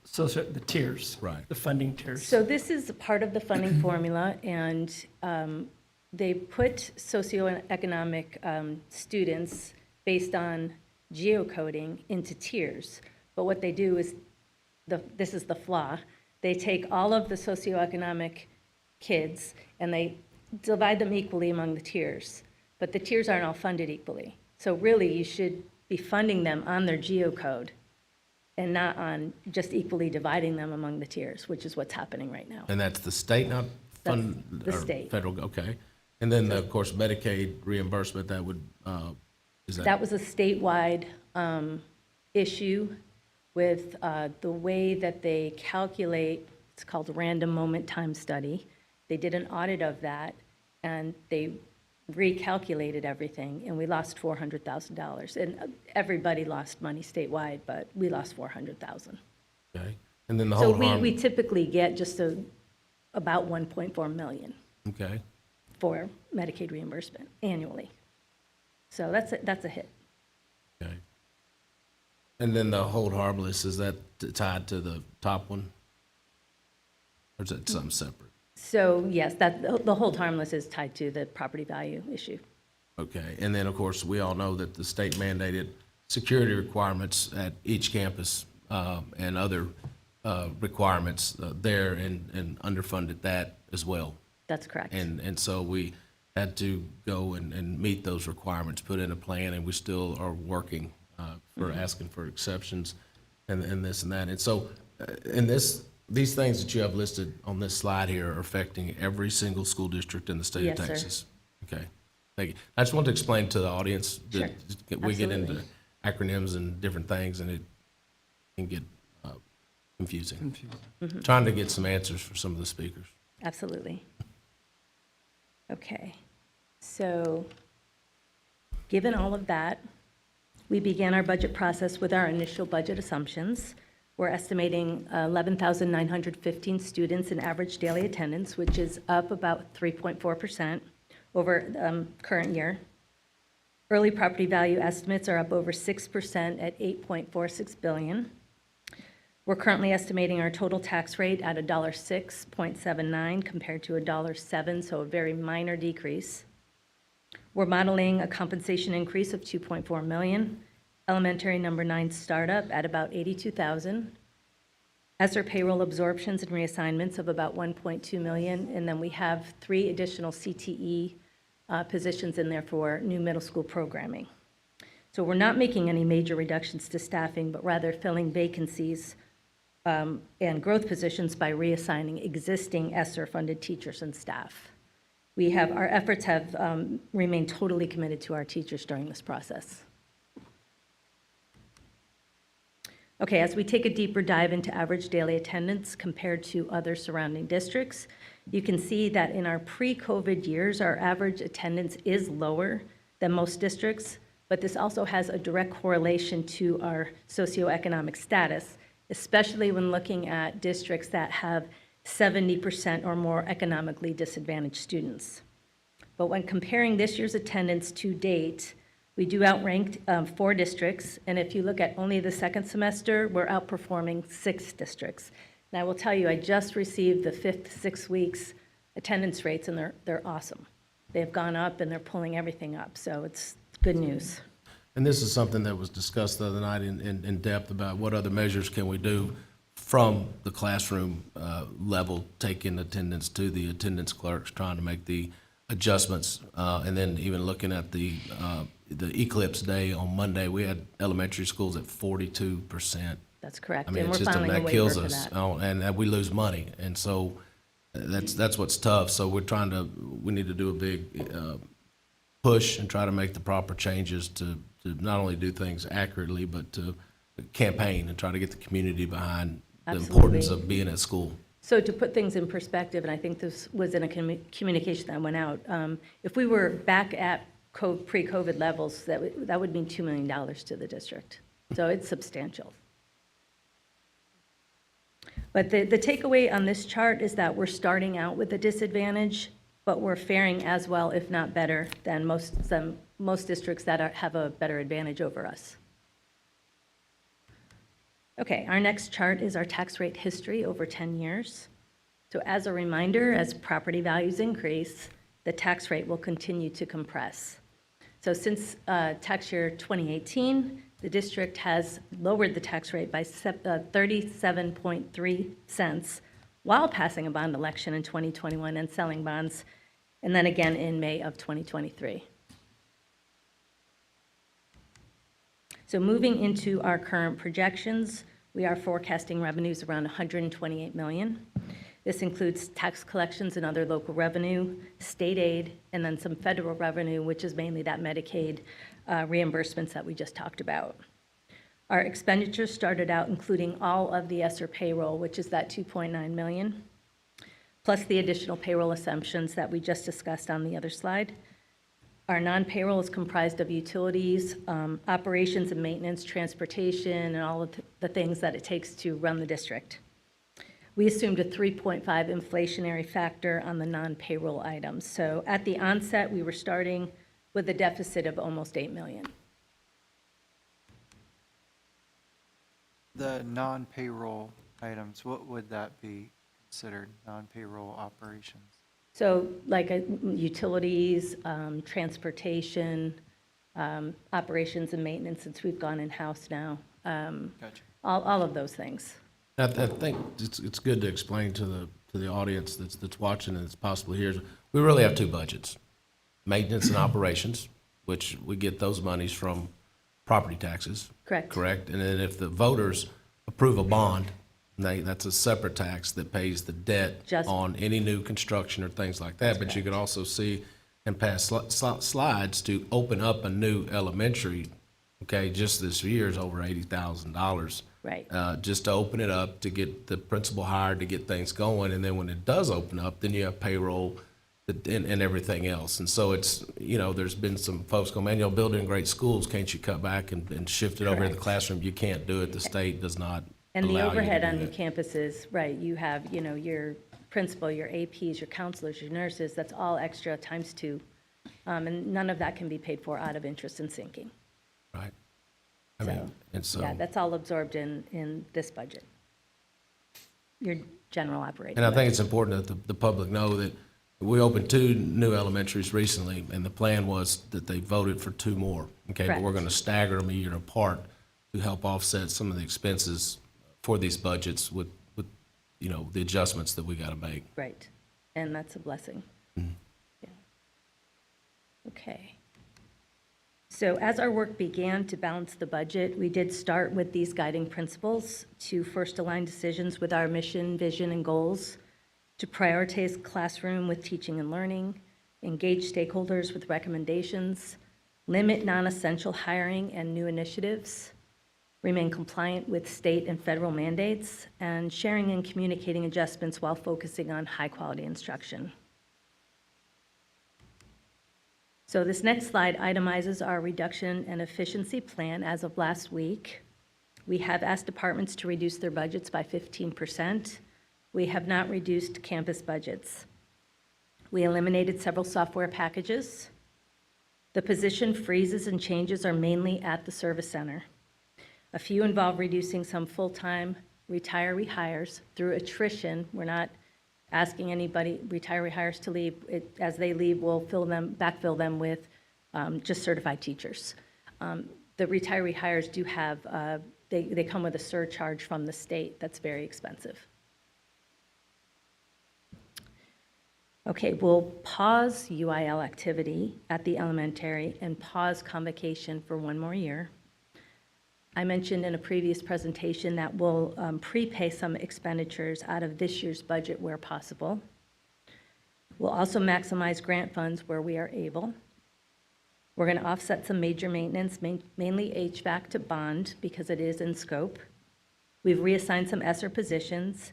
So the tiers. Right. The funding tiers. So this is a part of the funding formula, and they put socioeconomic students based on geocoding into tiers. But what they do is, this is the flaw, they take all of the socioeconomic kids and they divide them equally among the tiers. But the tiers aren't all funded equally. So really, you should be funding them on their geocode and not on just equally dividing them among the tiers, which is what's happening right now. And that's the state, not fund? That's the or state. Federal, okay. And then, of course, Medicaid reimbursement, that would, is That was a statewide issue with the way that they calculate, it's called random moment time study. They did an audit of that, and they recalculated everything, and we lost $400,000. And everybody lost money statewide, but we lost $400,000. Okay. And then the So whole harm? we typically get just about 1.4 million Okay. for Medicaid reimbursement annually. So that's a hit. Okay. And then the hold harmless, is that tied to the top one? Or is that something separate? So yes, the hold harmless is tied to the property value issue. Okay. And then, of course, we all know that the state mandated security requirements at each campus and other requirements there and underfunded that as well. That's correct. And so we had to go and meet those requirements, put in a plan, and we still are working for asking for exceptions and this and that. And so these things that you have listed on this slide here are affecting every single school district in the state of Yes, sir. Texas. Okay, thank you. I just want to explain to the audience that Sure. we get into Absolutely. acronyms and different things, and it can get confusing. Mhm. Trying to get some answers for some of the speakers. Absolutely. Okay, so given all of that, we began our budget process with our initial budget assumptions. We're estimating 11,915 students in average daily attendance, which is up about 3.4% over current year. Early property value estimates are up over 6% at $8.46 billion. We're currently estimating our total tax rate at $1.06.79 compared to $1.07, so a very minor decrease. We're modeling a compensation increase of $2.4 million. Elementary number 9 startup at about $82,000. ESSER payroll absorptions and reassignments of about $1.2 million. And then we have 3 additional CTE positions in there for new middle school programming. So we're not making any major reductions to staffing, but rather filling vacancies and growth positions by reassigning existing ESSER-funded teachers and staff. Our efforts have remained totally committed to our teachers during this process. Okay, as we take a deeper dive into average daily attendance compared to other surrounding districts, you can see that in our pre-COVID years, our average attendance is lower than most districts, but this also has a direct correlation to our socioeconomic status, especially when looking at districts that have 70% or more economically disadvantaged students. But when comparing this year's attendance to date, we do outrank 4 districts, and if you look at only the second semester, we're outperforming 6 districts. And I will tell you, I just received the 5th 6 weeks attendance rates, and they're awesome. They've gone up, and they're pulling everything up, so it's good news. And this is something that was discussed the other night in depth about what other measures can we do from the classroom level, taking attendance to the attendance clerks, trying to make the adjustments, and then even looking at the eclipse day on Monday, we had elementary schools at 42%. That's correct. I mean, And it's we're just, filing a that waiver kills for us, that. and we lose money. And so that's what's tough. So we need to do a big push and try to make the proper changes to not only do things accurately, but to campaign and try to get the community behind the importance Absolutely. of being at school. So to put things in perspective, and I think this was in a communication that went out, if we were back at pre-COVID levels, that would mean $2 million to the district. So it's substantial. But the takeaway on this chart is that we're starting out with a disadvantage, but we're faring as well, if not better, than most districts that have a better advantage over us. Okay, our next chart is our tax rate history over 10 years. So as a reminder, as property values increase, the tax rate will continue to compress. So since tax year 2018, the district has lowered the tax rate by 37.3 cents while passing a bond election in 2021 and selling bonds, and then again in May of 2023. So moving into our current projections, we are forecasting revenues around $128 million. This includes tax collections and other local revenue, state aid, and then some federal revenue, which is mainly that Medicaid reimbursements that we just talked about. Our expenditures started out including all of the ESSER payroll, which is that $2.9 million, plus the additional payroll assumptions that we just discussed on the other slide. Our non-payroll is comprised of utilities, operations and maintenance, transportation, and all of the things that it takes to run the district. We assumed a 3.5 inflationary factor on the non-payroll items. So at the onset, we were starting with a deficit of almost $8 million. The non-payroll items, what would that be considered, non-payroll operations? So like utilities, transportation, operations and maintenance, since we've gone in-house now. Gotcha. All of those things. I think it's good to explain to the audience that's watching and that's possibly here. We really have two budgets: maintenance and operations, which we get those monies from property taxes. Correct. Correct. And then if the voters approve a bond, that's a separate tax that pays the debt on any new construction or things like that. But you can also see and pass slides to open up a new elementary. Okay, just this year is over $80,000. Right. Just to open it up, to get the principal hired, to get things going. And then when it does open up, then you have payroll and everything else. And so it's, there's been some folks go, man, building great schools, can't you cut back and shift it over to the classroom? You can't do it. The state does not And the allow you to overhead do on new that. campuses, right, you have, your principal, your APs, your counselors, your nurses, that's all extra times two. And none of that can be paid for out of interest and sinking. Right. I mean, and so. Yeah, that's all absorbed in this budget. Your general operating. And I think budget. it's important that the public know that we opened 2 new elementaries recently, and the plan was that they voted for 2 more. Okay, but we're Correct. going to stagger them a year apart to help offset some of the expenses for these budgets with the adjustments that we got to make. Right, and that's a blessing. Mm-hmm. Yeah. Okay. So as our work began to balance the budget, we did start with these guiding principles to first align decisions with our mission, vision, and goals, to prioritize classroom with teaching and learning, engage stakeholders with recommendations, limit non-essential hiring and new initiatives, remain compliant with state and federal mandates, and sharing and communicating adjustments while focusing on high-quality instruction. So this next slide itemizes our reduction and efficiency plan as of last week. We have asked departments to reduce their budgets by 15%. We have not reduced campus budgets. We eliminated several software packages. The position freezes and changes are mainly at the service center. A few involve reducing some full-time retiree hires through attrition. We're not asking anybody, retiree hires, to leave. As they leave, we'll backfill them with just certified teachers. The retiree hires do have, they come with a surcharge from the state that's very expensive. Okay, we'll pause UIL activity at the elementary and pause convocation for one more year. I mentioned in a previous presentation that we'll prepay some expenditures out of this year's budget where possible. We'll also maximize grant funds where we are able. We're going to offset some major maintenance, mainly HVAC to bond because it is in scope. We've reassigned some ESSER positions,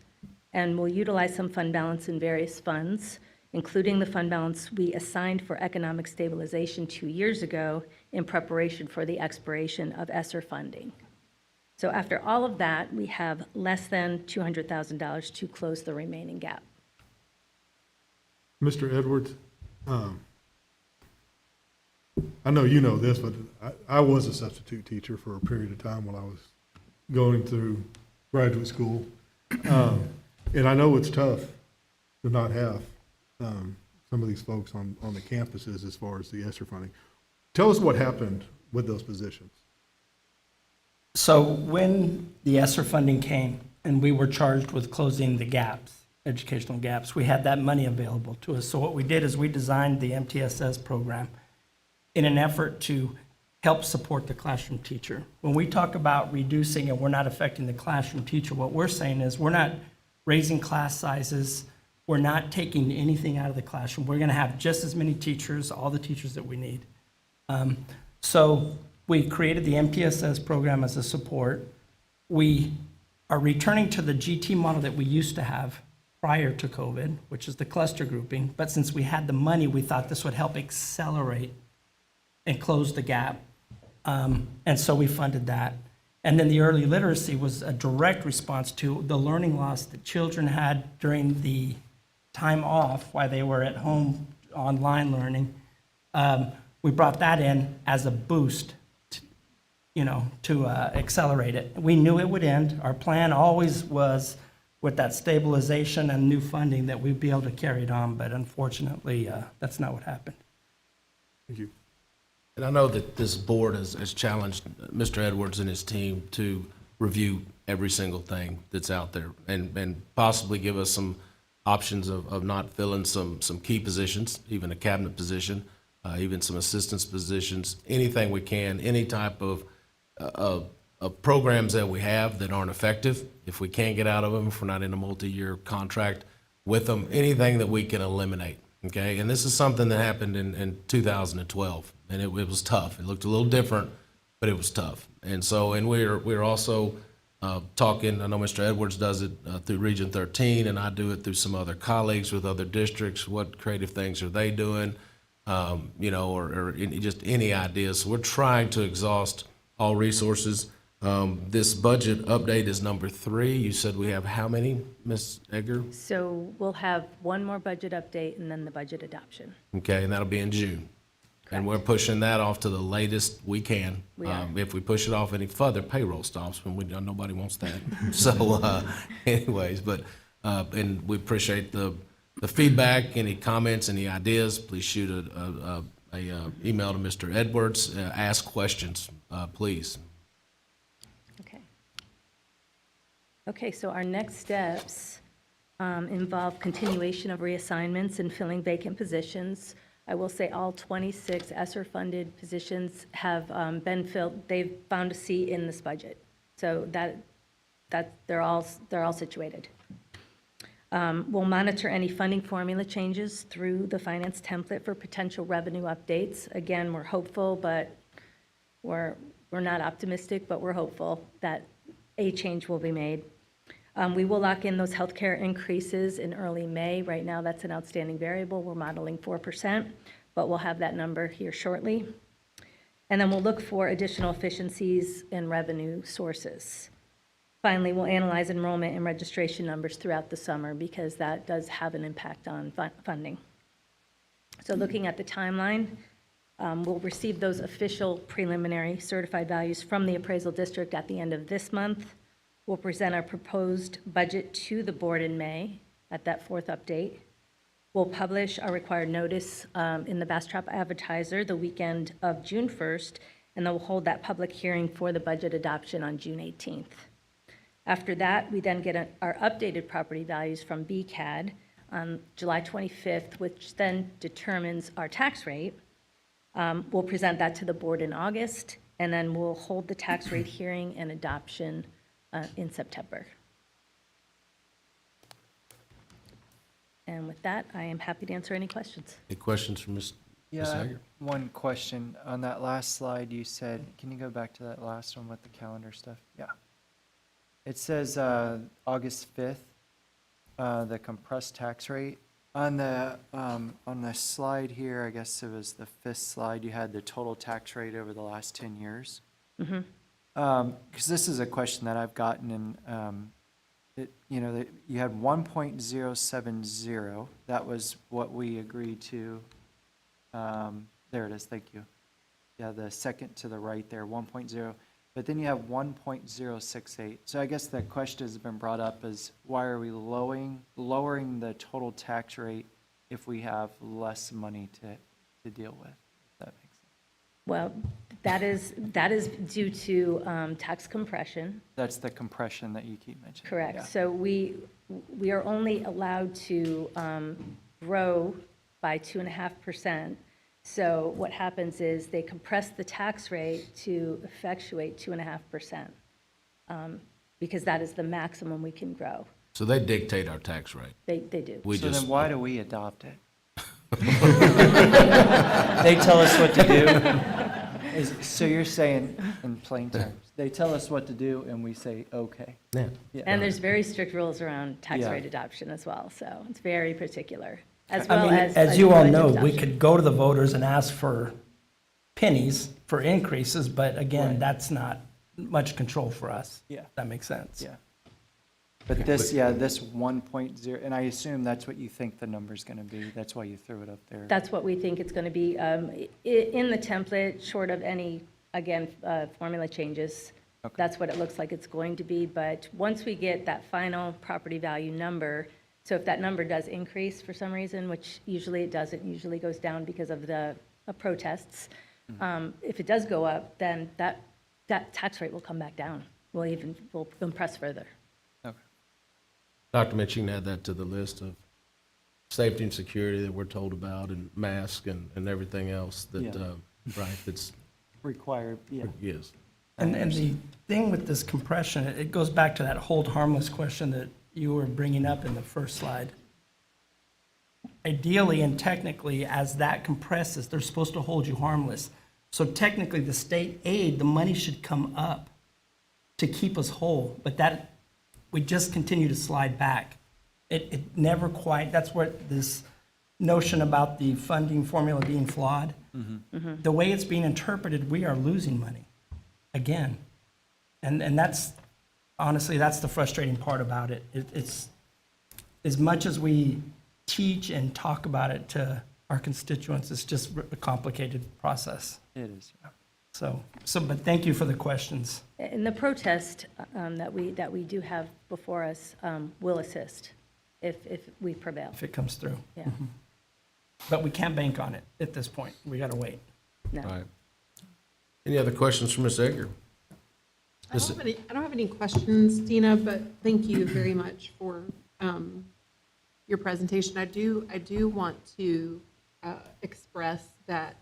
and we'll utilize some fund balance in various funds, including the fund balance we assigned for economic stabilization 2 years ago in preparation for the expiration of ESSER funding. So after all of that, we have less than $200,000 to close the remaining gap. Mr. Edwards, I know you know this, but I was a substitute teacher for a period of time when I was going through graduate school. And I know it's tough to not have some of these folks on the campuses as far as the ESSER funding. Tell us what happened with those positions. So when the ESSER funding came and we were charged with closing the gaps, educational gaps, we had that money available to us. So what we did is we designed the MTSS program in an effort to help support the classroom teacher. When we talk about reducing and we're not affecting the classroom teacher, what we're saying is we're not raising class sizes, we're not taking anything out of the classroom. We're gonna have just as many teachers, all the teachers that we need. So we created the MTSS program as a support. We are returning to the GT model that we used to have prior to COVID, which is the cluster grouping. But since we had the money, we thought this would help accelerate and close the gap. And so we funded that. And then the early literacy was a direct response to the learning loss that children had during the time off while they were at home online learning. We brought that in as a boost, to accelerate it. We knew it would end. Our plan always was with that stabilization and new funding that we'd be able to carry it on, but unfortunately, that's not what happened. Thank you. And I know that this board has challenged Mr. Edwards and his team to review every single thing that's out there and possibly give us some options of not filling some key positions, even a cabinet position, even some assistance positions, anything we can, any type of programs that we have that aren't effective, if we can't get out of them, if we're not in a multi-year contract with them, anything that we can eliminate, okay? And this is something that happened in 2012, and it was tough. It looked a little different, but it was tough. And so, and we're also talking, I know Mr. Edwards does it through Region 13, and I do it through some other colleagues with other districts. What creative things are they doing? Or just any ideas. So we're trying to exhaust all resources. This budget update is number 3. You said we have how many, Ms. Egger? So we'll have one more budget update and then the budget adoption. Okay, and that'll be in June. And we're pushing that off to the latest we can. We are. If we push it off any further, payroll stops, when nobody wants that. So anyways, but, and we appreciate the feedback, any comments, any ideas, please shoot a email to Mr. Edwards, ask questions, please. Okay, so our next steps involve continuation of reassignments and filling vacant positions. I will say all 26 ESSER-funded positions have been filled. They've found a seat in this budget. So that they're all situated. We'll monitor any funding formula changes through the finance template for potential revenue updates. Again, we're hopeful, but we're not optimistic, but we're hopeful that a change will be made. We will lock in those healthcare increases in early May. Right now, that's an outstanding variable. We're modeling 4%, but we'll have that number here shortly. And then we'll look for additional efficiencies in revenue sources. Finally, we'll analyze enrollment and registration numbers throughout the summer because that does have an impact on funding. So looking at the timeline, we'll receive those official preliminary certified values from the appraisal district at the end of this month. We'll present our proposed budget to the board in May at that 4th update. We'll publish our required notice in the Bastrop Advertiser the weekend of June 1st, and then we'll hold that public hearing for the budget adoption on June 18th. After that, we then get our updated property values from BCAD on July 25th, which then determines our tax rate. We'll present that to the board in August, and then we'll hold the tax rate hearing and adoption in September. And with that, I am happy to answer any questions. Any questions from Ms. Yeah, Hager? one question. On that last slide, you said, can you go back to that last one with the calendar stuff? Yeah. It says August 5th, the compressed tax rate. On the slide here, I guess it was the 5th slide, you had the total tax rate over the last 10 years. Because this is a question that I've gotten, and you had 1.070. That was what we agreed to. There it is. Thank you. Yeah, the second to the right there, 1.0. But then you have 1.068. So I guess the question has been brought up is, why are we lowering the total tax rate if we have less money to deal with? If that makes sense. Well, that is due to tax compression. That's the compression that you keep mentioning. Correct. Yeah. So we are only allowed to grow by 2.5%. So what happens is they compress the tax rate to effectuate 2.5%, because that is the maximum we can grow. So they dictate our tax rate. They do. So then why do we adopt it? They tell us what to do. So you're saying, in plain terms, they tell us what to do and we say, okay. Yeah. And there's very strict rules around tax Yeah. rate adoption as well, so it's very particular. As I well mean, as you all budget know, we adoption. could go to the voters and ask for pennies for increases, but again, Right. that's not much control for us. Yeah. That makes sense. Yeah. But this 1.0, and I assume that's what you think the number's going to be. That's why you threw it up there. That's what we think it's going to be. In the template, short of any, again, formula changes, that's what it looks like it's going to be. But once we get that final property value number, so if that number does increase for some reason, which usually it doesn't, usually goes down because of the protests, if it does go up, then that tax rate will come back down. We'll compress further. Dr. Mitch, you can add that to the list of safety and security that we're told about, and masks and everything else that, Yeah. right, that's, Required, yeah. yes. And the thing with this compression, it goes back to that hold harmless question that you were bringing up in the first slide. Ideally and technically, as that compresses, they're supposed to hold you harmless. So technically, the state aid, the money should come up to keep us whole, but that, we just continue to slide back. It never quite, that's what this notion about the funding formula being flawed. The way it's being interpreted, we are losing money again. And that's, honestly, that's the frustrating part about it. It's, as much as we teach and talk about it to our constituents, it's just a complicated process. It is. So, but thank you for the questions. And the protest that we do have before us will assist if we prevail. If it comes through. Yeah. But we can't bank on it at this point. We got to wait. No. All right. Any other questions for Ms. Egger? I don't have any questions, Dina, but thank you very much for your presentation. I do want to express that,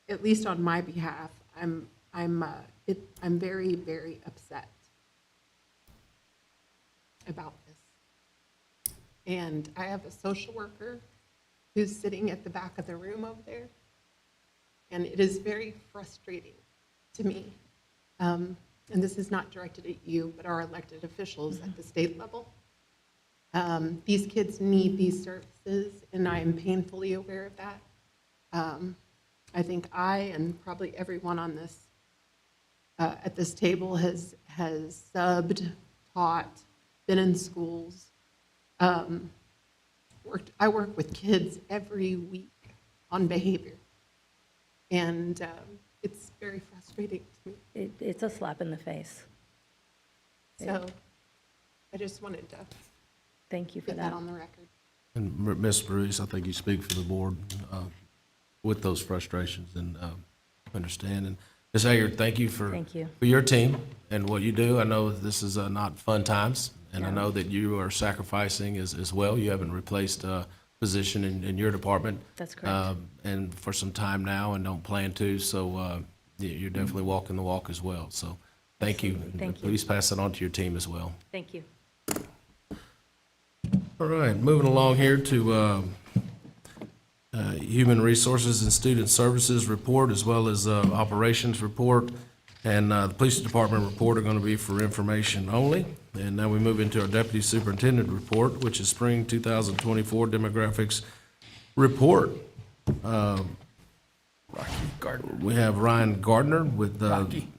at least on my behalf, I'm very, very upset about this. And I have a social worker who's sitting at the back of the room over there, and it is very frustrating to me. And this is not directed at you, but our elected officials at the state level. These kids need these services, and I am painfully aware of that. I think I and probably everyone on this at this table has subbed, taught, been in schools. I work with kids every week on behavior, and it's very frustrating to me. It's a slap in the face. So I just wanted to thank you for put that on the record. And Ms. Bruce, I think you speak for the board with those frustrations and understand. And Ms. Hager, thank you for your team and what you do. I know this is not fun times, And I know that you are sacrificing as well. You haven't replaced a position in your department. That's correct. And for some time now and don't plan to, so you're definitely walking the walk as well. So thank you. Thank you. Please pass it on to your team as well. Thank you. All right, moving along here to Human Resources and Student Services report, as well as operations report. And the Police Department report are going to be for information only. And now we move into our Deputy Superintendent report, which is Spring 2024 Demographics Report. Rocky Gardner. We have Ryan Gardner with, Rocky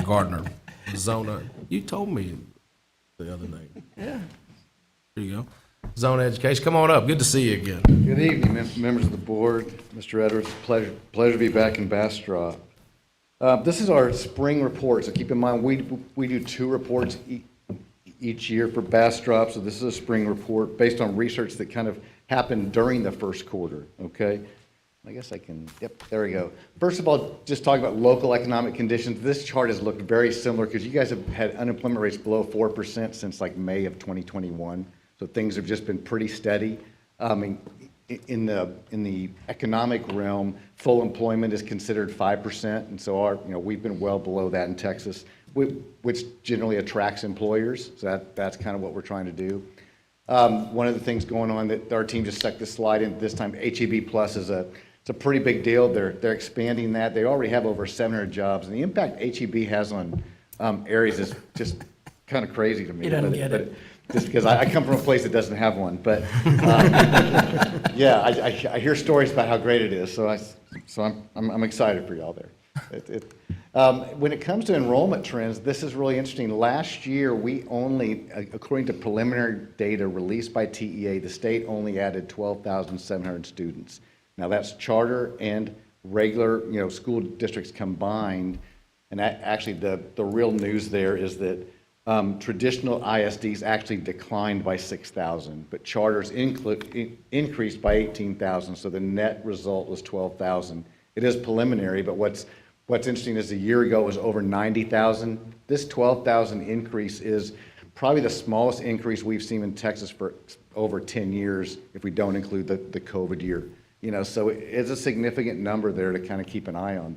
Gardner, Zona. You told me the other name. Yeah. There you go. Zone Education. Come on up. Good to see you again. Good evening, members of the board. Mr. Edwards, pleasure to be back in Bastrop. This is our spring report, so keep in mind, we do 2 reports each year for Bastrop, so this is a spring report based on research that kind of happened during the first quarter, okay? I guess I can, yep, there we go. First of all, just talking about local economic conditions, this chart has looked very similar because you guys have had unemployment rates below 4% since like May of 2021, so things have just been pretty steady. In the economic realm, full employment is considered 5%, and so we've been well below that in Texas, which generally attracts employers. So that's kind of what we're trying to do. One of the things going on that our team just stuck this slide in this time, HEB Plus it's a pretty big deal. They're expanding that. They already have over 700 jobs, and the impact HEB has on areas is just kind of crazy to me. You don't get it. Just because I come from a place that doesn't have one, but yeah, I hear stories about how great it is, so I'm excited for y'all there. When it comes to enrollment trends, this is really interesting. Last year, we only, according to preliminary data released by TEA, the state only added 12,700 students. Now that's charter and regular, school districts combined, and actually the real news there is that traditional ISDs actually declined by 6,000, but charters increased by 18,000, so the net result was 12,000. It is preliminary, but what's interesting is a year ago it was over 90,000. This 12,000 increase is probably the smallest increase we've seen in Texas for over 10 years, if we don't include the COVID year. So it's a significant number there to kind of keep an eye on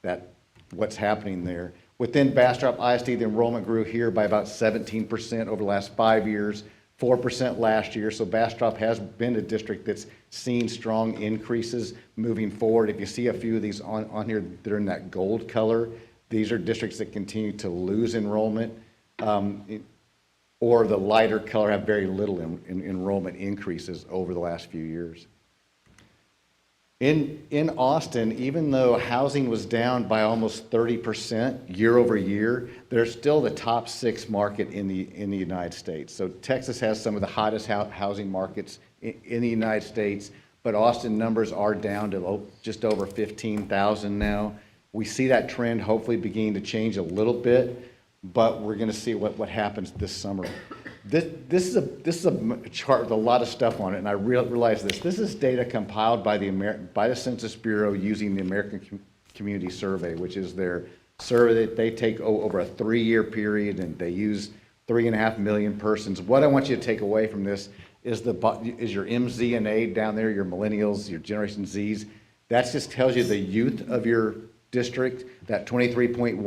that what's happening there. Within Bastrop ISD, the enrollment grew here by about 17% over the last 5 years, 4% last year. So Bastrop has been a district that's seen strong increases moving forward. If you see a few of these on here that are in that gold color, these are districts that continue to lose enrollment, or the lighter color have very little enrollment increases over the last few years. In Austin, even though housing was down by almost 30% year over year, they're still the top 6 market in the United States. So Texas has some of the hottest housing markets in the United States, but Austin numbers are down to just over 15,000 now. We see that trend hopefully beginning to change a little bit, but we're going to see what happens this summer. This is a chart with a lot of stuff on it, and I realize this. This is data compiled by the Census Bureau using the American Community Survey, which is their survey that they take over a 3-year period, and they use 3.5 million persons. What I want you to take away from this is your MZ and A down there, your millennials, your Generation Zs. That just tells you the youth of your district. That 23.1%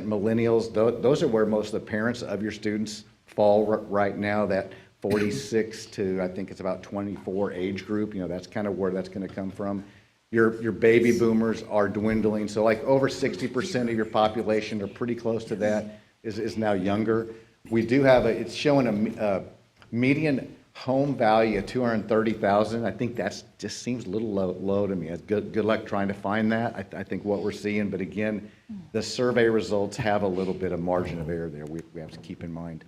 millennials. Those are where most of the parents of your students fall right now, that 46 to I think it's about 24 age group. That's kind of where that's going to come from. Your baby boomers are dwindling, so like over 60% of your population, or pretty close to that, is now younger. We do have it's showing a median home value of $230,000. I think that's just seems a little low to me. Good luck trying to find that. I think what we're seeing, but again, the survey results have a little bit of margin of error there. We have to keep in mind.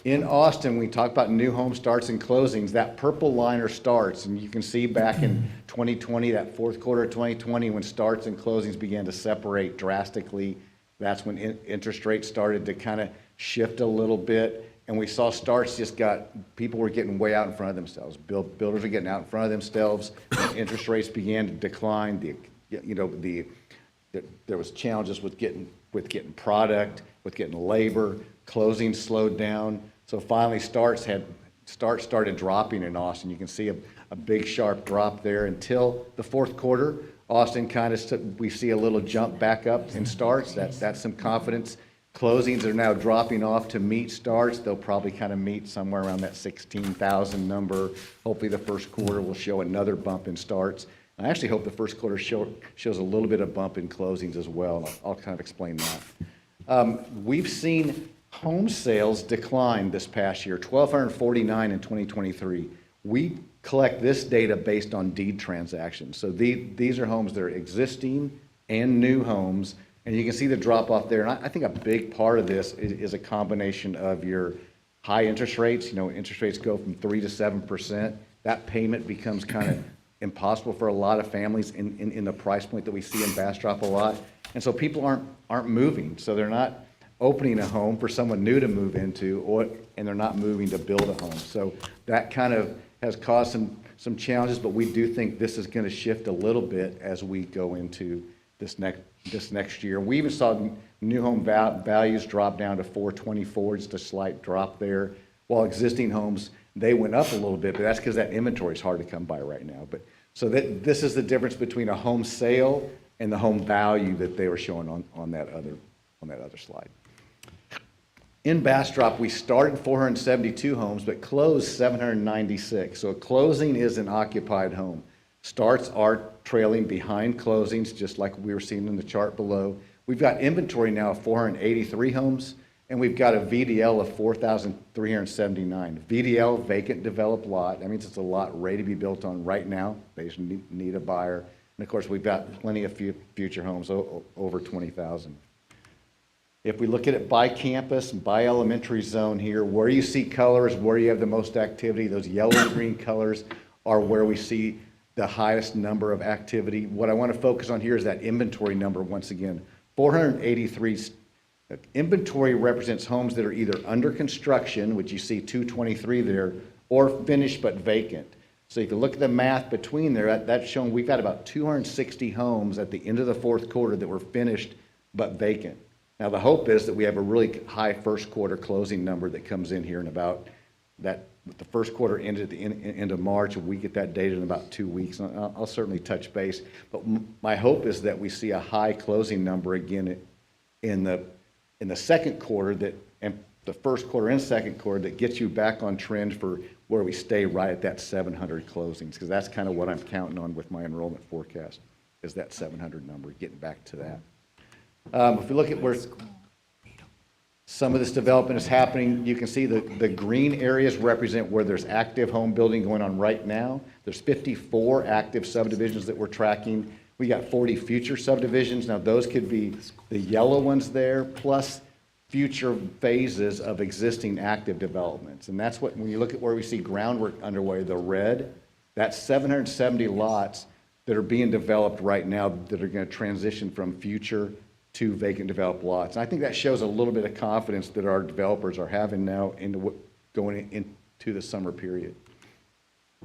In Austin, we talk about new home starts and closings. That purple line are starts, and you can see back in 2020, that fourth quarter of 2020, when starts and closings began to separate drastically. That's when interest rates started to kind of shift a little bit, and we saw starts people were getting way out in front of themselves. Builders are getting out in front of themselves. Interest rates began to decline. There was challenges with getting product, with getting labor. closings slowed down. So finally starts started dropping in Austin. You can see a big sharp drop there until the fourth quarter. Austin we see a little jump back up in starts. That's some confidence. Closings are now dropping off to meet starts. They'll probably kind of meet somewhere around that 16,000 number. Hopefully the first quarter will show another bump in starts. I actually hope the first quarter shows a little bit of bump in closings as well. I'll kind of explain that. We've seen home sales decline this past year, 1,249 in 2023. We collect this data based on deed transactions. So these are homes that are existing and new homes, and you can see the drop off there. And I think a big part of this is a combination of your high interest rates. You know, interest rates go from 3 to 7%. That payment becomes kind of impossible for a lot of families in the price point that we see in Bastrop a lot. And so people aren't moving. So they're not opening a home for someone new to move into, and they're not moving to build a home. So that kind of has caused some challenges, but we do think this is going to shift a little bit as we go into this next year. We even saw new home values drop down to 424, just a slight drop there, while existing homes, they went up a little bit, but that's because that inventory is hard to come by right now. But so this is the difference between a home sale and the home value that they were showing on that other slide. In Bastrop, we started 472 homes, but closed 796. So a closing is an occupied home. Starts are trailing behind closings, just like we were seeing in the chart below. We've got inventory now of 483 homes, and we've got a VDL of 4,379. VDL, vacant developed lot. That means it's a lot ready to be built on right now. They just need a buyer. And of course, we've got plenty of future homes, over 20,000. If we look at it by campus, by elementary zone here, where you see colors, where you have the most activity, those yellow and green colors are where we see the highest number of activity. What I want to focus on here is that inventory number once again. 483 inventory represents homes that are either under construction, which you see 223 there, or finished but vacant. So if you look at the math between there, that's showing we've got about 260 homes at the end of the fourth quarter that were finished but vacant. Now, the hope is that we have a really high first quarter closing number that comes in here in about that. The first quarter ended at the end of March, and we get that data in about 2 weeks. And I'll certainly touch base. But my hope is that we see a high closing number again in the second quarter, and the first quarter and second quarter, that gets you back on trend for where we stay right at that 700 closings, because that's kind of what I'm counting on with my enrollment forecast, is that 700 number, getting back to that. If we look at where some of this development is happening, you can see the green areas represent where there's active home building going on right now. There's 54 active subdivisions that we're tracking. We got 40 future subdivisions. Now those could be the yellow ones there, plus future phases of existing active developments. And that's what, when you look at where we see groundwork underway, the red, that's 770 lots that are being developed right now that are going to transition from future to vacant developed lots. And I think that shows a little bit of confidence that our developers are having now going into the summer period.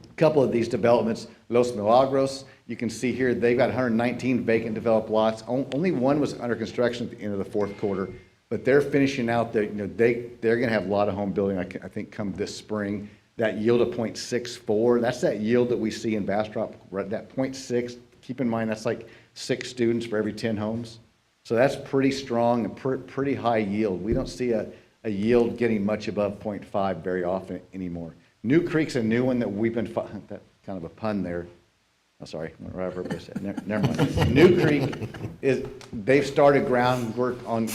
A couple of these developments, Los Milagros, you can see here, they've got 119 vacant developed lots. Only one was under construction at the end of the fourth quarter, but they're finishing out they're going to have a lot of home building, I think, come this spring. That yield of 0.64, that's that yield that we see in Bastrop, that 0.6. Keep in mind, that's like 6 students for every 10 homes. So that's pretty strong and pretty high yield. We don't see a yield getting much above 0.5 very often anymore. New Creek's a new one that we've been, that kind of a pun there. Oh, sorry, whatever I said. Never mind. New Creek they've started groundwork on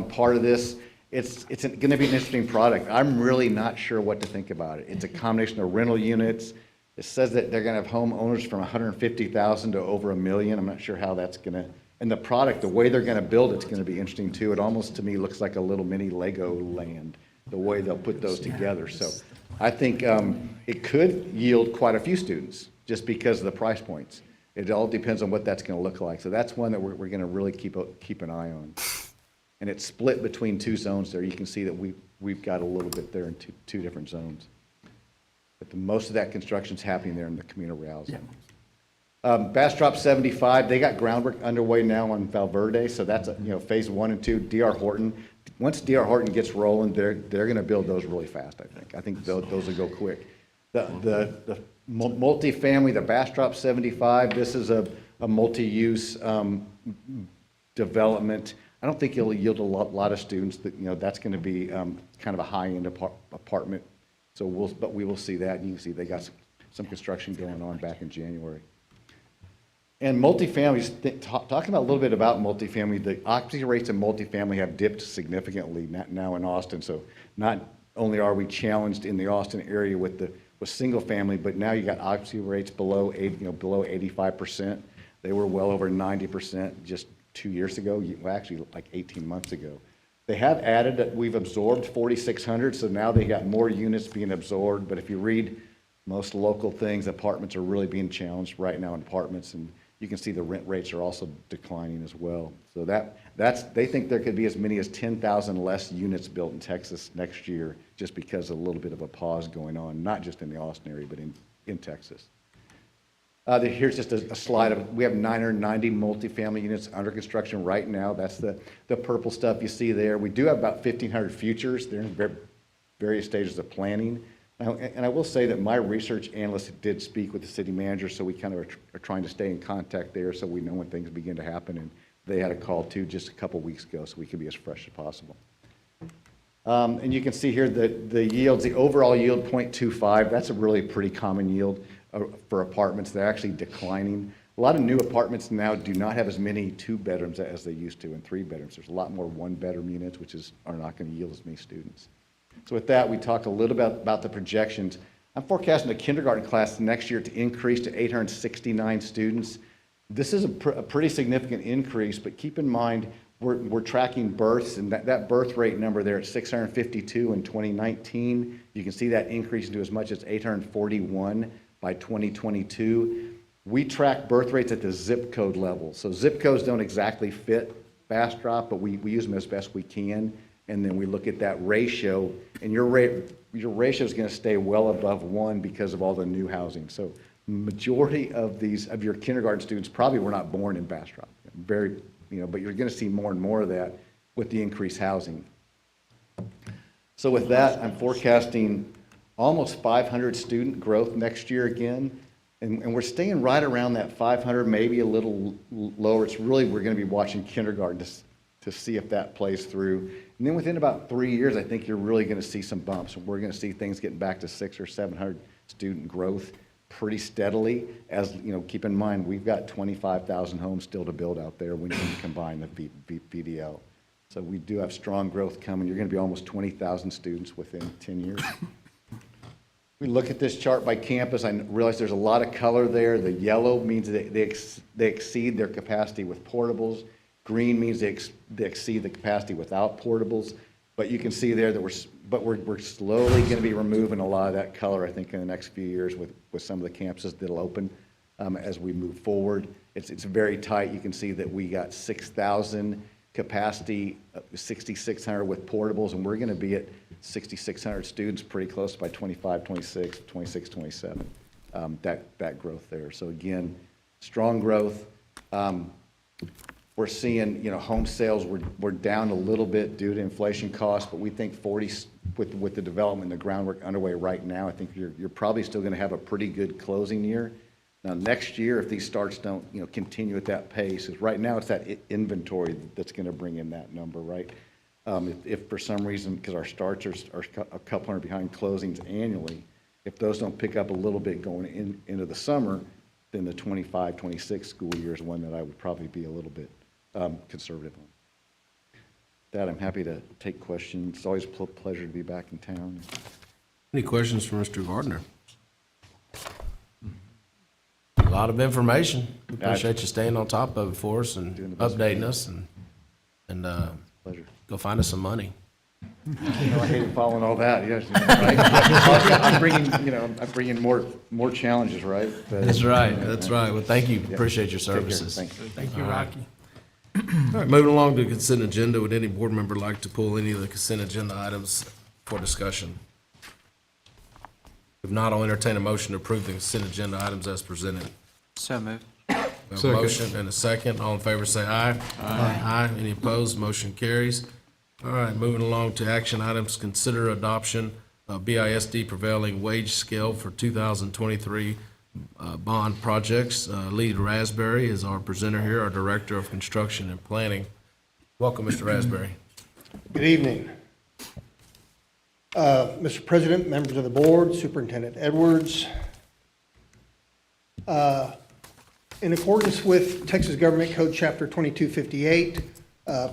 part of this. It's going to be an interesting product. I'm really not sure what to think about it. It's a combination of rental units. It says that they're going to have homeowners from 150,000 to over 1 million. I'm not sure how that's going to. And the product, the way they're going to build it's going to be interesting too. It almost to me looks like a little mini Lego land, the way they'll put those together. So I think it could yield quite a few students just because of the price points. It all depends on what that's going to look like. So that's one that we're going to really keep an eye on. And it's split between 2 zones there. You can see that we've got a little bit there in two different zones. But most of that construction's happening there in the Camino Real zone. Bastrop 75, they got groundwork underway now on Valverde, so that's phase 1 and 2. D.R. Horton, once D.R. Horton gets rolling, they're going to build those really fast, I think. I think those will go quick. The multifamily, the Bastrop 75, this is a multi-use development. I don't think it'll yield a lot of students. That's going to be kind of a high-end apartment. But we will see that. And you can see they got some construction going on back in January. And multifamily, talking about a little bit about multifamily, the occupancy rates in multifamily have dipped significantly now in Austin. So not only are we challenged in the Austin area with single family, but now you got occupancy rates below 85%. They were well over 90% just 2 years ago, well, actually like 18 months ago. They have added that we've absorbed 4,600, so now they got more units being absorbed. But if you read most local things, apartments are really being challenged right now in apartments, and you can see the rent rates are also declining as well. So they think there could be as many as 10,000 less units built in Texas next year just because of a little bit of a pause going on, not just in the Austin area, but in Texas. Here's just a slide of, we have 990 multifamily units under construction right now. That's the purple stuff you see there. We do have about 1,500 futures. They're in various stages of planning. And I will say that my research analyst did speak with the city manager, so we kind of are trying to stay in contact there so we know when things begin to happen. And they had a call too just a couple weeks ago, so we can be as fresh as possible. And you can see here the yields, the overall yield 0.25. That's a really pretty common yield for apartments. They're actually declining. A lot of new apartments now do not have as many 2 bedrooms as they used to and 3 bedrooms. There's a lot more 1-bedroom units, which are not going to yield as many students. So with that, we talked a little bit about the projections. I'm forecasting the kindergarten class next year to increase to 869 students. This is a pretty significant increase, but keep in mind, we're tracking births, and that birth rate number there at 652 in 2019, you can see that increase to as much as 841 by 2022. We track birth rates at the zip code level. So zip codes don't exactly fit Bastrop, but we use them as best we can. And then we look at that ratio, and your ratio is going to stay well above 1 because of all the new housing. So majority of your kindergarten students probably were not born in Bastrop. But you're going to see more and more of that with the increased housing. So with that, I'm forecasting almost 500 student growth next year again. And we're staying right around that 500, maybe a little lower. It's really, we're going to be watching kindergarten to see if that plays through. And then within about 3 years, I think you're really going to see some bumps. We're going to see things getting back to 600 or 700 student growth pretty steadily. As keep in mind, we've got 25,000 homes still to build out there when you combine the VDL. So we do have strong growth coming. You're going to be almost 20,000 students within 10 years. We look at this chart by campus. I realize there's a lot of color there. The yellow means they exceed their capacity with portables. Green means they exceed the capacity without portables. But you can see there that we're slowly going to be removing a lot of that color, I think, in the next few years with some of the campuses that'll open as we move forward. It's very tight. You can see that we got 6,000 capacity, 6,600 with portables, and we're going to be at 6,600 students pretty close by 25, 26, 26, 27, that growth there. So again, strong growth. We're seeing, home sales were down a little bit due to inflation costs, but we think with the development, the groundwork underway right now, I think you're probably still going to have a pretty good closing year. Now, next year, if these starts don't, continue at that pace, is right now it's that inventory that's going to bring in that number, right? If for some reason, because our starts are a couple hundred behind closings annually, if those don't pick up a little bit going into the summer, then the 25, 26 school year is one that I would probably be a little bit conservative on. That I'm happy to take questions. It's always a pleasure to be back in town. Any questions for Mr. Gardner? A lot of information. We appreciate you staying on top of it for us and updating us and pleasure. Go find us some money. I hate following all that. Yes, right? I'm bringing more challenges, right? But, that's right. Well, thank you. Appreciate your services. Thank you, Rocky. All right, moving along to the consent agenda. Would any board member like to pull any of the consent agenda items for discussion? If not, I'll entertain a motion to approve the consent agenda items as presented. So moved. We have a motion and a second. All in favor say aye. Aye. Any opposed? Motion carries. All right, moving along to action items, consider adoption of BISD prevailing wage scale for 2023 bond projects. Lee Raspberry is our presenter here, our Director of Construction and Planning. Welcome, Mr. Raspberry. Good evening. Mr. President, members of the board, Superintendent Edwards. In accordance with Texas Government Code Chapter 2258,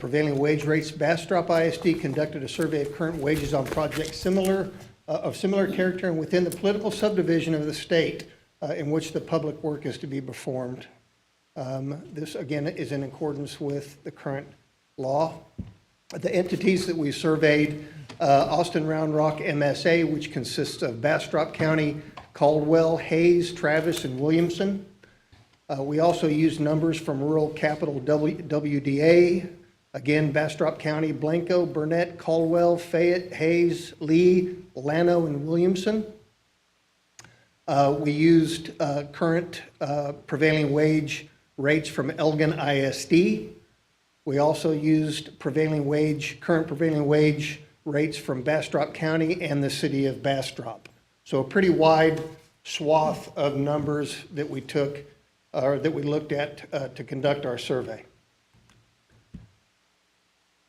prevailing wage rates, Bastrop ISD conducted a survey of current wages on projects of similar character and within the political subdivision of the state in which the public work is to be performed. This, again, is in accordance with the current law. The entities that we surveyed, Austin Round Rock MSA, which consists of Bastrop County, Caldwell, Hayes, Travis, and Williamson. We also used numbers from rural capital WDA, again, Bastrop County, Blanco, Burnett, Caldwell, Fayette, Hayes, Lee, Llano, and Williamson. We used current prevailing wage rates from Elgin ISD. We also used current prevailing wage rates from Bastrop County and the city of Bastrop. So a pretty wide swath of numbers that we took, or that we looked at to conduct our survey.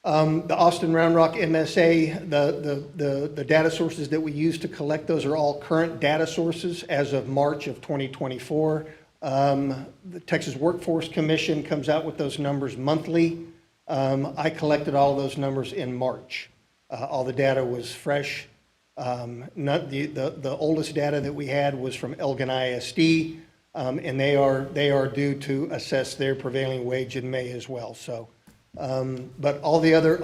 The Austin Round Rock MSA, the data sources that we use to collect those are all current data sources as of March of 2024. The Texas Workforce Commission comes out with those numbers monthly. I collected all of those numbers in March. All the data was fresh. The oldest data that we had was from Elgin ISD, and they are due to assess their prevailing wage in May as well. So, but all the other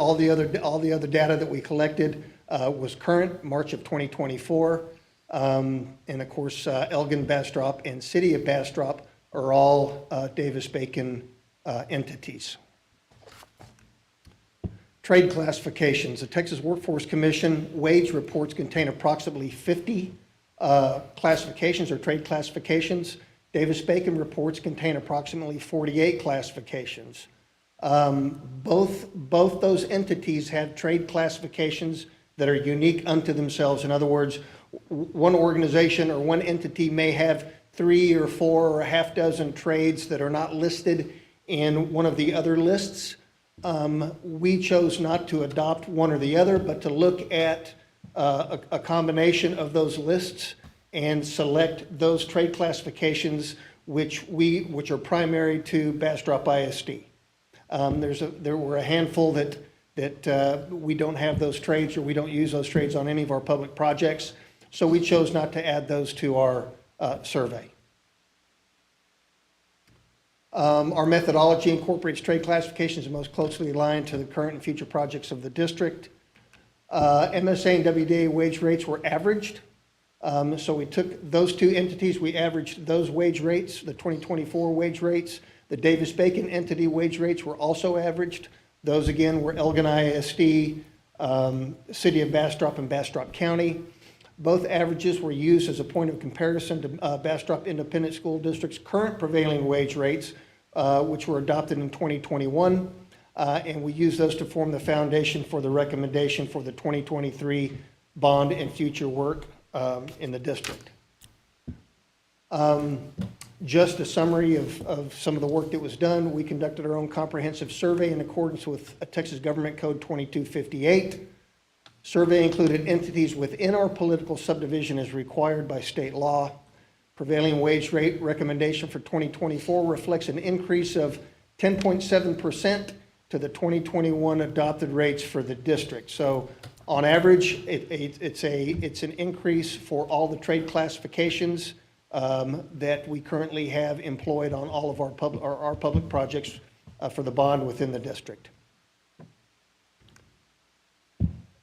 data that we collected was current, March of 2024. And of course, Elgin, Bastrop, and City of Bastrop are all Davis-Bacon entities. Trade classifications. The Texas Workforce Commission wage reports contain approximately 50 classifications or trade classifications. Davis-Bacon reports contain approximately 48 classifications. Both those entities have trade classifications that are unique unto themselves. In other words, one organization or one entity may have 3 or 4 or a half dozen trades that are not listed in one of the other lists. We chose not to adopt one or the other, but to look at a combination of those lists and select those trade classifications which are primary to Bastrop ISD. There were a handful that we don't have those trades or we don't use those trades on any of our public projects, so we chose not to add those to our survey. Our methodology incorporates trade classifications and most closely aligned to the current and future projects of the district. MSA and WDA wage rates were averaged. So we took those two entities, we averaged those wage rates, the 2024 wage rates. The Davis-Bacon entity wage rates were also averaged. Those again were Elgin ISD, City of Bastrop, and Bastrop County. Both averages were used as a point of comparison to Bastrop Independent School District's current prevailing wage rates, which were adopted in 2021, and we used those to form the foundation for the recommendation for the 2023 bond and future work in the district. Just a summary of some of the work that was done. We conducted our own comprehensive survey in accordance with Texas Government Code 2258. Survey included entities within our political subdivision as required by state law. Prevailing wage rate recommendation for 2024 reflects an increase of 10.7% to the 2021 adopted rates for the district. So on average, it's an increase for all the trade classifications that we currently have employed on all of our public projects for the bond within the district.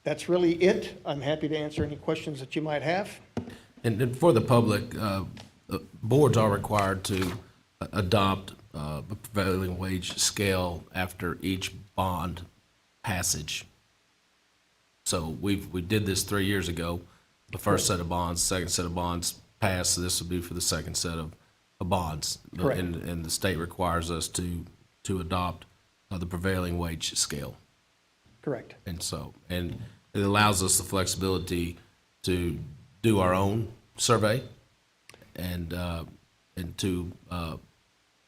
That's really it. I'm happy to answer any questions that you might have. And for the public, boards are required to adopt a prevailing wage scale after each bond passage. So we did this 3 years ago. The first set of bonds, second set of bonds passed. So this would be for the second set of bonds. Correct. And the state requires us to adopt the prevailing wage scale. Correct. And so, and it allows us the flexibility to do our own survey and to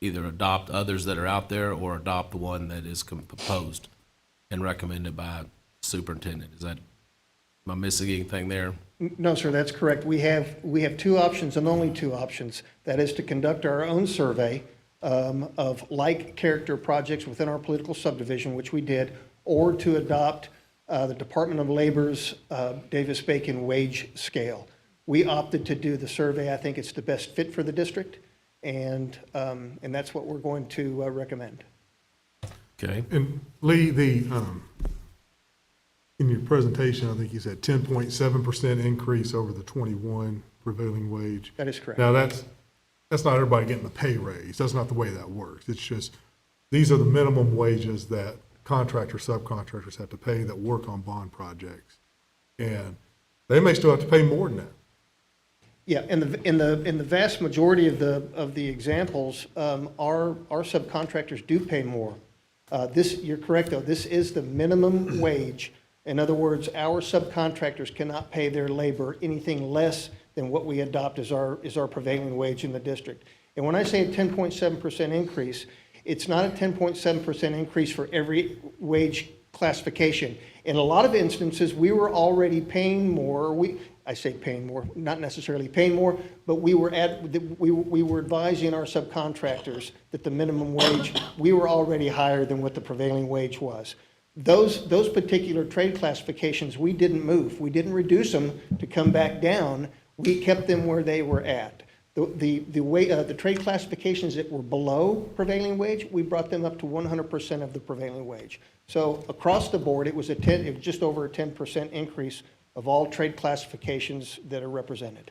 either adopt others that are out there or adopt the one that is proposed and recommended by superintendent. Is that, am I missing anything there? No, sir, that's correct. We have two options and only two options. That is to conduct our own survey of like character projects within our political subdivision, which we did, or to adopt the Department of Labor's Davis-Bacon wage scale. We opted to do the survey. I think it's the best fit for the district, and that's what we're going to recommend. Okay. And Lee, in your presentation, I think you said 10.7% increase over the 21 prevailing wage. That is correct. Now, that's not everybody getting a pay raise. That's not the way that works. It's just, these are the minimum wages that contractors, subcontractors have to pay that work on bond projects. And they may still have to pay more than that. Yeah, in the vast majority of the examples, our subcontractors do pay more. You're correct, though. This is the minimum wage. In other words, our subcontractors cannot pay their labor anything less than what we adopt as our prevailing wage in the district. And when I say a 10.7% increase, it's not a 10.7% increase for every wage classification. In a lot of instances, we were already paying more. I say paying more, not necessarily paying more, but we were advising our subcontractors that the minimum wage, we were already higher than what the prevailing wage was. Those particular trade classifications, we didn't move. We didn't reduce them to come back down. We kept them where they were at. The trade classifications that were below prevailing wage, we brought them up to 100% of the prevailing wage. So across the board, it was just over a 10% increase of all trade classifications that are represented.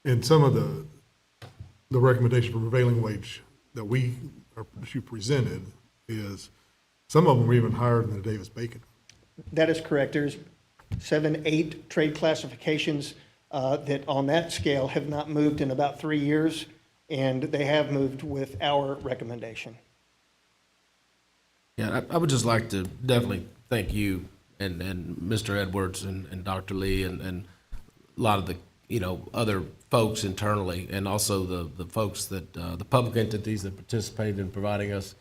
And some of the recommendation for prevailing wage that you presented is, some of them are even higher than the Davis-Bacon. That is correct. There's 7, 8 trade classifications that on that scale have not moved in about 3 years, and they have moved with our recommendation. Yeah, I would just like to definitely thank you and Mr. Edwards and Dr. Lee and a lot of the, other folks internally, and also the folks that, the public entities that participated in providing us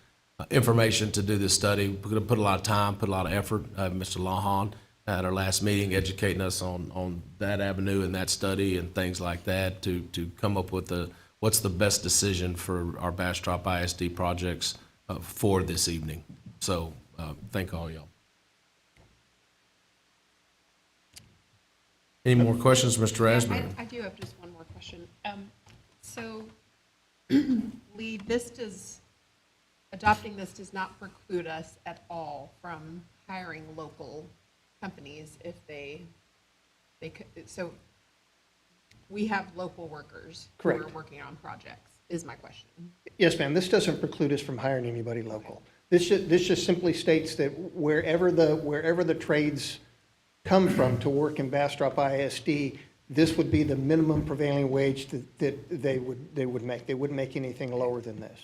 information to do this study. We're going to put a lot of time, put a lot of effort. Mr. Lawhon at our last meeting educating us on that avenue and that study and things like that to come up with what's the best decision for our Bastrop ISD projects for this evening. So thank all y'all. Any more questions, Mr. Asbury? I do have just one more question. So, Lee, adopting this does not preclude us at all from hiring local companies if so we have local workers Correct. who are working on projects, is my question. Yes, ma'am. This doesn't preclude us from hiring anybody local. This just simply states that wherever the trades come from to work in Bastrop ISD, this would be the minimum prevailing wage that they would make. They wouldn't make anything lower than this.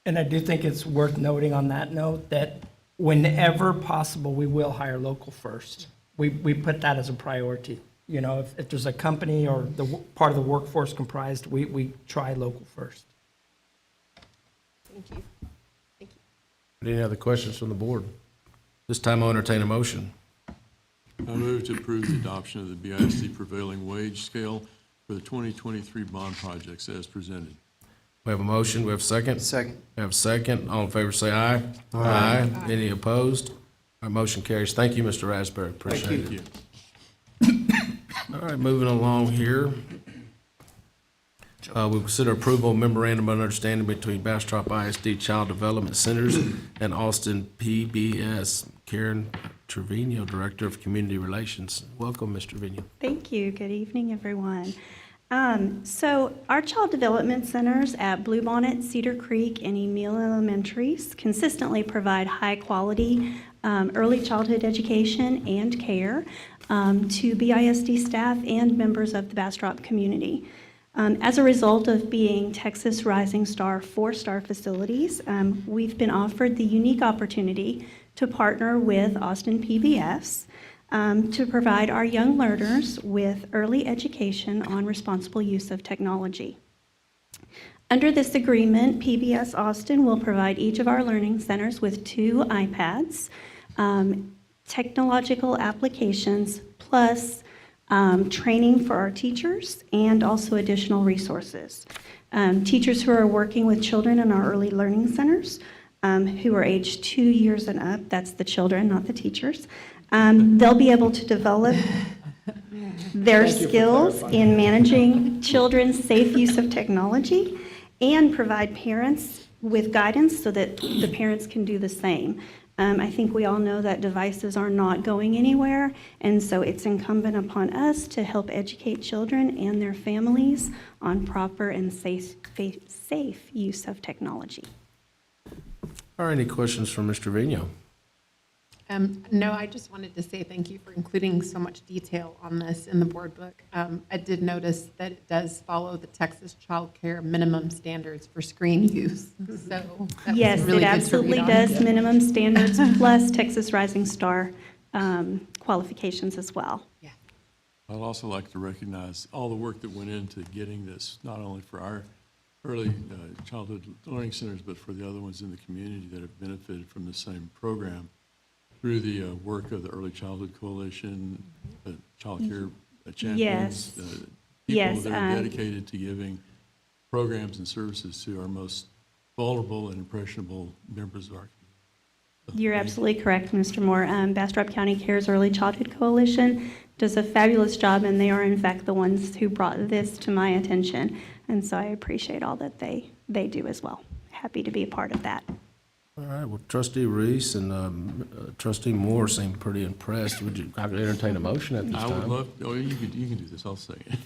And I do think it's worth noting on that note that whenever possible, we will hire local first. We put that as a priority. If there's a company or part of the workforce comprised, we try local first. Thank you. Any other questions from the board? This time I'll entertain a motion. I move to approve the adoption of the BISD prevailing wage scale for the 2023 bond projects as presented. We have a motion. We have a second? Second. We have a second. All in favor say aye. Aye. Any opposed? Our motion carries. Thank you, Mr. Asbury. Appreciate it. All right, moving along here. We'll consider approval of memorandum of understanding between Bastrop ISD Child Development Centers and Austin PBS. Karen Trevino, Director of Community Relations. Welcome, Ms. Trevino. Thank you. Good evening, everyone. So our child development centers at Bluebonnet, Cedar Creek, and Emile Elementaries consistently provide high-quality early childhood education and care to BISD staff and members of the Bastrop community. As a result of being Texas Rising Star 4-star facilities, we've been offered the unique opportunity to partner with Austin PBS to provide our young learners with early education on responsible use of technology. Under this agreement, PBS Austin will provide each of our learning centers with 2 iPads, technological applications, plus training for our teachers, and also additional resources. Teachers who are working with children in our early learning centers, who are aged 2 years and up, that's the children, not the teachers, they'll be able to develop their skills in managing children's safe use of technology and provide parents with guidance so that the parents can do the same. I think we all know that devices are not going anywhere, and so it's incumbent upon us to help educate children and their families on proper and safe use of technology. Are any questions from Mr. Trevino? No, I just wanted to say thank you for including so much detail on this in the board book. I did notice that it does follow the Texas Child Care minimum standards for screen use. So that was Yes, really it good to absolutely read on. does, minimum standards plus Texas Rising Star qualifications as well. I'd also like to recognize all the work that went into getting this, not only for our early childhood learning centers, but for the other ones in the community that have benefited from the same program through the work of the Early Childhood Coalition, Child Care Champions, Yes. people Yes, that are dedicated to giving programs and services to our most vulnerable and impressionable members of our community. You're absolutely correct, Mr. Moore. Bastrop County Cares Early Childhood Coalition does a fabulous job, and they are in fact the ones who brought this to my attention. And so I appreciate all that they do as well. Happy to be a part of that. All right, well, Trustee Reese and Trustee Moore seem pretty impressed. Would you, I could entertain a motion at this I time? would love, you can do this, I'll say it.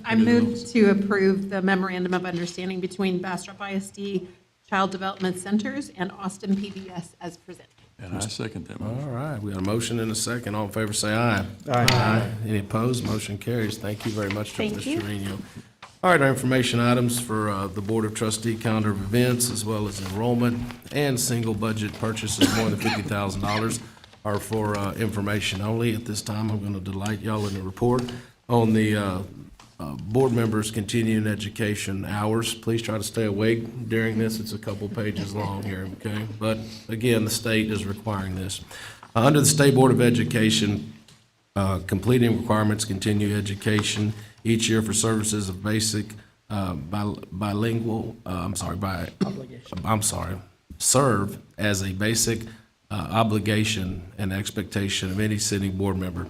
I move to approve the memorandum of understanding between Bastrop ISD Child Development Centers and Austin PBS as presented. And I second that motion. All right, we got a motion and a second. All in favor, say aye. Aye. Any opposed? Motion carries. Thank you very much, Thank Mr. you. Trevino. All right, our information items for the Board of Trustee calendar of events, as well as enrollment and single budget purchases more than $50,000 are for information only. At this time, I'm going to delight y'all in a report on the board members' continuing education hours. Please try to stay awake during this. It's a couple pages long here, okay? But again, the state is requiring this. Under the State Board of Education, completing requirements, continue education each year for services of basic serve as a basic obligation and expectation of any sitting board member.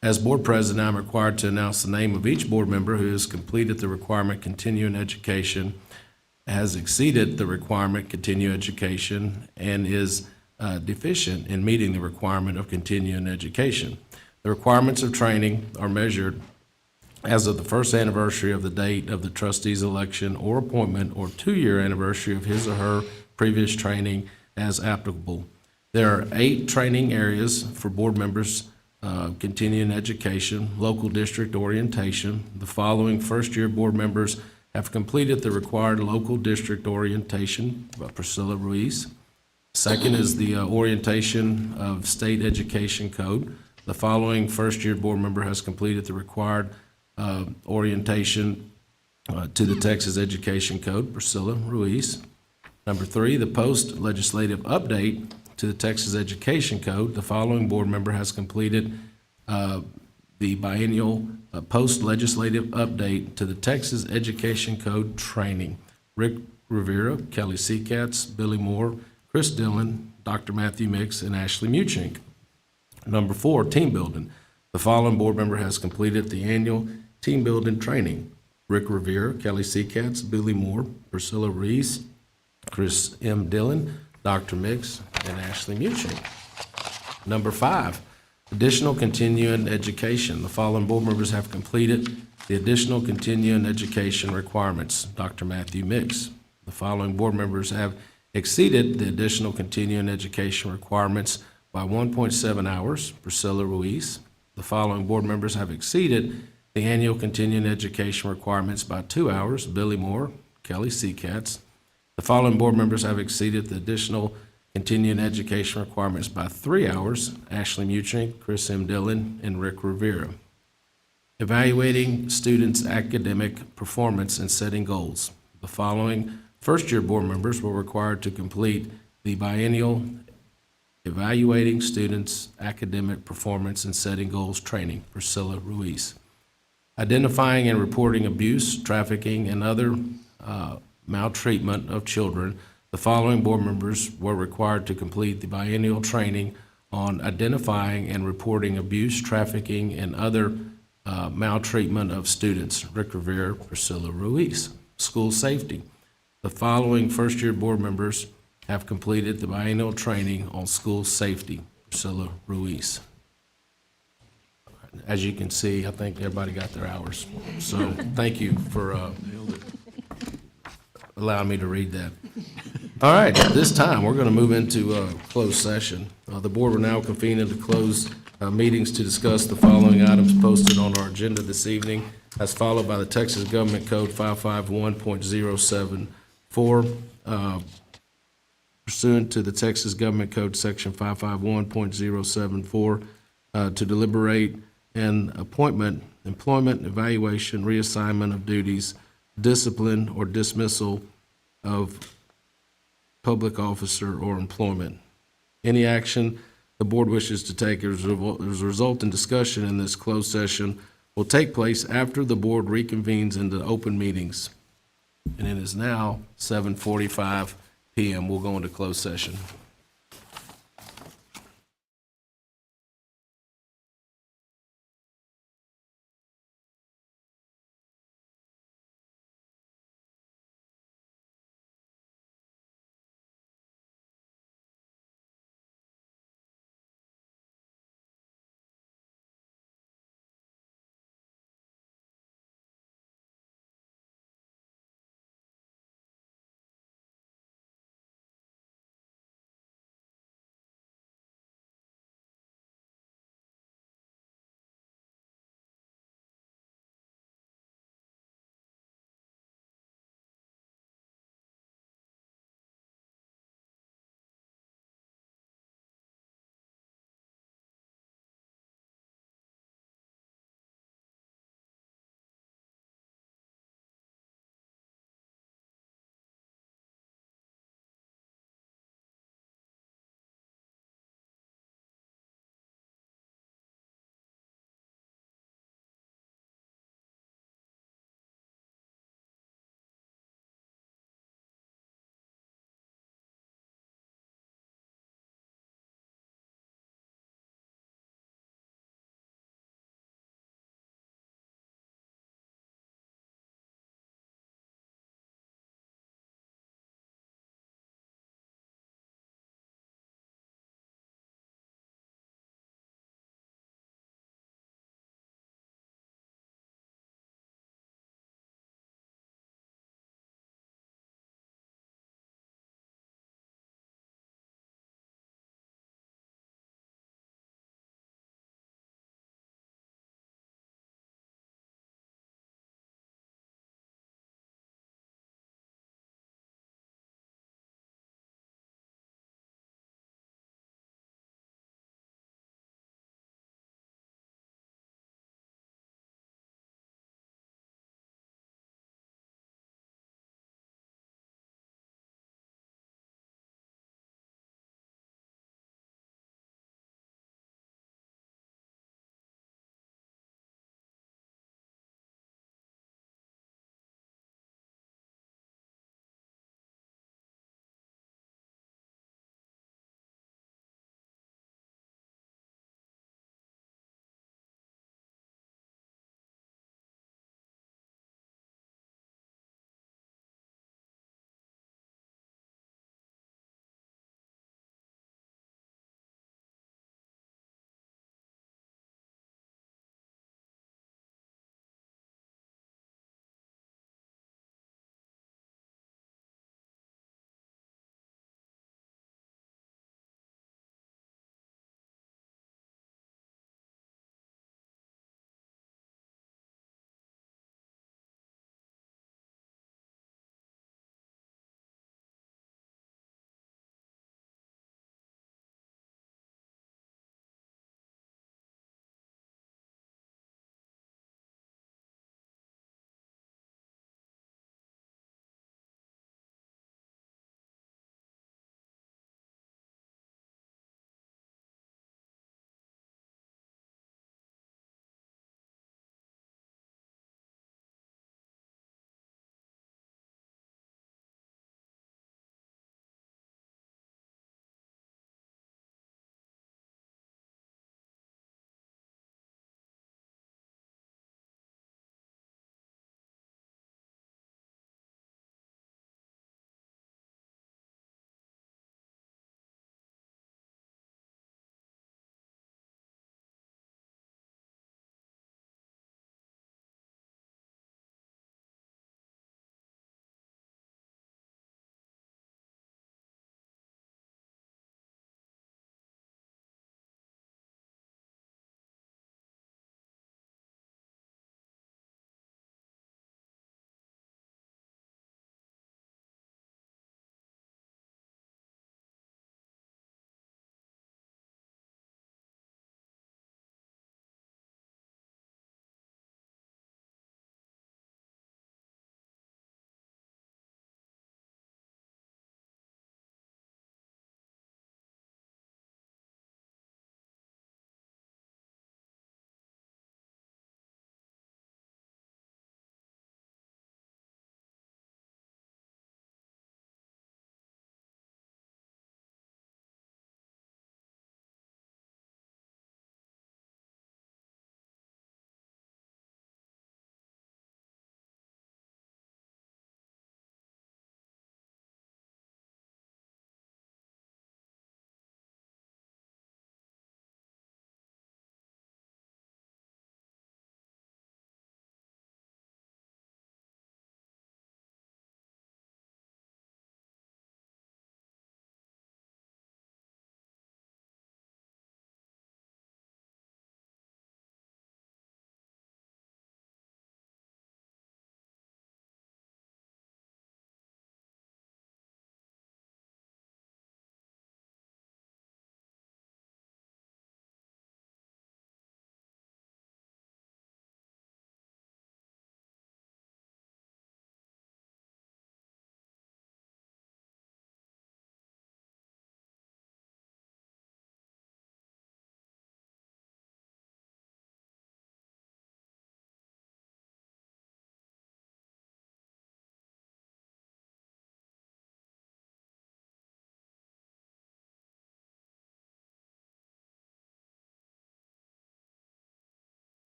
As board president, I'm required to announce the name of each board member who has completed the requirement continuing education, has exceeded the requirement continue education, and is deficient in meeting the requirement of continuing education. The requirements of training are measured as of the first anniversary of the date of the trustee's election or appointment, or 2-year anniversary of his or her previous training as applicable. There are 8 training areas for board members continuing education, local district orientation. The following first-year board members have completed the required local district orientation: Priscilla Ruiz. Second is the orientation of state education code. The following first-year board member has completed the required orientation to the Texas Education Code: Priscilla Ruiz. Number 3, the post-legislative update to the Texas Education Code. The following board member has completed the biennial post-legislative update to the Texas Education Code training: Rick Rivera, Kelly Seacatz, Billy Moore, Chris Dillon, Dr. Matthew Mix, and Ashley Muchink. Number 4, team building. The following board member has completed the annual team building training: Rick Rivera, Kelly Seacatz, Billy Moore, Priscilla Reese, Chris M. Dillon, Dr. Mix, and Ashley Muchink. Number 5, additional continuing education. The following board members have completed the additional continuing education requirements: Dr. Matthew Mix. The following board members have exceeded the additional continuing education requirements by 1.7 hours: Priscilla Ruiz. The following board members have exceeded the annual continuing education requirements by 2 hours: Billy Moore, Kelly Seacatz. The following board members have exceeded the additional continuing education requirements by 3 hours, Ashley Muchink, Chris M. Dillon, and Rick Rivera. Evaluating students' academic performance and setting goals. The following first-year board members were required to complete the biennial Evaluating Students' Academic Performance and Setting Goals training. Priscilla Ruiz. Identifying and reporting abuse, trafficking, and other maltreatment of children. The following board members were required to complete the biennial training on identifying and reporting abuse, trafficking, and other maltreatment of students. Rick Rivera, Priscilla Ruiz. School safety. The following first-year board members have completed the biennial training on school safety. Priscilla Ruiz. As you can see, I think everybody got their hours. So thank you for allowing me to read that. All right, at this time, we're going to move into closed session. The board will now convene into closed meetings to discuss the following items posted on our agenda this evening, as followed by the Texas Government Code 551.074, pursuant to the Texas Government Code Section 551.074, to deliberate an appointment, employment, evaluation, reassignment of duties, discipline, or dismissal of public officer or employment. Any action the board wishes to take as a result in discussion in this closed session will take place after the board reconvenes into open meetings. And it is now 7:45 p.m. We'll go into closed session.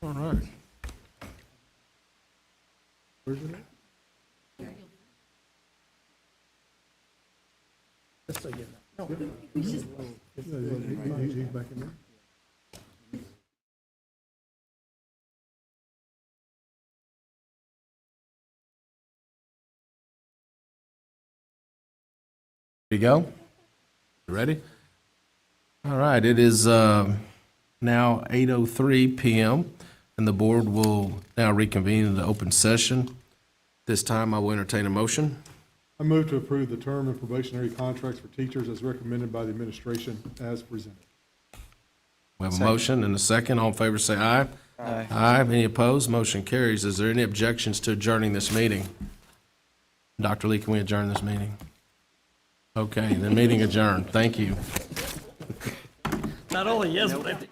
All right. Where's it at? Just so you know. He's back in there. Here you go. You ready? All right, it is now 8:03 PM, and the board will now reconvene in the open session. This time, I will entertain a motion. I move to approve the term and probationary contracts for teachers as recommended by the administration as presented. We have a Second. motion and a second. All in favor, say aye. Aye. Aye. Any opposed? Motion carries. Is there any objections to adjourning this meeting? Dr. Lee, can we adjourn this meeting? Okay, the meeting adjourned. Thank you. Not only yes, but I think